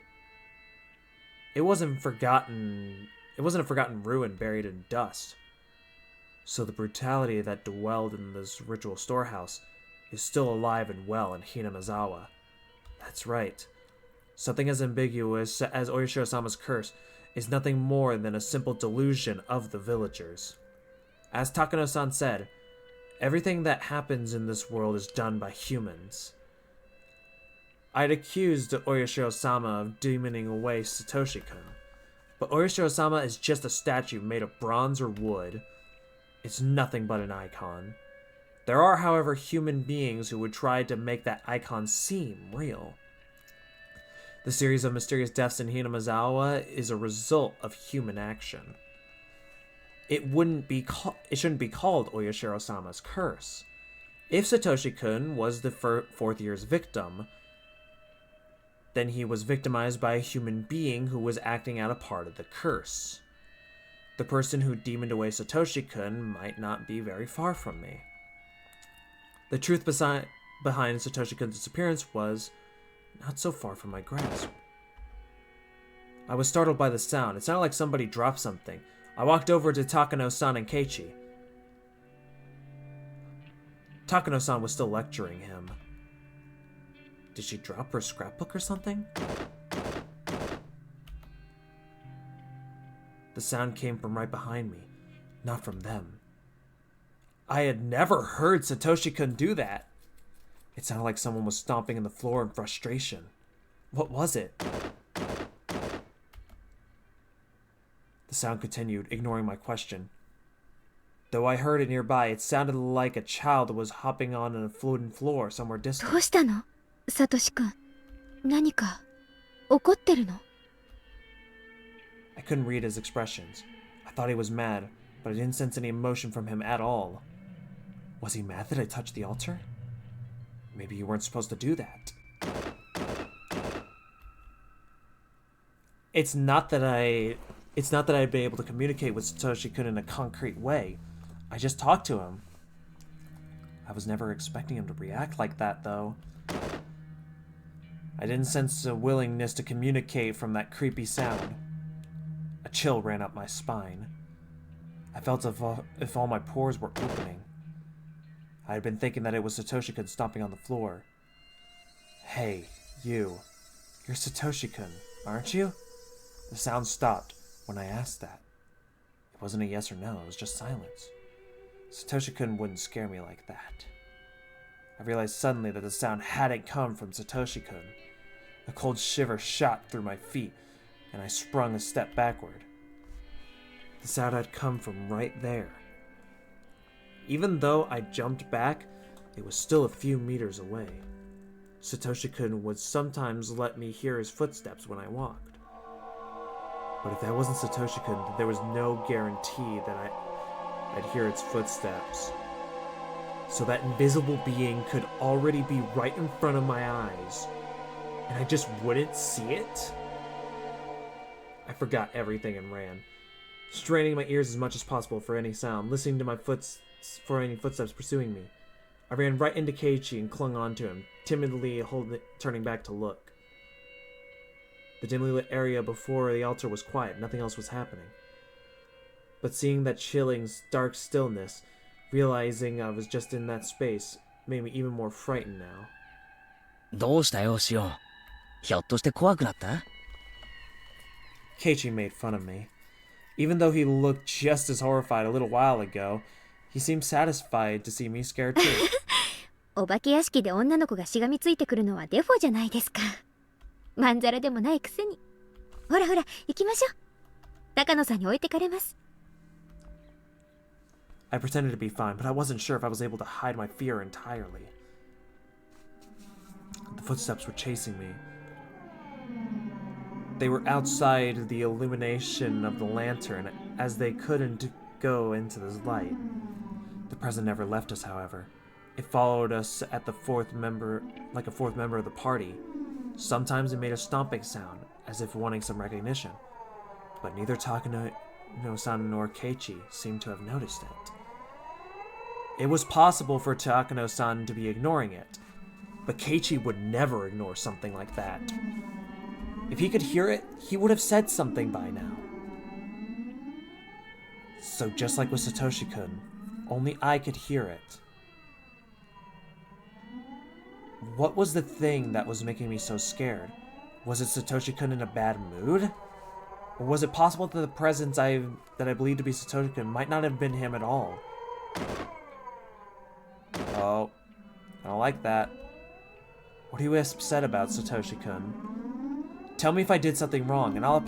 It wasn't a forgotten ruin buried in dust. So the brutality that dwelled in this ritual storehouse is still alive and well in Hinamizawa. That's right. Something as ambiguous as Oyashiro-sama's curse is nothing more than a simple delusion of the villagers. As Takano-san said, everything that happens in this world is done by humans. I'd accused Oyashiro-sama of demoning away Satoshi-kun, but Oyashiro-sama is just a statue made of bronze or wood. It's nothing but an icon. There are, however, human beings who would try to make that icon seem real. The series of mysterious deaths in Hinamizawa is a result of human action. It shouldn't be called Oyashiro-sama's curse. If Satoshi-kun was the fourth year's victim, then he was victimized by a human being who was acting out a part of the curse. The person who demoned away Satoshi-kun might not be very far from me. The truth behind Satoshi-kun's disappearance was not so far from my grasp. I was startled by the sound. It sounded like somebody dropped something. I walked over to Takano-san and Keiichi. Takano-san was still lecturing him. Did she drop her scrapbook or something? The sound came from right behind me, not from them. I had never heard Satoshi-kun do that. It sounded like someone was stomping in the floor in frustration. What was it? The sound continued, ignoring my question. Though I heard it nearby, it sounded like a child was hopping on a floating floor somewhere distant. どうしたの？サトシ君。何か怒ってるの？ I couldn't read his expressions. I thought he was mad, but I didn't sense any emotion from him at all. Was he mad that I touched the altar? Maybe you weren't supposed to do that. It's not that I'd be able to communicate with Satoshi-kun in a concrete way. I just talked to him. I was never expecting him to react like that, though. I didn't sense a willingness to communicate from that creepy sound. A chill ran up my spine. I felt as if all my pores were opening. I had been thinking that it was Satoshi-kun stomping on the floor. Hey, you. You're Satoshi-kun, aren't you? The sound stopped when I asked that. It wasn't a yes or no, it was just silence. Satoshi-kun wouldn't scare me like that. I realized suddenly that the sound hadn't come from Satoshi-kun. A cold shiver shot through my feet, and I sprung a step backward. The sound had come from right there. Even though I jumped back, it was still a few meters away. Satoshi-kun would sometimes let me hear his footsteps when I walked. But if that wasn't Satoshi-kun, then there was no guarantee that I'd hear its footsteps. So that invisible being could already be right in front of my eyes, and I just wouldn't see it? I forgot everything and ran, straining my ears as much as possible for any sound, listening to for any footsteps pursuing me. I ran right into Keiichi and clung onto him, timidly turning back to look. The dimly lit area before the altar was quiet, nothing else was happening. But seeing that chilling, dark stillness, realizing I was just in that space, made me even more frightened now. どうしたよ、シオン。ひょっとして怖くなった？ Keiichi made fun of me. Even though he looked just as horrified a little while ago, he seemed satisfied to see me scared too. お化け屋敷で女の子がしがみついてくるのはデフォじゃないですか。まんざらでもないくせに。ほらほら、行きましょう。高野さんに置いてかれます。I pretended to be fine, but I wasn't sure if I was able to hide my fear entirely. The footsteps were chasing me. They were outside the illumination of the lantern, as they couldn't go into the light. The present never left us, however. It followed us like a fourth member of the party. Sometimes it made a stomping sound, as if wanting some recognition. But neither Takano-san nor Keiichi seemed to have noticed it. It was possible for Takano-san to be ignoring it, but Keiichi would never ignore something like that. If he could hear it, he would have said something by now. So just like with Satoshi-kun, only I could hear it. What was the thing that was making me so scared? Was it Satoshi-kun in a bad mood? Or was it possible that the presence that I believed to be Satoshi-kun might not have been him at all? Oh, I don't like that. What are you upset about, Satoshi-kun? Tell me if I did something wrong, and I'll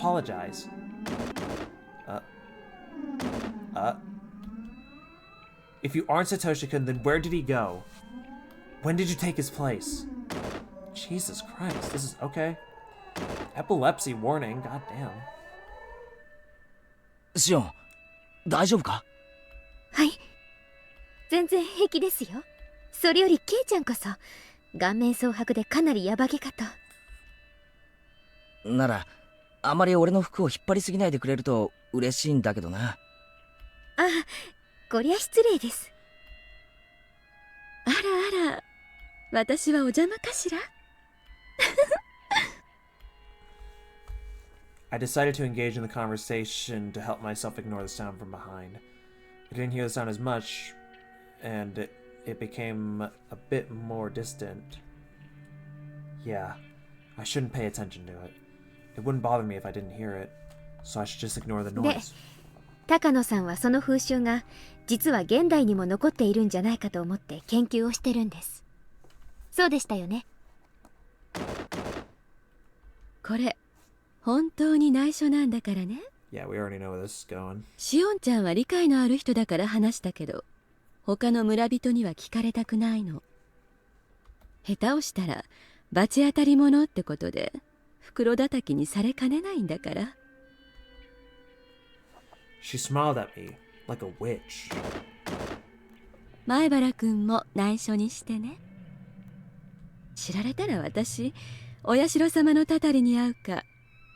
If you aren't Satoshi-kun, then where did he go? When did you take his place? Jesus Christ, this is okay. Epilepsy warning, goddamn. シオン、大丈夫か？はい。全然平気ですよ。それよりケイちゃんこそ顔面蒼白でかなりヤバげかと。なら、あまり俺の服を引っ張りすぎないでくれると嬉しいんだけどな。あ、こりゃ失礼です。あらあら、私はお邪魔かしら？ I decided to engage in the conversation to help myself ignore the sound from behind. I didn't hear the sound as much, and it became a bit more distant. Yeah, I shouldn't pay attention to it. It wouldn't bother me if I didn't hear it, so I should just ignore the noise. 高野さんはその風習が実は現代にも残っているんじゃないかと思って研究をしてるんです。そうでしたよね。これ本当に内緒なんだからね。Yeah, we already know where this is going. シオンちゃんは理解のある人だから話したけど、他の村人には聞かれたくないの。下手をしたら罰当たり者ってことで袋叩きにされかねないんだから。She smiled at me like a witch. 前原くんも内緒にしてね。知られたら私、お社様のたたりに会うか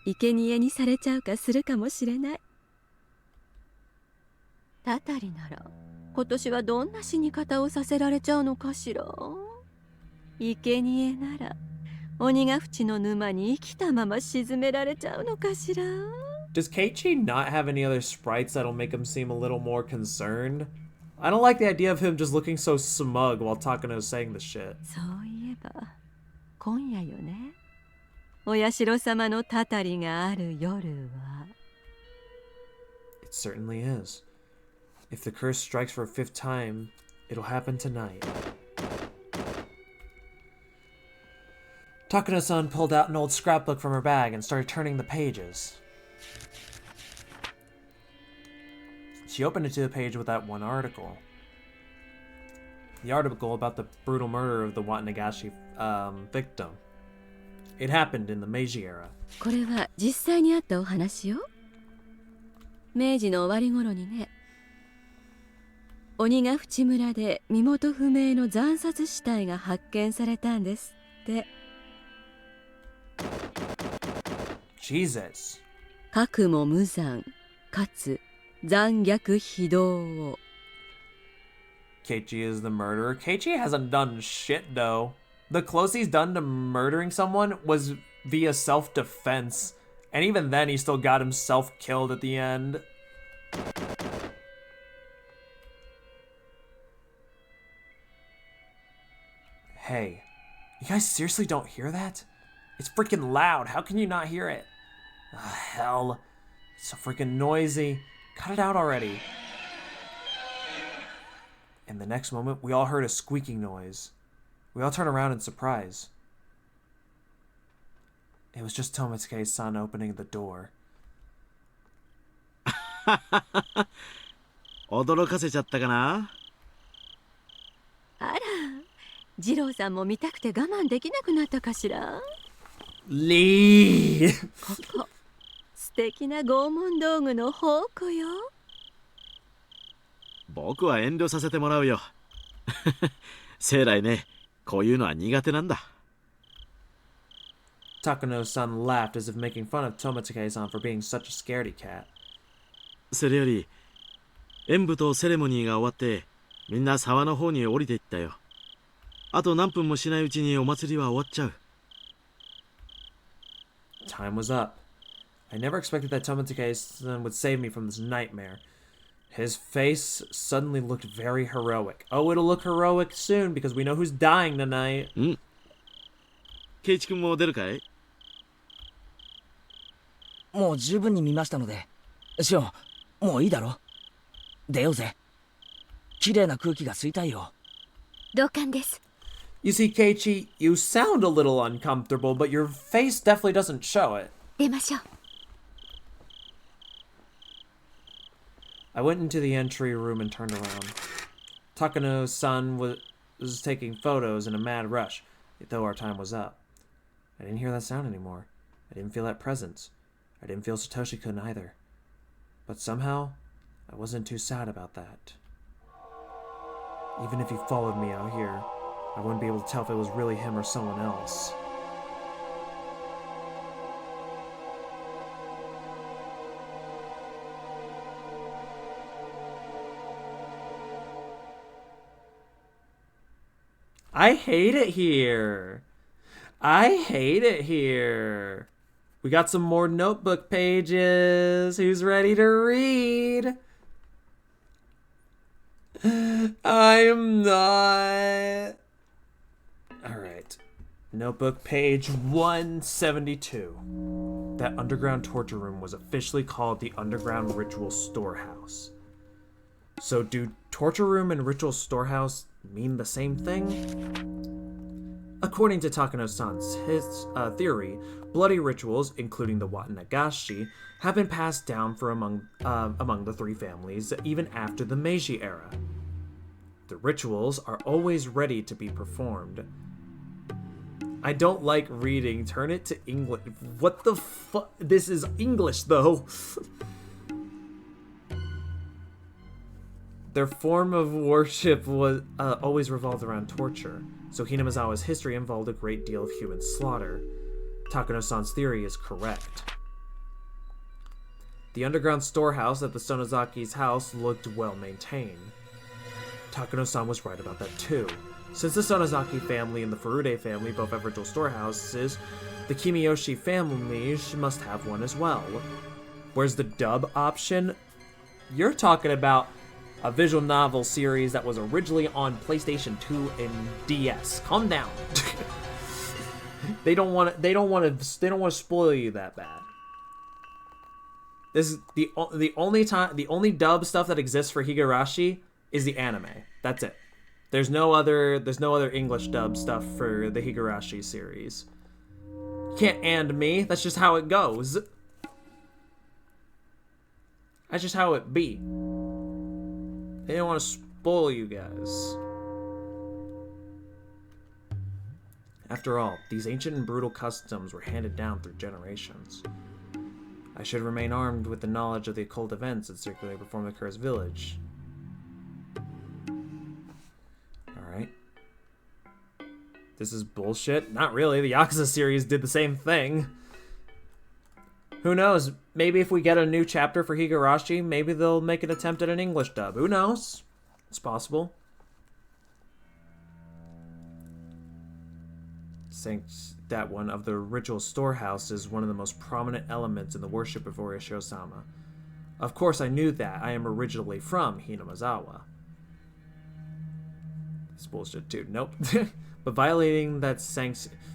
生贄にされちゃうかするかもしれない。たたりなら今年はどんな死に方をさせられちゃうのかしら。生贄なら鬼ヶ淵の沼に生きたまま沈められちゃうのかしら。 Does Keiichi not have any other sprites that'll make him seem a little more concerned? I don't like the idea of him just looking so smug while Takano is saying this shit. そういえば今夜よね。お社様のたたりがある夜は。 It certainly is. If the curse strikes for a fifth time, it'll happen tonight. Takano-san pulled out an old scrapbook from her bag and started turning the pages. She opened it to the page with that one article. The article about the brutal murder of the Watanagashi victim. It happened in the Meiji era. これは実際にあったお話よ。明治の終わり頃にね。鬼ヶ淵村で身元不明の惨殺死体が発見されたんですって。Jesus. かくも無残かつ残虐非道を。Keiichi is the murderer. Keiichi hasn't done shit though. The closest he's done to murdering someone was via self-defense. And even then he still got himself killed at the end. Hey, you guys seriously don't hear that? It's freaking loud. How can you not hear it? Hell. It's so freaking noisy. Cut it out already. In the next moment, we all heard a squeaking noise. We all turned around in surprise. It was just Tomitsuke-san opening the door. 驚かせちゃったかな？あら、二郎さんも見たくて我慢できなくなったかしら。Lee! ここ、素敵な拷問道具の宝庫よ。僕は遠慮させてもらうよ。生来ね、こういうのは苦手なんだ。Takano-san laughed as if making fun of Tomitsuke-san for being such a scaredy cat. それより、演舞とセレモニーが終わって、みんな沢の方に降りていったよ。あと何分もしないうちにお祭りは終わっちゃう。Time was up. I never expected that Tomitsuke-san would save me from this nightmare. His face suddenly looked very heroic. Oh, it'll look heroic soon because we know who's dying tonight. ケイチ君も出るかい？もう十分に見ましたので。シオン、もういいだろ。出ようぜ。綺麗な空気が吸いたいよ。同感です。You see, Keiichi, you sound a little uncomfortable, but your face definitely doesn't show it. 出ましょう。I went into the entry room and turned around. Takano-san was taking photos in a mad rush, though our time was up. I didn't hear that sound anymore. I didn't feel that presence. I didn't feel Satoshi-kun either. But somehow, I wasn't too sad about that. Even if he followed me out here, I wouldn't be able to tell if it was really him or someone else. I hate it here. I hate it here. We got some more notebook pages. Who's ready to read? I am not. Alright. Notebook page 172. That underground torture room was officially called the Underground Ritual Storehouse. So do torture room and ritual storehouse mean the same thing? According to Takano-san's theory, bloody rituals, including the Watanagashi, have been passed down for among the three families even after the Meiji era. The rituals are always ready to be performed. I don't like reading. Turn it to English. What the fuck? This is English, though. Their form of worship was always revolved around torture, so Hinamizawa's history involved a great deal of human slaughter. Takano-san's theory is correct. The underground storehouse at the Sonozaki's house looked well maintained. Takano-san was right about that too. Since the Sonozaki family and the Furude family both have ritual storehouses, the Kimiyoshi family must have one as well. Where's the dub option? You're talking about a visual novel series that was originally on PlayStation 2 and DS. Calm down. They don't want to spoil you that bad. This is the only dub stuff that exists for Higurashi is the anime. That's it. There's no other English dub stuff for the Higurashi series. You can't and me. That's just how it goes. That's just how it be. They don't want to spoil you guys. After all, these ancient and brutal customs were handed down through generations. I should remain armed with the knowledge of the occult events that circularly perform in the cursed village. Alright. This is bullshit? Not really, the Yakuza series did the same thing. Who knows? Maybe if we get a new chapter for Higurashi, maybe they'll make an attempt at an English dub. Who knows? It's possible. Thinks that one of the ritual storehouse is one of the most prominent elements in the worship of Orishiro-sama. Of course I knew that. I am originally from Hinamizawa. It's bullshit too. Nope. But violating that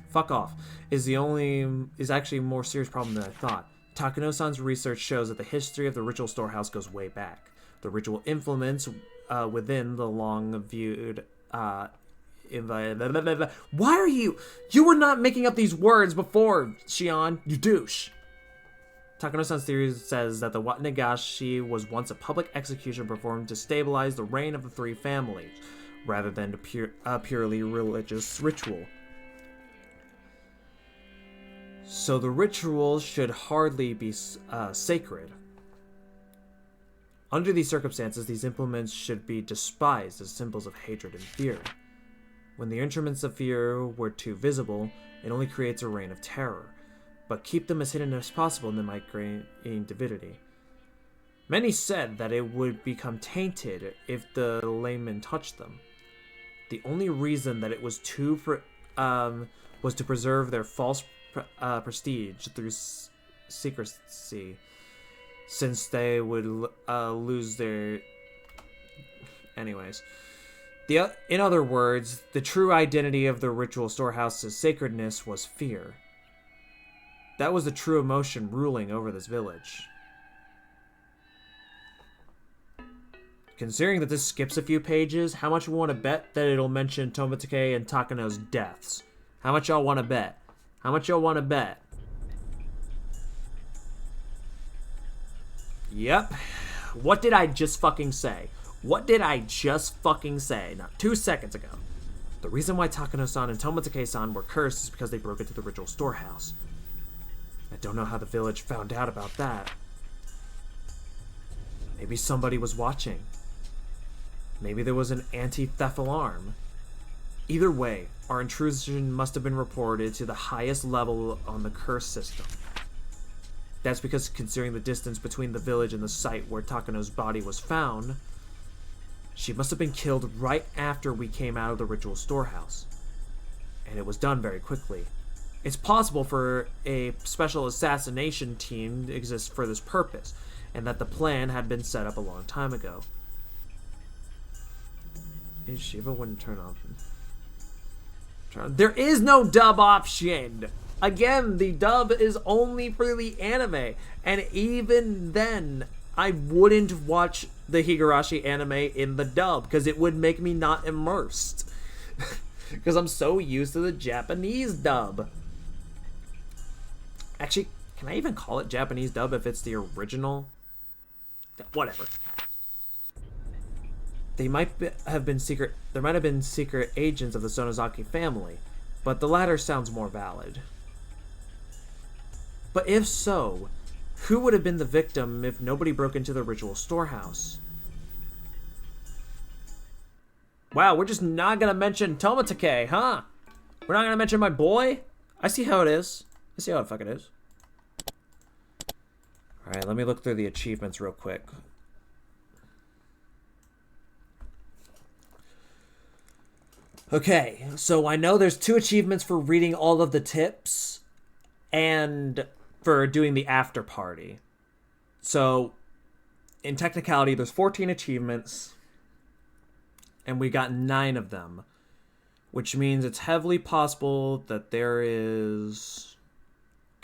fuck off is actually a more serious problem than I thought. Takano-san's research shows that the history of the ritual storehouse goes way back. The ritual implements within the long-viewed... Why are you... You were not making up these words before, Shion, you douche. Takano-san's theory says that the Watanagashi was once a public execution performed to stabilize the reign of the three families, rather than a purely religious ritual. So the ritual should hardly be sacred. Under these circumstances, these implements should be despised as symbols of hatred and fear. When the instruments of fear were too visible, it only creates a reign of terror. But keep them as hidden as possible and they might gain divinity. Many said that it would become tainted if the layman touched them. The only reason that it was to preserve their false prestige through secrecy, since they would lose their... Anyways. In other words, the true identity of the ritual storehouse's sacredness was fear. That was the true emotion ruling over this village. Considering that this skips a few pages, how much we want to bet that it'll mention Tomosuke and Takano's deaths? How much y'all want to bet? How much y'all want to bet? Yep. What did I just fucking say? What did I just fucking say not 2 seconds ago? The reason why Takano-san and Tomosuke-san were cursed is because they broke into the ritual storehouse. I don't know how the village found out about that. Maybe somebody was watching. Maybe there was an anti-theft alarm. Either way, our intrusion must have been reported to the highest level on the curse system. That's because, considering the distance between the village and the site where Takano's body was found, she must have been killed right after we came out of the ritual storehouse. And it was done very quickly. It's possible for a special assassination team to exist for this purpose, and that the plan had been set up a long time ago. Shiva wouldn't turn off. There is no dub option! Again, the dub is only for the anime, and even then, I wouldn't watch the Higurashi anime in the dub, because it would make me not immersed. Because I'm so used to the Japanese dub. Actually, can I even call it Japanese dub if it's the original? Whatever. There might have been secret agents of the Sonozaki family, but the latter sounds more valid. But if so, who would have been the victim if nobody broke into the ritual storehouse? Wow, we're just not gonna mention Tomosuke, huh? We're not gonna mention my boy? I see how it is. I see how the fuck it is. Alright, let me look through the achievements real quick. Okay, so I know there's 2 achievements for reading all of the tips and for doing the after party. So, in technicality, there's 14 achievements and we got 9 of them, which means it's heavily possible that there is...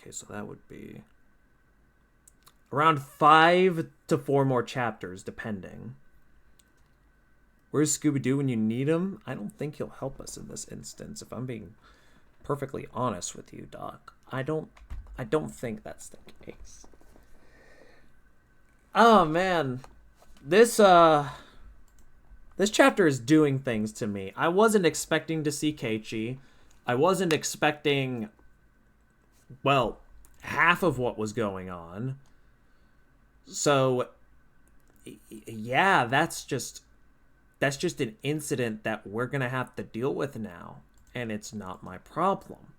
Okay, so that would be around 5 to 4 more chapters, depending. Where's Scooby-Doo when you need him? I don't think he'll help us in this instance, if I'm being perfectly honest with you, Doc. I don't think that's the case. Oh, man. This chapter is doing things to me. I wasn't expecting to see Keiichi. I wasn't expecting, well, half of what was going on. So, yeah, that's just an incident that we're gonna have to deal with now, and it's not my problem.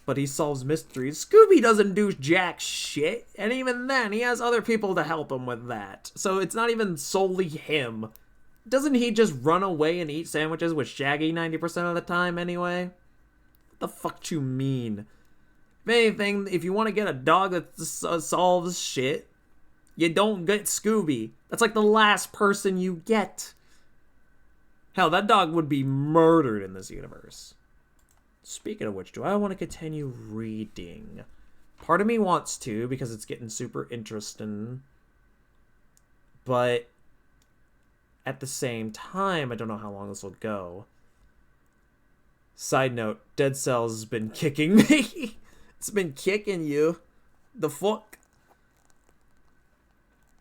But he solves mysteries. Scooby doesn't do jack shit, and even then, he has other people to help him with that. So it's not even solely him. Doesn't he just run away and eat sandwiches with Shaggy 90% of the time anyway? What the fuck do you mean? If anything, if you want to get a dog that solves shit, you don't get Scooby. That's like the last person you get. Hell, that dog would be murdered in this universe. Speaking of which, do I want to continue reading? Part of me wants to, because it's getting super interesting. But at the same time, I don't know how long this will go. Side note, Dead Cells has been kicking me. It's been kicking you. The fuck?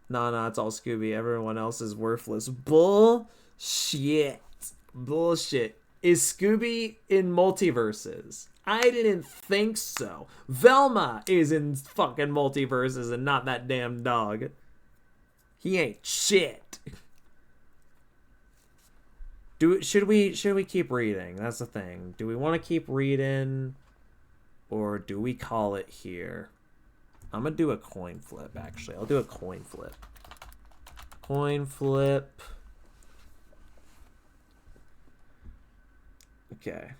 Nah, it's all Scooby. Everyone else is worthless. Bullshit. Bullshit. Is Scooby in multiverses? I didn't think so. Velma is in fucking multiverses and not that damn dog. He ain't shit. Should we keep reading? That's the thing. Do we want to keep reading, or do we call it here? I'm gonna do a coin flip, actually. I'll do a coin flip. Coin flip. Okay.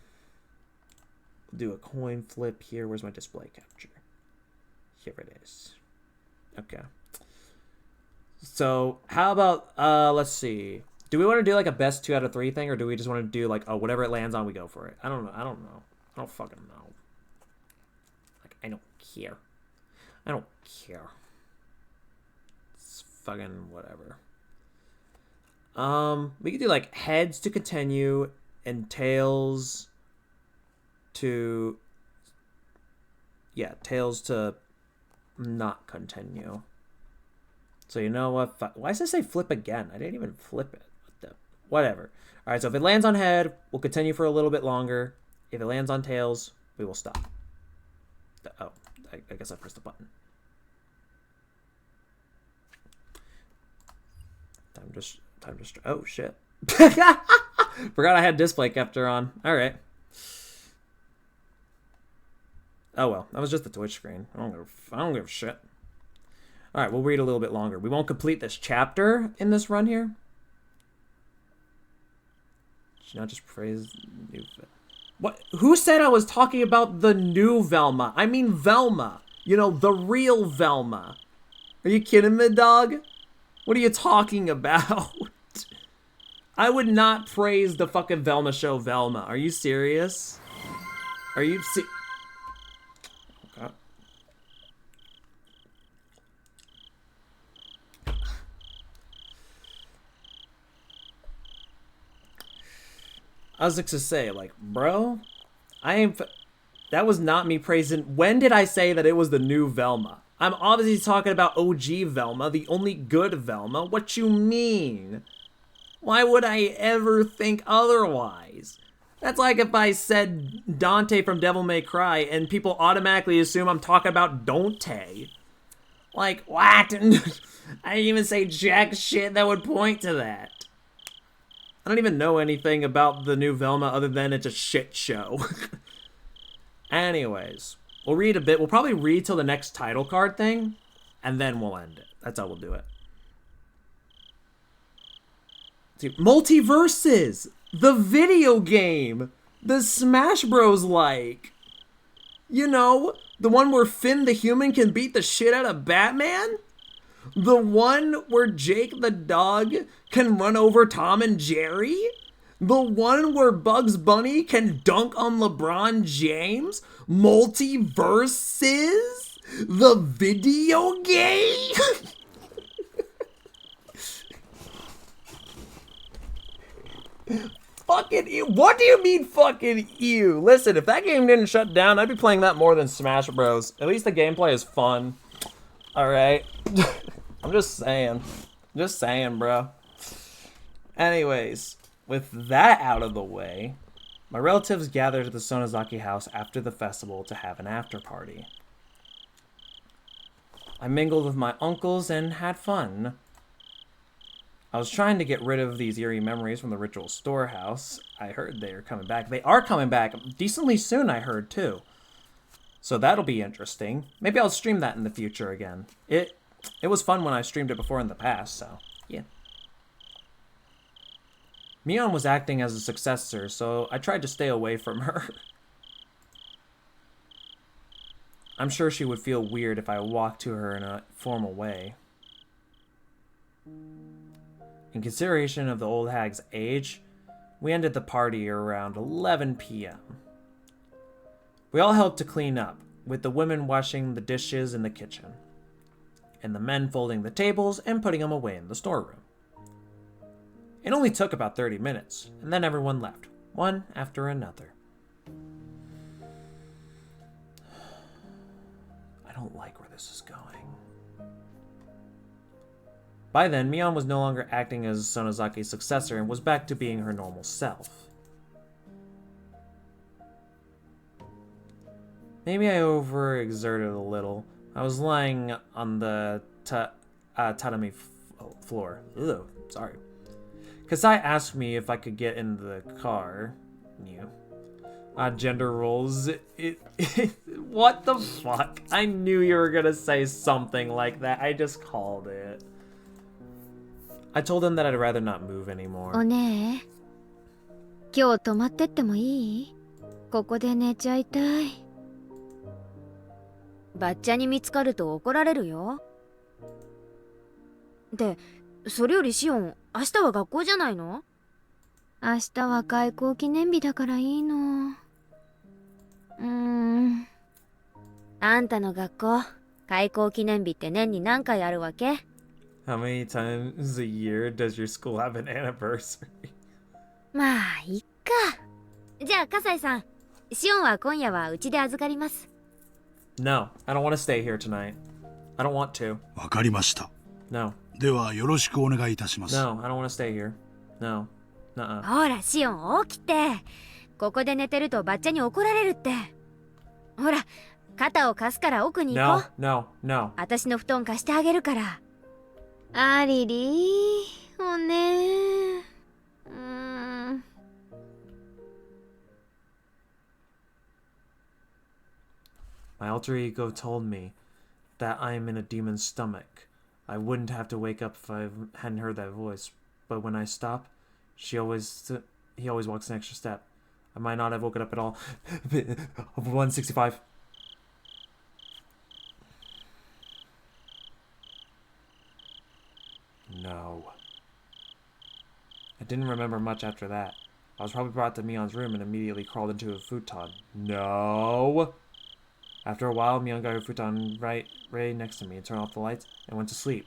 I'll do a coin flip here. Where's my display capture? Here it is. Okay. So, how about, let's see. Do we want to do like a best 2 out of 3 thing, or do we just want to do like, oh, whatever it lands on, we go for it? I don't know. I don't fucking know. Like, I don't care. I don't care. It's fucking whatever. We could do like heads to continue and tails to... Yeah, tails to not continue. So you know what? Why does it say flip again? I didn't even flip it. Whatever. All right, so if it lands on head, we'll continue for a little bit longer. If it lands on tails, we will stop. Oh, I guess I pressed the button. Time just. Oh shit! Forgot I had display capture on. All right. Oh well, that was just the Twitch screen. I don't give a shit. All right, we'll read a little bit longer. We won't complete this chapter in this run here. Should not just praise new. What? Who said I was talking about the new Velma? I mean Velma. You know, the real Velma. Are you kidding me, dog? What are you talking about? I would not praise the fucking Velma show Velma. Are you serious? Are you okay. I was like to say, like, bro, that was not me praising. When did I say that it was the new Velma? I'm obviously talking about OG Velma, the only good Velma. What you mean? Why would I ever think otherwise? That's like if I said Dante from Devil May Cry and people automatically assume I'm talking about Dante. Like, what? I didn't even say jack shit that would point to that. I don't even know anything about the new Velma other than it's a shit show. Anyways, we'll read a bit. We'll probably read till the next title card thing, and then we'll end it. That's how we'll do it. See, Multiverses! The video game! The Smash Bros. Like. You know, the one where Finn the human can beat the shit out of Batman? The one where Jake the dog can run over Tom and Jerry? The one where Bugs Bunny can dunk on LeBron James? Multiverses? The video game? Fucking ew. What do you mean fucking ew? Listen, if that game didn't shut down, I'd be playing that more than Smash Bros. At least the gameplay is fun. Alright. I'm just saying. Just saying, bro. Anyways, with that out of the way, my relatives gathered at the Sonozaki house after the festival to have an after party. I mingled with my uncles and had fun. I was trying to get rid of these eerie memories from the ritual storehouse. I heard they are coming back. They are coming back decently soon, I heard, too. So that'll be interesting. Maybe I'll stream that in the future again. It was fun when I streamed it before in the past, so yeah. Mion was acting as a successor, so I tried to stay away from her. I'm sure she would feel weird if I walked to her in a formal way. In consideration of the old hag's age, we ended the party around 11 p.m. We all helped to clean up, with the women washing the dishes in the kitchen, and the men folding the tables and putting them away in the storeroom. It only took about 30 minutes, and then everyone left, one after another. I don't like where this is going. By then, Mion was no longer acting as Sonozaki's successor and was back to being her normal self. Maybe I overexerted a little. I was lying on the tatami floor. Ugh, sorry. Kasai asked me if I could get in the car. Gender roles. What the fuck? I knew you were gonna say something like that. I just called it. I told him that I'd rather not move anymore. おねえ、今日泊まってってもいい？ここで寝ちゃいたい。バッチャに見つかると怒られるよ。で、それよりシオン、明日は学校じゃないの？明日は開校記念日だからいいの。あんたの学校、開校記念日って年に何回あるわけ？ How many times a year does your school have an anniversary? まあ、いっか。じゃあ、笠井さん、シオンは今夜はうちで預かります。No, I don't want to stay here tonight. I don't want to. わかりました。No. ではよろしくお願いいたします。 No, I don't want to stay here. No. Nuh-uh. ほらシオン起きて。ここで寝てるとバッチャに怒られるって。ほら肩を貸すから奥に行こ No, う。 no. 私の布団貸してあげるから。ありりおね。My alter ego told me that I am in a demon's stomach. I wouldn't have to wake up if I hadn't heard that voice. But when I stop, he always walks an extra step. I might not have woken up at all. 165. No. I didn't remember much after that. I was probably brought to Mion's room and immediately crawled into a futon. No! After a while, Mion got her futon right next to me and turned off the lights and went to sleep.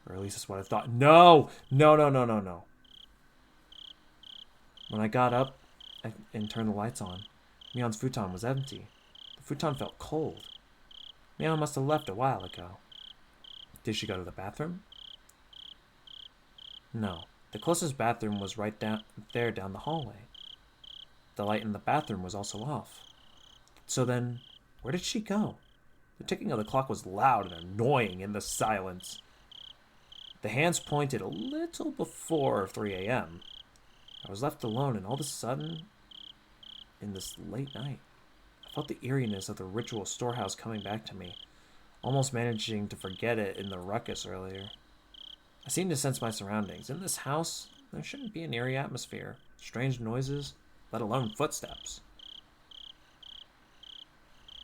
Or at least that's what I thought. No! No. When I got up and turned the lights on, Mion's futon was empty. The futon felt cold. Mion must have left a while ago. Did she go to the bathroom? No. The closest bathroom was right down the hallway. The light in the bathroom was also off. So then, where did she go? The ticking of the clock was loud and annoying in the silence. The hands pointed a little before 3 a.m. I was left alone, and all of a sudden, in this late night, I felt the eeriness of the ritual storehouse coming back to me, almost managing to forget it in the ruckus earlier. I seemed to sense my surroundings. In this house, there shouldn't be an eerie atmosphere, strange noises, let alone footsteps.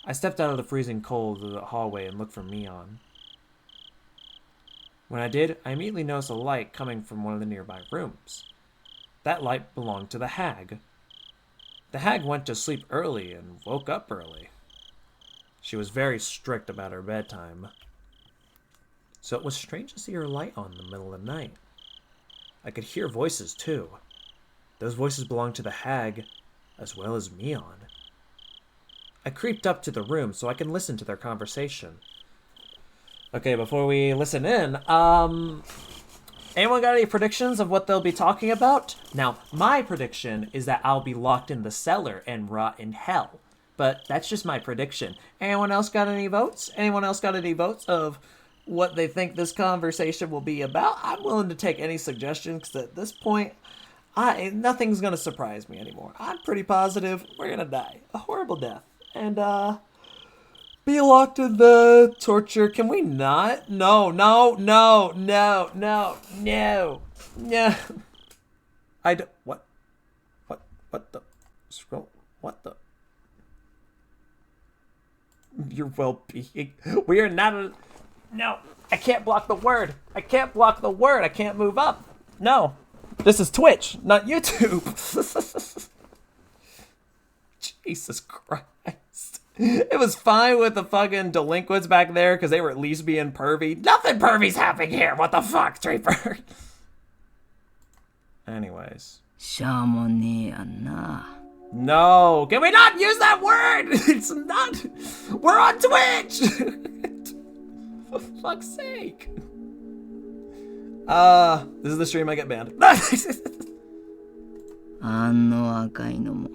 I stepped out of the freezing cold of the hallway and looked for Mion. When I did, I immediately noticed a light coming from one of the nearby rooms. That light belonged to the hag. The hag went to sleep early and woke up early. She was very strict about her bedtime. So it was strange to see her light on in the middle of the night. I could hear voices too. Those voices belonged to the hag as well as Mion. I creeped up to the room so I can listen to their conversation. Okay, before we listen in, anyone got any predictions of what they'll be talking about? Now, my prediction is that I'll be locked in the cellar and rot in hell. But that's just my prediction. Anyone else got any votes? Anyone else got any votes of what they think this conversation will be about? I'm willing to take any suggestions, because at this point, nothing's going to surprise me anymore. I'm pretty positive we're going to die. A horrible death. And, be locked in the torture. Can we not? No. What the? Scroll. What the? Your well-being. We are not No, I can't block the word. I can't move up. No. This is Twitch, not YouTube. Jesus Christ. It was fine with the fucking delinquents back there because they were at least being pervy. Nothing pervy's happening here. What the fuck, Draper? Anyways. No. Can we not use that word? It's not. We're on Twitch. For fuck's sake. This is the stream I get banned. あの赤いのも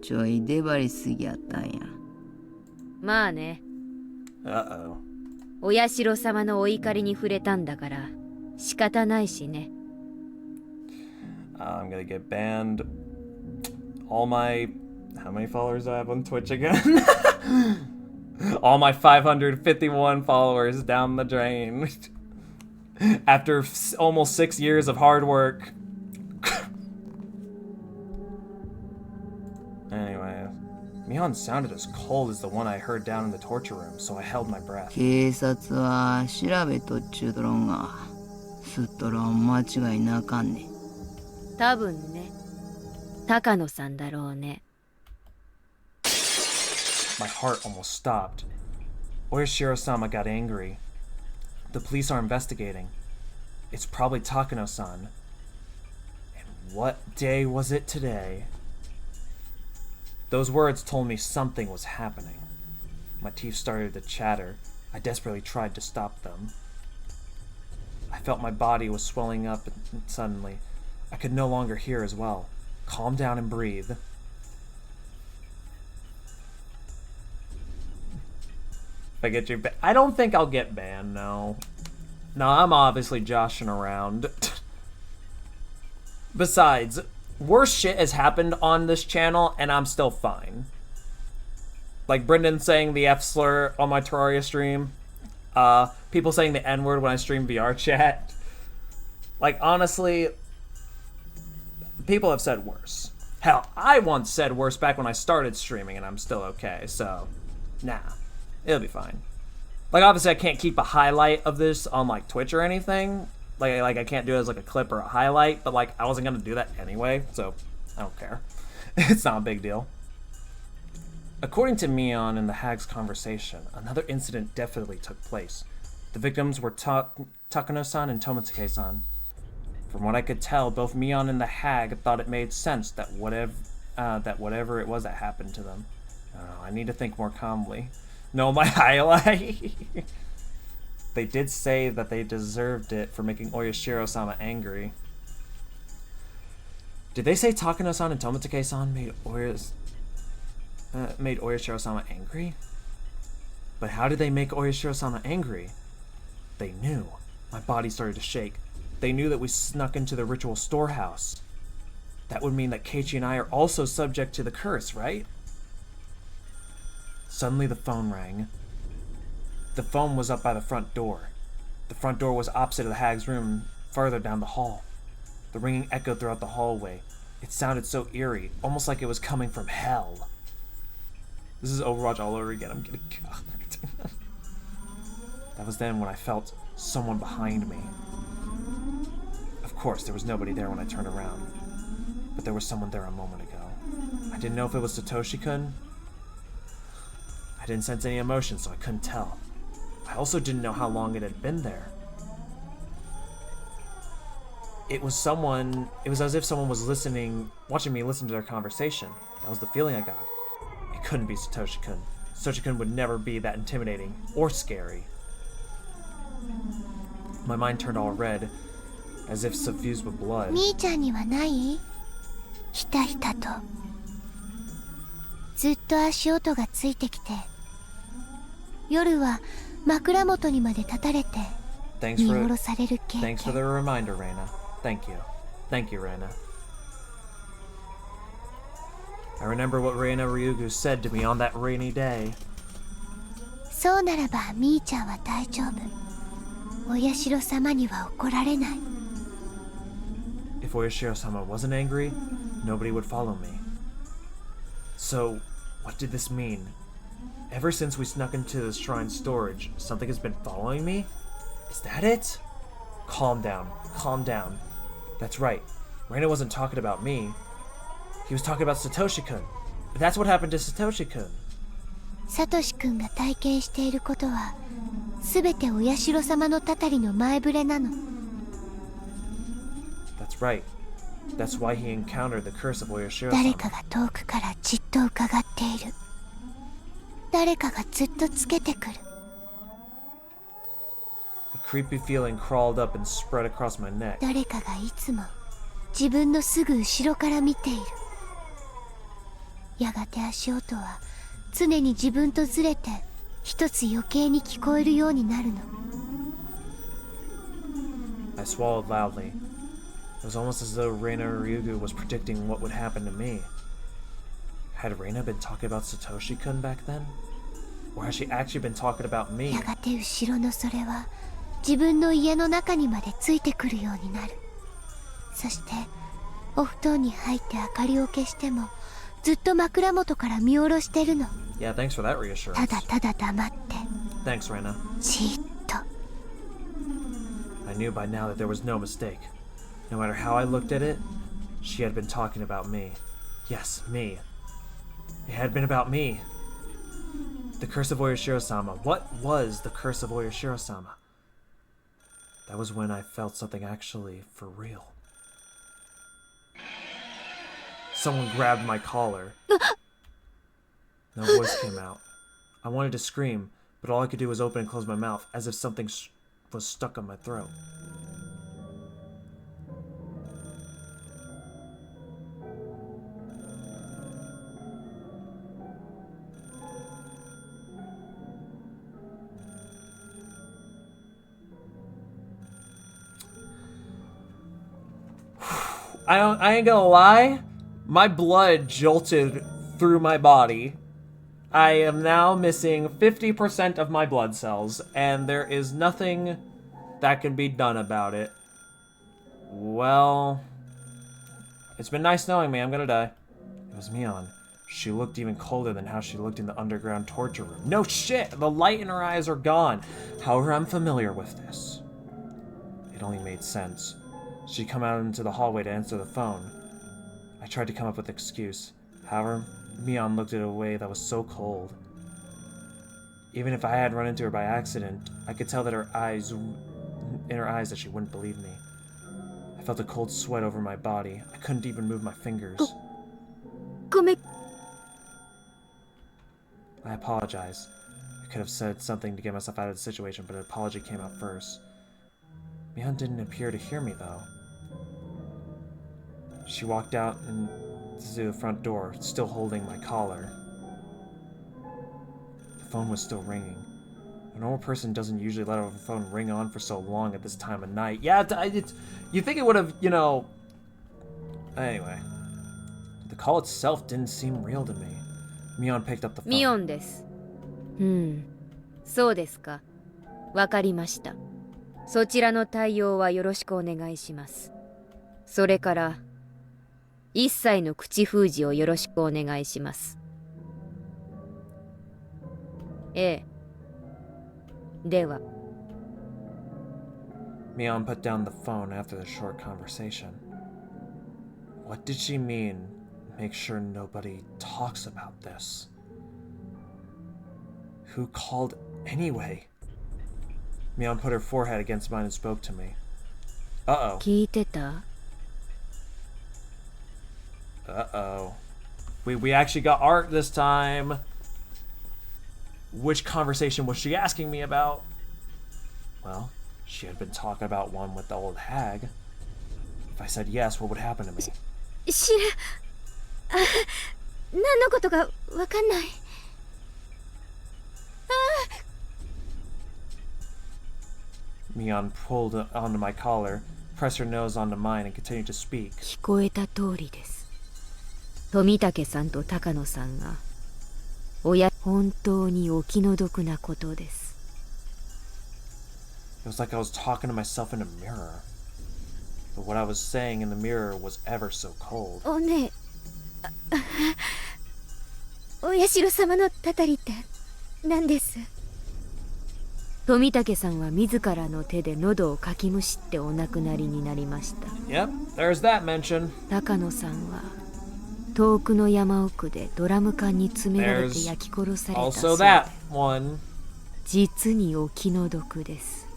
ちょい出張りすぎやったんや。まあね。Uh-oh. お社様のお怒りに触れたんだから仕方ないしね。I'm gonna get banned. All my... How many followers do I have on Twitch again? All my 551 followers down the drain. After almost 6 years of hard work. Anyway, Mion sounded as cold as the one I heard down in the torture room, so I held my breath. 警察は調べとっちゅうとろんが、すっとろん間違いなかんね。多分ね。高野さんだろうね。My heart almost stopped. Oyashiro-sama got angry. The police are investigating. It's probably Takano-san. And what day was it today? Those words told me something was happening. My teeth started to chatter. I desperately tried to stop them. I felt my body was swelling up and suddenly. I could no longer hear as well. Calm down and breathe. If I get you I don't think I'll get banned, no. No, I'm obviously joshing around. Besides, worse shit has happened on this channel, and I'm still fine. Like Brendan saying the F slur on my Terraria stream. People saying the N-word when I stream VR chat. Like, honestly, people have said worse. Hell, I once said worse back when I started streaming, and I'm still okay, so, nah. It'll be fine. Like, obviously, I can't keep a highlight of this on, like, Twitch or anything. Like I can't do it as, like, a clip or a highlight, but, like, I wasn't gonna do that anyway, so I don't care. It's not a big deal. According to Mion and the Hag's conversation, another incident definitely took place. The victims were Takano-san and Tomosuke-san. From what I could tell, both Mion and the Hag thought it made sense that whatever it was that happened to them. I need to think more calmly. No, my highlight. They did say that they deserved it for making Oyashiro-sama angry. Did they say Takano-san and Tomosuke-san made Oyashiro-sama angry? But how did they make Oyashiro-sama angry? They knew. My body started to shake. They knew that we snuck into the ritual storehouse. That would mean that Keiichi and I are also subject to the curse, right? Suddenly the phone rang. The phone was up by the front door. The front door was opposite of the Hag's room, farther down the hall. The ringing echoed throughout the hallway. It sounded so eerie, almost like it was coming from hell. This is Overwatch all over again. I'm getting cocked. That was then when I felt someone behind me. Of course, there was nobody there when I turned around. But there was someone there a moment ago. I didn't know if it was Satoshi-kun. I didn't sense any emotion, so I couldn't tell. I also didn't know how long it had been there. It was as if someone was watching me listen to their conversation. That was the feeling I got. It couldn't be Satoshi-kun. Satoshi-kun would never be that intimidating or scary. My mind turned all red, as if suffused with blood. みーちゃんにはない？ひたひたと。ずっと足音がついてきて。夜は枕元にまで立たれて見下ろされる経験。 Thanks for the reminder, Reina. Thank you. Thank you, Reina. I remember what Reina Ryugu said to me on that rainy day. そうならばみーちゃんは大丈夫。お社様には怒られない。 If Oyashiro-sama wasn't angry, nobody would follow me. So, what did this mean? Ever since we snuck into the shrine's storage, something has been following me? Is that it? Calm down. Calm down. That's right. Reina wasn't talking about me. He was talking about Satoshi-kun. But that's what happened to Satoshi-kun. サトシ君が体験していることは全てお社様のたたりの前触れなの。 That's right. That's why he encountered the curse of Oyashiro-sama. 誰かが遠くからじっと伺っている。誰かがずっとつけてくる。 A creepy feeling crawled up and spread across my neck. 誰かがいつも自分のすぐ後ろから見ている。やがて足音は常に自分とずれて一つ余計に聞こえるようになるの。 I swallowed loudly. It was almost as though Reina Ryugu was predicting what would happen to me. Had Reina been talking about Satoshi-kun back then? Or has she actually been talking about me? やがて後ろのそれは自分の家の中にまでついてくるようになる。そしてお布団に入って明かりを消してもずっと枕元から見下ろしてるの。 Yeah, thanks for that reassurance. ただただ黙って。 Thanks, Reina. じっと。 I knew by now that there was no mistake. No matter how I looked at it, she had been talking about me. Yes, me. It had been about me. The curse of Oyashiro-sama. What was the curse of Oyashiro-sama? That was when I felt something actually for real. Someone grabbed my collar. No voice came out. I wanted to scream, but all I could do was open and close my mouth, as if something was stuck on my throat. I ain't gonna lie, my blood jolted through my body. I am now missing 50% of my blood cells, and there is nothing that can be done about it. Well, it's been nice knowing me. I'm gonna die. It was Mion. She looked even colder than how she looked in the underground torture room. No shit! The light in her eyes are gone. However, I'm familiar with this. It only made sense. She'd come out into the hallway to answer the phone. I tried to come up with an excuse. However, Mion looked at a way that was so cold. Even if I had run into her by accident, I could tell that in her eyes that she wouldn't believe me. I felt a cold sweat over my body. I couldn't even move my fingers. I apologize. I could have said something to get myself out of the situation, but an apology came out first. Mion didn't appear to hear me, though. She walked out and to the front door, still holding my collar. The phone was still ringing. A normal person doesn't usually let a phone ring on for so long at this time of night. Yeah, you think it would have, you know... Anyway. The call itself didn't seem real to me. Mion picked up the phone. ミオンです。そうですか。わかりました。そちらの対応はよろしくお願いします。それから、一切の口封じをよろしくお願いします。ええ。では。Mion put down the phone after the short conversation. What did she mean? Make sure nobody talks about this. Who called anyway? Mion put her forehead against mine and spoke to me. Uh-oh. 聞いてた? Uh-oh. We actually got art this time. Which conversation was she asking me about? Well, she had been talking about one with the old hag. If I said yes, what would happen to me? 何のことかわかんない。Mion pulled onto my collar, pressed her nose onto mine, and continued to speak. 聞こえた通りです。富武さんと高野さんが本当にお気の毒なことです。It was like I was talking to myself in a mirror. But what I was saying in the mirror was ever so cold. お社様のたたりって何です？富武さんは自らの手で喉をかきむしってお亡くなりになりました。Yep, there's that mention. 高野さんは遠くの山奥でドラム缶に詰められて焼き殺されたそうで、実にお気の毒です。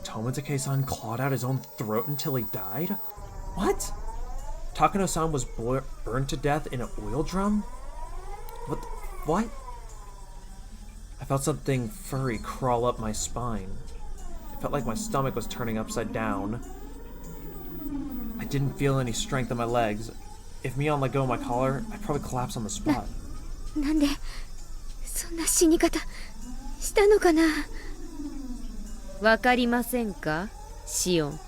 Tomitake-san clawed out his own throat until he died? What? Takano-san was burned to death in an oil drum? What? I felt something furry crawl up my spine. It felt like my stomach was turning upside down. I didn't feel any strength in my legs. If Mion let go of my collar, I'd probably collapse on the spot. なんでそんな死に方したのかな。わかりませんか、シオン。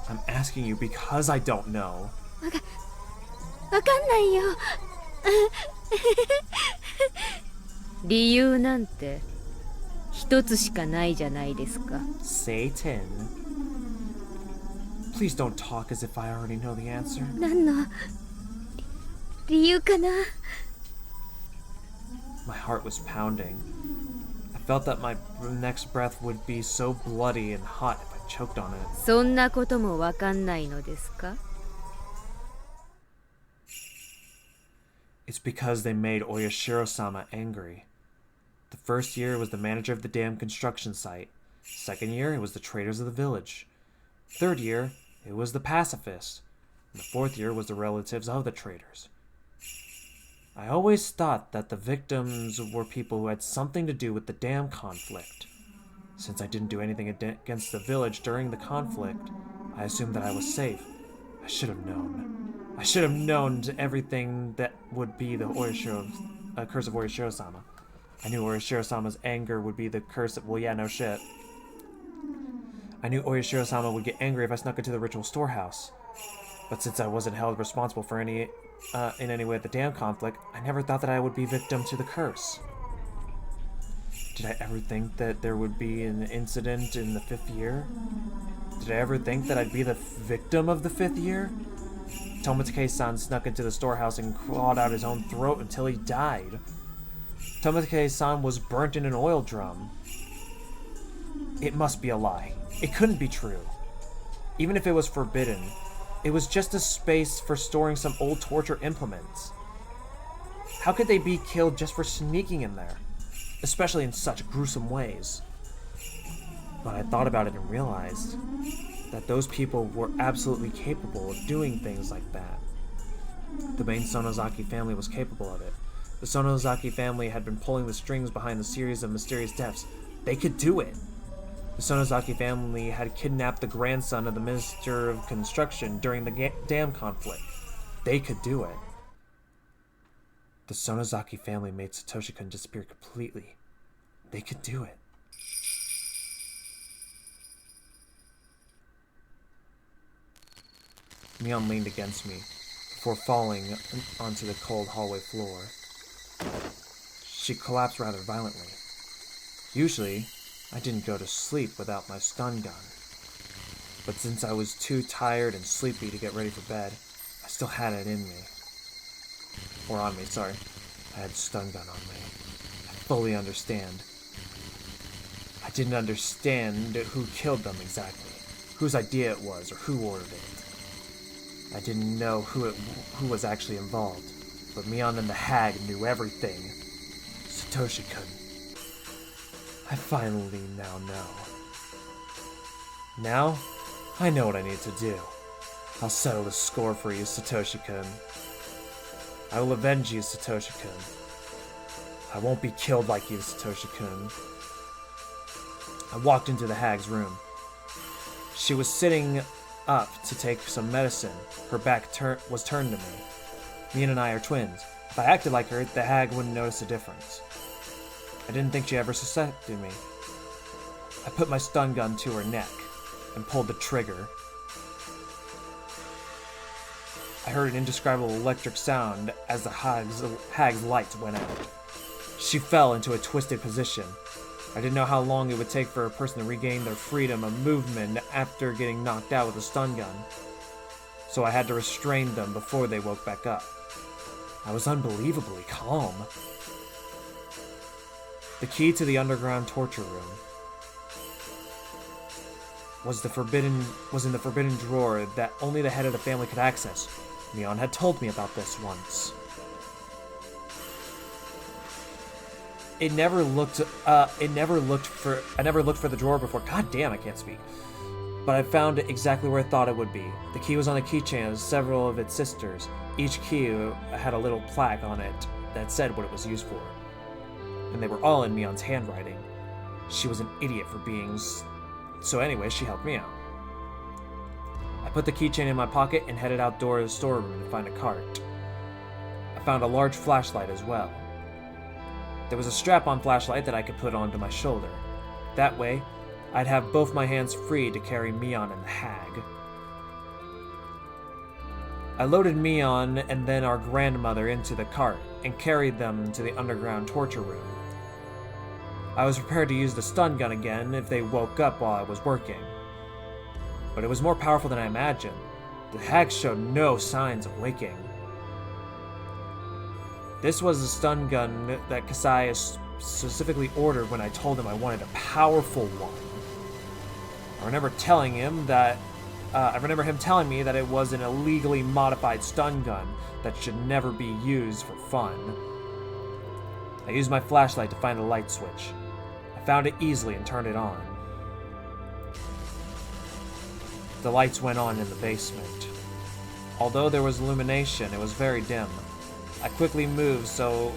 I'm asking you because I don't know. わかんないよ。理由なんて一つしかないじゃないですか。Satan. Please don't talk as if I already know the answer. 何の理由かな。My heart was pounding. I felt that my next breath would be so bloody and hot if I choked on it. そんなこともわかんないのですか。It's because they made Oyashiro-sama angry. The first year it was the manager of the damn construction site. Second year it was the traders of the village. Third year it was the pacifists. And the fourth year was the relatives of the traders. I always thought that the victims were people who had something to do with the dam conflict. Since I didn't do anything against the village during the conflict, I assumed that I was safe. I should have known. I should have known everything that would be the curse of Oyashiro-sama. I knew Oyashiro-sama's anger would be the curse of... Well, yeah, no shit. I knew Oyashiro-sama would get angry if I snuck into the ritual storehouse. But since I wasn't held responsible for in any way at the dam conflict, I never thought that I would be victim to the curse. Did I ever think that there would be an incident in the 5th year? Did I ever think that I'd be the victim of the 5th year? Tomotake-san snuck into the storehouse and clawed out his own throat until he died. Tomotake-san was burnt in an oil drum. It must be a lie. It couldn't be true. Even if it was forbidden, it was just a space for storing some old torture implements. How could they be killed just for sneaking in there? Especially in such gruesome ways. But I thought about it and realized that those people were absolutely capable of doing things like that. The main Sonozaki family was capable of it. The Sonozaki family had been pulling the strings behind the series of mysterious deaths. They could do it. The Sonozaki family had kidnapped the grandson of the Minister of Construction during the dam conflict. They could do it. The Sonozaki family made Satoshi-kun disappear completely. They could do it. Mion leaned against me before falling onto the cold hallway floor. She collapsed rather violently. Usually, I didn't go to sleep without my stun gun. But since I was too tired and sleepy to get ready for bed, I still had it in me. Or on me, sorry. I had stun gun on me. I fully understand. I didn't understand who killed them exactly, whose idea it was, or who ordered it. I didn't know who was actually involved, but Mion and the hag knew everything. Satoshi-kun. I finally now know. Now, I know what I need to do. I'll settle the score for you, Satoshi-kun. I will avenge you, Satoshi-kun. I won't be killed like you, Satoshi-kun. I walked into the hag's room. She was sitting up to take some medicine. Her back was turned to me. Mion and I are twins. If I acted like her, the hag wouldn't notice a difference. I didn't think she ever suspected me. I put my stun gun to her neck and pulled the trigger. I heard an indescribable electric sound as the hag's lights went out. She fell into a twisted position. I didn't know how long it would take for a person to regain their freedom of movement after getting knocked out with a stun gun, so I had to restrain them before they woke back up. I was unbelievably calm. The key to the underground torture room was in the forbidden drawer that only the head of the family could access. Mion had told me about this once. I never looked for the drawer before. God damn, I can't speak. But I found it exactly where I thought it would be. The key was on the keychain of several of its sisters. Each key had a little plaque on it that said what it was used for. And they were all in Mion's handwriting. She was an idiot for being... So anyway, she helped me out. I put the keychain in my pocket and headed outdoor to the storeroom to find a cart. I found a large flashlight as well. There was a strap-on flashlight that I could put onto my shoulder. That way, I'd have both my hands free to carry Mion and the hag. I loaded Mion and then our grandmother into the cart and carried them to the underground torture room. I was prepared to use the stun gun again if they woke up while I was working. But it was more powerful than I imagined. The hag showed no signs of waking. This was the stun gun that Kasai specifically ordered when I told him I wanted a powerful one. I remember him telling me that it was an illegally modified stun gun that should never be used for fun. I used my flashlight to find the light switch. I found it easily and turned it on. The lights went on in the basement. Although there was illumination, it was very dim. I quickly moved so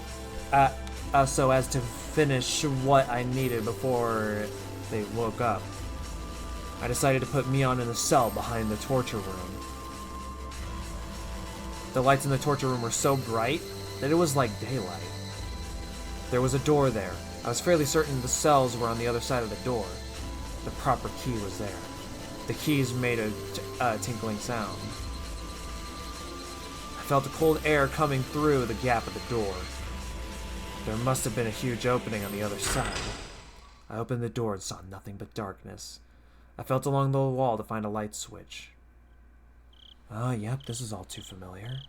as to finish what I needed before they woke up. I decided to put Mion in a cell behind the torture room. The lights in the torture room were so bright that it was like daylight. There was a door there. I was fairly certain the cells were on the other side of the door. The proper key was there. The keys made a tinkling sound. I felt a cold air coming through the gap of the door. There must have been a huge opening on the other side. I opened the door and saw nothing but darkness. I felt along the wall to find a light switch. Yep, this is all too familiar.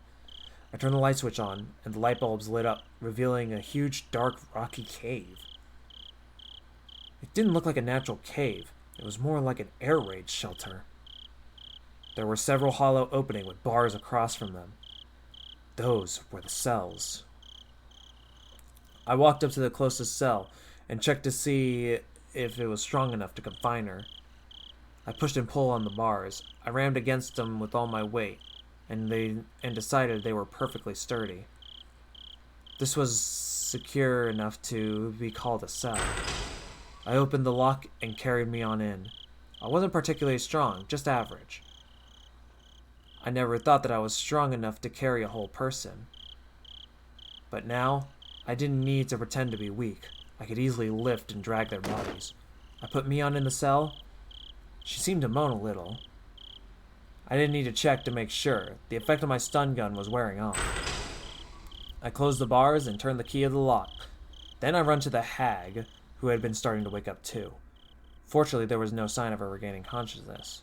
I turned the light switch on, and the light bulbs lit up, revealing a huge, dark, rocky cave. It didn't look like a natural cave. It was more like an air raid shelter. There were several hollow openings with bars across from them. Those were the cells. I walked up to the closest cell and checked to see if it was strong enough to confine her. I pushed and pulled on the bars. I rammed against them with all my weight, and decided they were perfectly sturdy. This was secure enough to be called a cell. I opened the lock and carried me on in. I wasn't particularly strong, just average. I never thought that I was strong enough to carry a whole person. But now, I didn't need to pretend to be weak. I could easily lift and drag their bodies. I put Mion in the cell. She seemed to moan a little. I didn't need to check to make sure. The effect of my stun gun was wearing off. I closed the bars and turned the key of the lock. Then I run to the hag, who had been starting to wake up too. Fortunately, there was no sign of her regaining consciousness.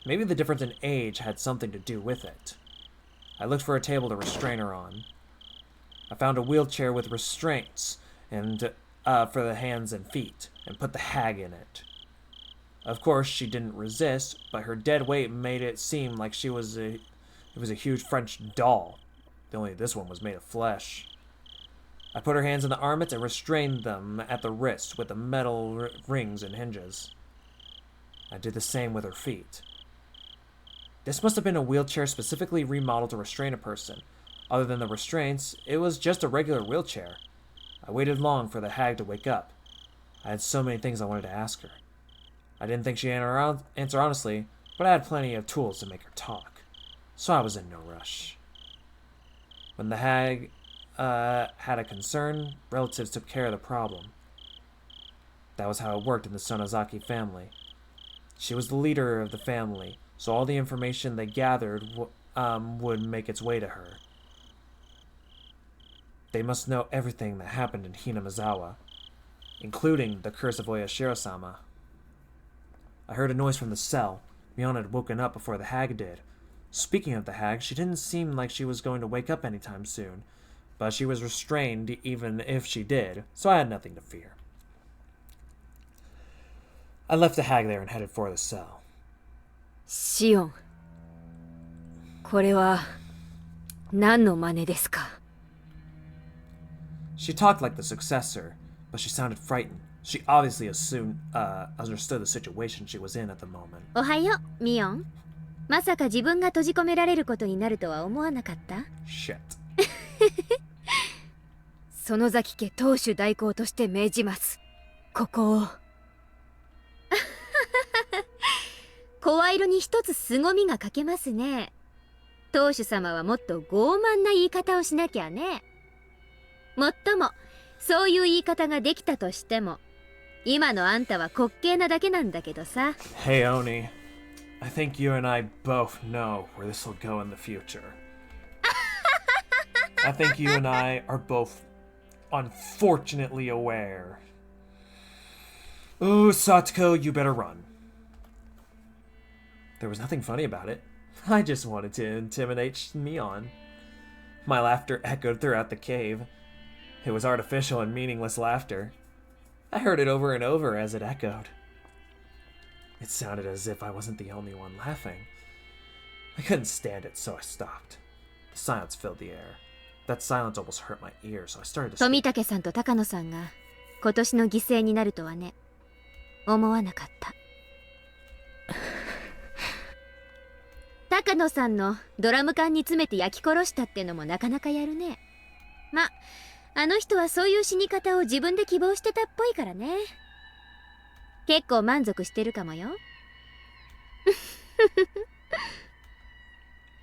Maybe the difference in age had something to do with it. I looked for a table to restrain her on. I found a wheelchair with restraints and for the hands and feet, and put the hag in it. Of course, she didn't resist, but her dead weight made it seem like it was a huge French doll. Only this one was made of flesh. I put her hands in the armpits and restrained them at the wrist with the metal rings and hinges. I did the same with her feet. This must have been a wheelchair specifically remodeled to restrain a person. Other than the restraints, it was just a regular wheelchair. I waited long for the hag to wake up. I had so many things I wanted to ask her. I didn't think she'd answer honestly, but I had plenty of tools to make her talk, so I was in no rush. When the hag had a concern, relatives took care of the problem. That was how it worked in the Sonozaki family. She was the leader of the family, so all the information they gathered would make its way to her. They must know everything that happened in Hinamizawa, including the curse of Oyashiro-sama. I heard a noise from the cell. Mion had woken up before the hag did. Speaking of the hag, she didn't seem like she was going to wake up anytime soon, but she was restrained even if she did, so I had nothing to fear. I left the hag there and headed for the cell. シオン、これは何の真似ですか? She talked like the successor, but she sounded frightened. She obviously understood the situation she was in at the moment. おはよう、ミオン。まさか自分が閉じ込められることになるとは思わなかった? Shit. 園崎家当主代行として命じます。ここを。声色に一つ凄みが欠けますね。当主様はもっと傲慢な言い方をしなきゃね。もっとも、そういう言い方ができたとしても、今のあんたは滑稽なだけなんだけどさ。Hey Oni, I think you and I both know where this will go in the future. I think you and I are both unfortunately aware. Ooh, Satoko, you better run. There was nothing funny about it. I just wanted to intimidate Mion. My laughter echoed throughout the cave. It was artificial and meaningless laughter. I heard it over and over as it echoed. It sounded as if I wasn't the only one laughing. I couldn't stand it, so I stopped. The silence filled the air. That silence almost hurt my ears, so I started to speak. 富武さんと高野さんが今年の犠牲になるとはね、思わなかった。高野さんのドラム缶に詰めて焼き殺したってのもなかなかやるね。ま、あの人はそういう死に方を自分で希望してたっぽいからね。結構満足してるかもよ。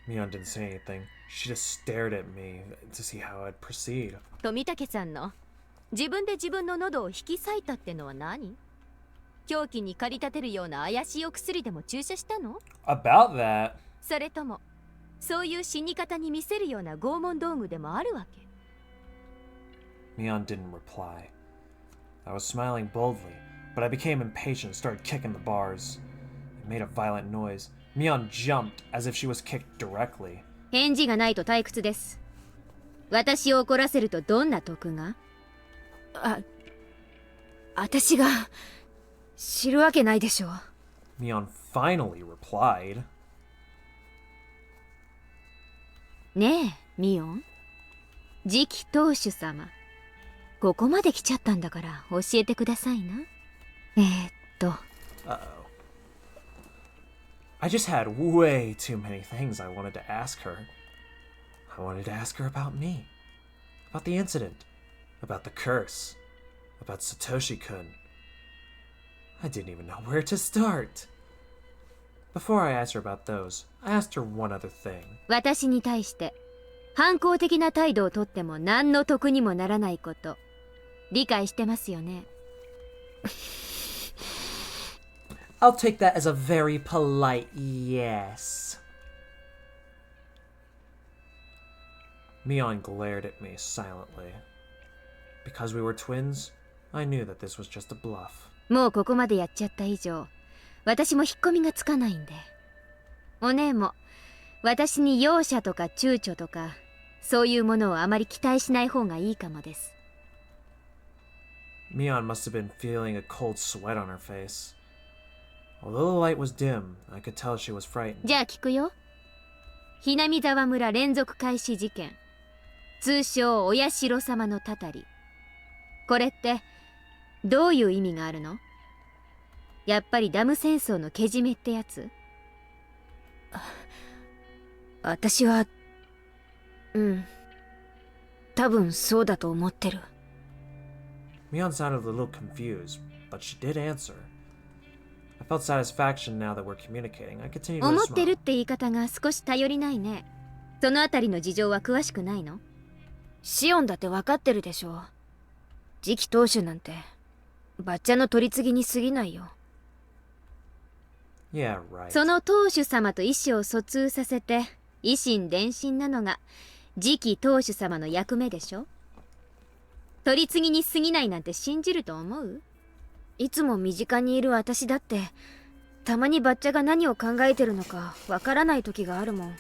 Mion didn't say anything. She just stared at me to see how I'd proceed. 富武さんの自分で自分の喉を引き裂いたってのは何?凶器に駆り立てるような怪しいお薬でも注射したの？ About that, それともそういう死に方に見せるような拷問道具でもあるわけ？ Mion didn't reply. I was smiling boldly, but I became impatient and started kicking the bars. It made a violent noise. Mion jumped as if she was kicked directly. 返事がないと退屈です。私を怒らせるとどんな得が？私が知るわけないでしょう。Mion finally replied. ねえ、ミオン。次期当主様。ここまで来ちゃったんだから教えてくださいな。Uh-oh. I just had way too many things I wanted to ask her. I wanted to ask her about me. About the incident. About the curse. About Satoshi-kun. I didn't even know where to start. Before I asked her about those, I asked her one other thing. 私に対して反抗的な態度をとっても何の得にもならないこと、理解してますよね。I'll take that as a very polite yes. Mion glared at me silently. Because we were twins, I knew that this was just a bluff. もうここまでやっちゃった以上、私も引っ込みがつかないんで。お姉も私に容赦とか躊躇とかそういうものをあまり期待しない方がいいかもです。Mion must have been feeling a cold sweat on her face. Although the light was dim, I could tell she was frightened. じゃあ聞くよ。ひなみ沢村連続開始事件、通称お社様のたたり。これってどういう意味があるの？やっぱりダム戦争のけじめってやつ？私は多分そうだと思ってる。Mion sounded a little confused, but she did answer. I felt satisfaction now that we're communicating. I continued to 思ってる smile. って言い方が少し頼りないね。そのあたりの事情は詳しくないの？シオンだって分かってるでしょ。次期当主なんてバッチャの取り次ぎに過ぎないよ。Yeah, right. その当主様と意思を疎通させて以心伝心なのが次期当主様の役目でしょ。取り次ぎに過ぎないなんて信じると思う？いつも身近にいる私だってたまにバッチャが何を考えてるのかわからない時があるもん。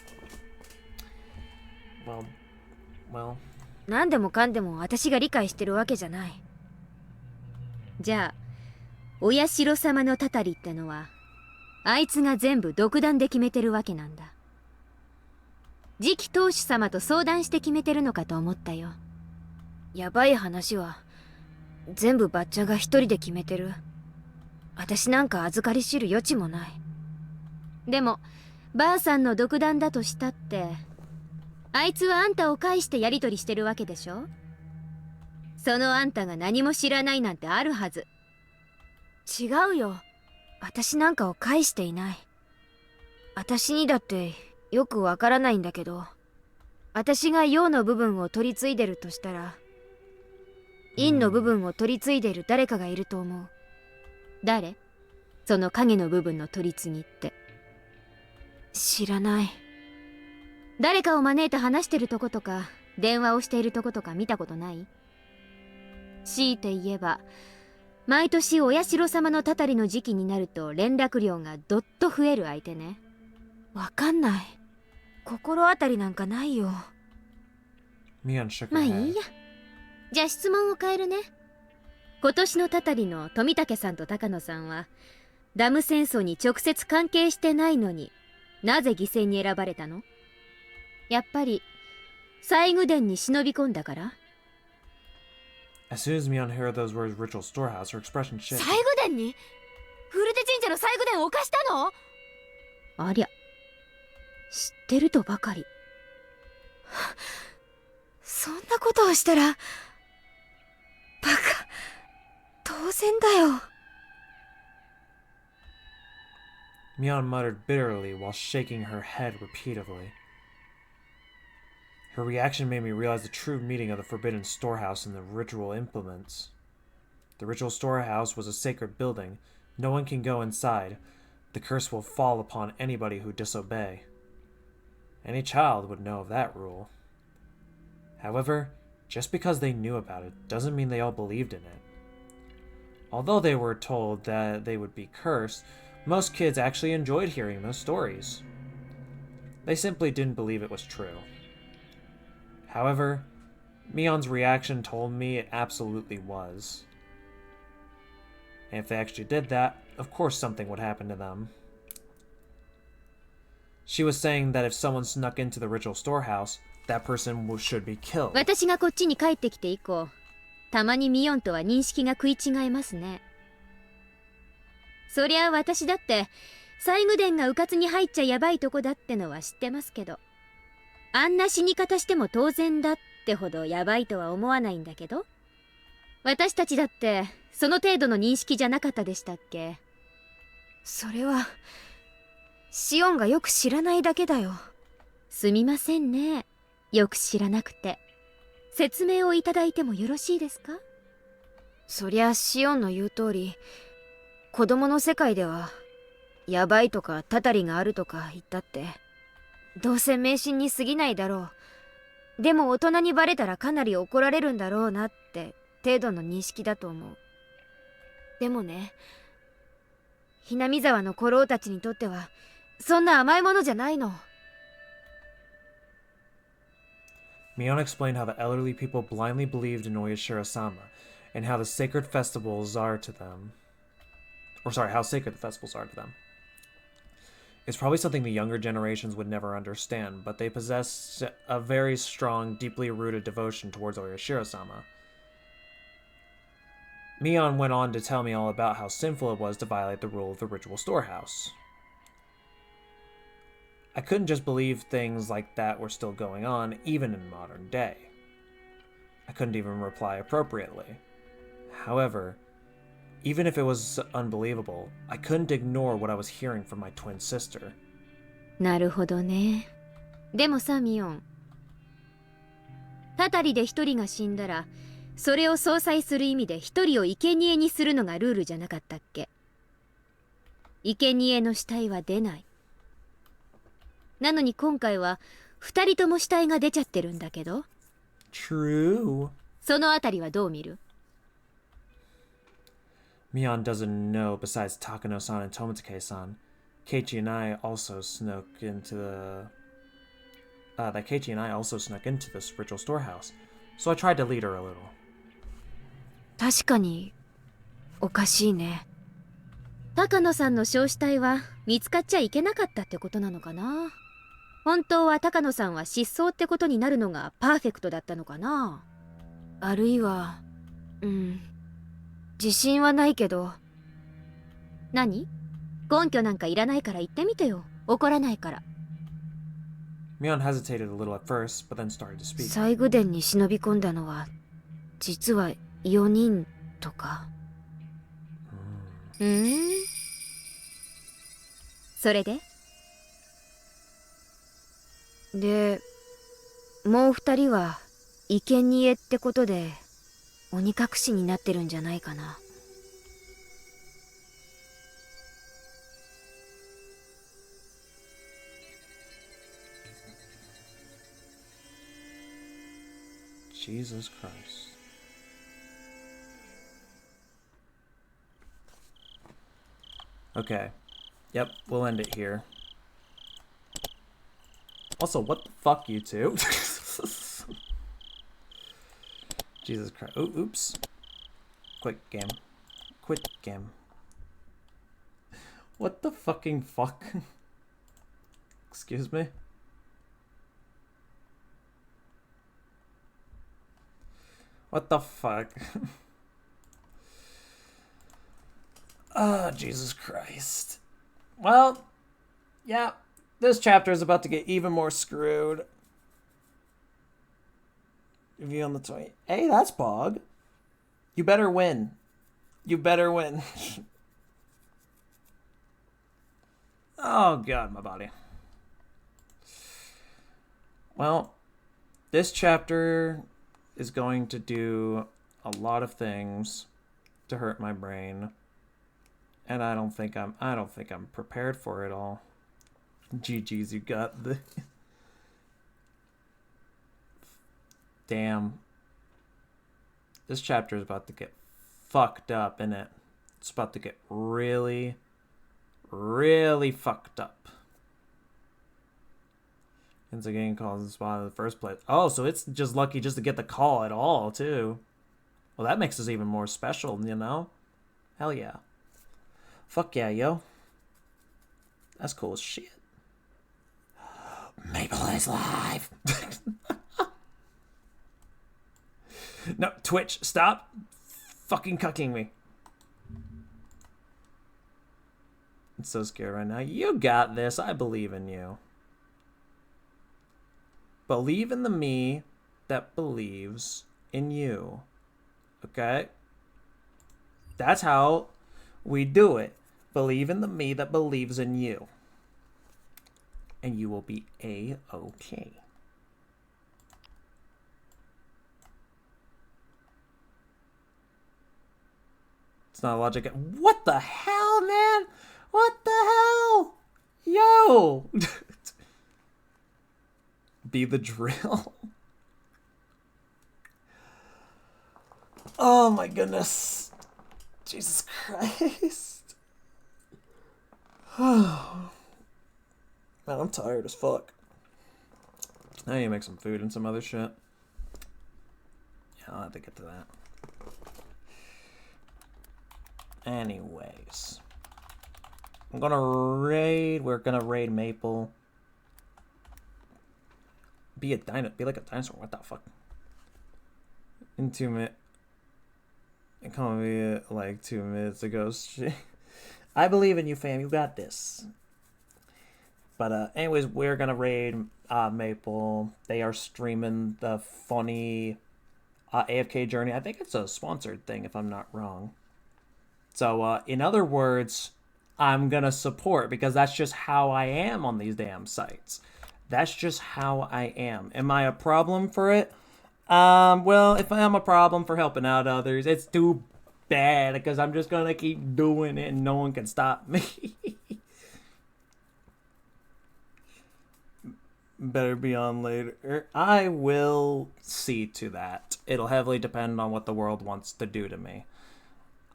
Well. 何でもかんでも私が理解してるわけじゃない。じゃあお社様のたたりってのはあいつが全部独断で決めてるわけなんだ。次期当主様と相談して決めてるのかと思ったよ。やばい話は全部バッチャが一人で決めてる。私なんか預かり知る余地もない。でもばあさんの独断だとしたってあいつはあんたを介してやりとりしてるわけでしょ。そのあんたが何も知らないなんてあるはず。違うよ。私なんかを介していない。私にだってよくわからないんだけど、私が陽の部分を取り継いでるとしたら陰の部分を取り継いでる誰かがいると思う。誰？その影の部分の取り継ぎって。知らない。誰かを招いて話してるとことか電話をしているとことか見たことない？強いて言えば毎年お社様のたたりの時期になると連絡量がどっと増える相手ね。わかんない。心当たりなんかないよ。Mion shook her まあ head. いいや。じゃあ質問を変えるね。今年のたたりの富武さんと高野さんはダム戦争に直接関係してないのになぜ犠牲に選ばれたの？やっぱり西宮殿に忍び込んだから？ As soon as Mion heard those words, ritual storehouse, her expression 西 shifted. 宮殿に？古手神社の西宮殿を犯したの？ありゃ、知ってるとばかり。そんなことをしたらバカ、当然だよ。Mion muttered bitterly while shaking her head repeatedly. Her reaction made me realize the true meaning of the forbidden storehouse and the ritual implements. The ritual storehouse was a sacred building, No one can go inside. The curse will fall upon anybody who disobey. Any child would know of that rule. However, just because they knew about it doesn't mean they all believed in it. Although they were told that they would be cursed, most kids actually enjoyed hearing those stories. They simply didn't believe it was true. However, Mion's reaction told me it absolutely was. And if they actually did that, of course something would happen to them. She was saying that if someone snuck into the ritual storehouse, that person should be killed. 私がこっちに帰ってきて以降、たまにミヨンとは認識が食い違いますね。そりゃ私だって西宮殿が迂闊に入っちゃやばいとこだってのは知ってますけど、あんな死に方しても当然だってほどやばいとは思わないんだけど、私たちだってその程度の認識じゃなかったでしたっけ？それはシオンがよく知らないだけだよ。すみませんね、よく知らなくて。説明をいただいてもよろしいですか？そりゃシオンの言う通り、子供の世界ではヤバいとかたたりがあるとか言ったってどうせ迷信に過ぎないだろう。でも大人にバレたらかなり怒られるんだろうなって程度の認識だと思う。でもね、ひなみ沢の古老たちにとってはそんな甘いものじゃないの。Mion explained how the elderly people blindly believed in Oyashiro-sama, and how sacred the festivals are to them. It's probably something the younger generations would never understand, but they possess a very strong, deeply rooted devotion towards Oyashiro-sama. Mion went on to tell me all about how sinful it was to violate the rule of the ritual storehouse. I couldn't just believe things like that were still going on, even in modern day. I couldn't even reply appropriately. However, even if it was unbelievable, I couldn't ignore what I was hearing from my twin sister. なるほどね。でもさ、ミオン。たたりで一人が死んだら、それを相殺する意味で一人を生贄にするのがルールじゃなかったっけ？生贄の死体は出ない。なのに今回は二人とも死体が出ちゃってるんだけど。True. そのあたりはどう見る？ Mion doesn't know besides Takano-san and Tomosuke-san. Keiichi and I also snuck into this ritual storehouse, so I tried to lead her a little. 確かにおかしいね。高野さんの焼死体は見つかっちゃいけなかったってことなのかな。本当は高野さんは失踪ってことになるのがパーフェクトだったのかな。あるいは自信はないけど。何？根拠なんかいらないから言ってみてよ。怒らないから。Mion hesitated a little at first, but then started to speak. 西宮殿に忍び込んだのは実は4人とか。それで？で、もう2人は生贄ってことで鬼隠しになってるんじゃないかな。Jesus Christ. Okay. Yep, we'll end it here. Also, what the fuck, you two? Jesus Christ. Oh, oops. Quit game. Quit game. What the fucking fuck? Excuse me? What the fuck? Oh, Jesus Christ. Well, yeah, this chapter is about to get even more screwed. Review on the 20. Hey, that's Bog. You better win. You better win. Oh, God, my body. Well, this chapter is going to do a lot of things to hurt my brain. And I don't think I'm prepared for it all. GG's, you got the... Damn. This chapter is about to get fucked up, isn't it? It's about to get really, really fucked up. It's a game called the spot in the first place. Oh, so it's just lucky just to get the call at all, too. Well, that makes us even more special, you know? Hell yeah. Fuck yeah, yo. That's cool as shit. Maple is live. No, Twitch, stop fucking cucking me. I'm so scared right now. You got this. I believe in you. Believe in the me that believes in you. Okay? That's how we do it. Believe in the me that believes in you. And you will be A-okay. It's not a logic. What the hell, man? What the hell? Yo! Be the drill. Oh my goodness. Jesus Christ. Man, I'm tired as fuck. I need to make some food and some other shit. Yeah, I'll have to get to that. Anyways. We're gonna raid Maple. Be like a dinosaur. What the fuck? In 2 minutes. It called me like 2 minutes ago. I believe in you, fam. You got this. But anyways, we're gonna raid Maple. They are streaming the funny AFK journey. I think it's a sponsored thing, if I'm not wrong. So in other words, I'm gonna support because that's just how I am on these damn sites. That's just how I am. Am I a problem for it? Well, if I'm a problem for helping out others, it's too bad because I'm just gonna keep doing it and no one can stop me. Better be on later. I will see to that. It'll heavily depend on what the world wants to do to me.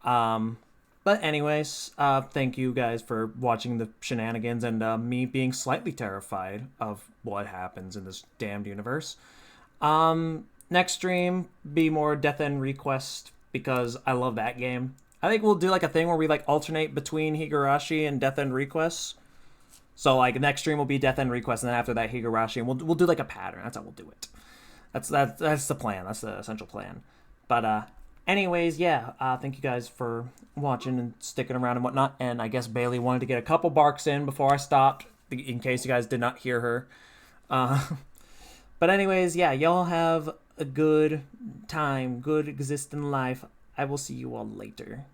But anyways, thank you guys for watching the shenanigans and me being slightly terrified of what happens in this damned universe. Next stream, be more Death End Request because I love that game. I think we'll do like a thing where we like alternate between Higurashi and Death End Requests. So like next stream will be Death End Request, and then after that Higurashi, and we'll do like a pattern. That's how we'll do it. That's the plan. That's the essential plan. But anyways, yeah, thank you guys for watching and sticking around and whatnot. And I guess Bailey wanted to get a couple barks in before I stopped, in case you guys did not hear her. But anyways, yeah, y'all have a good time, good existing life. I will see you all later.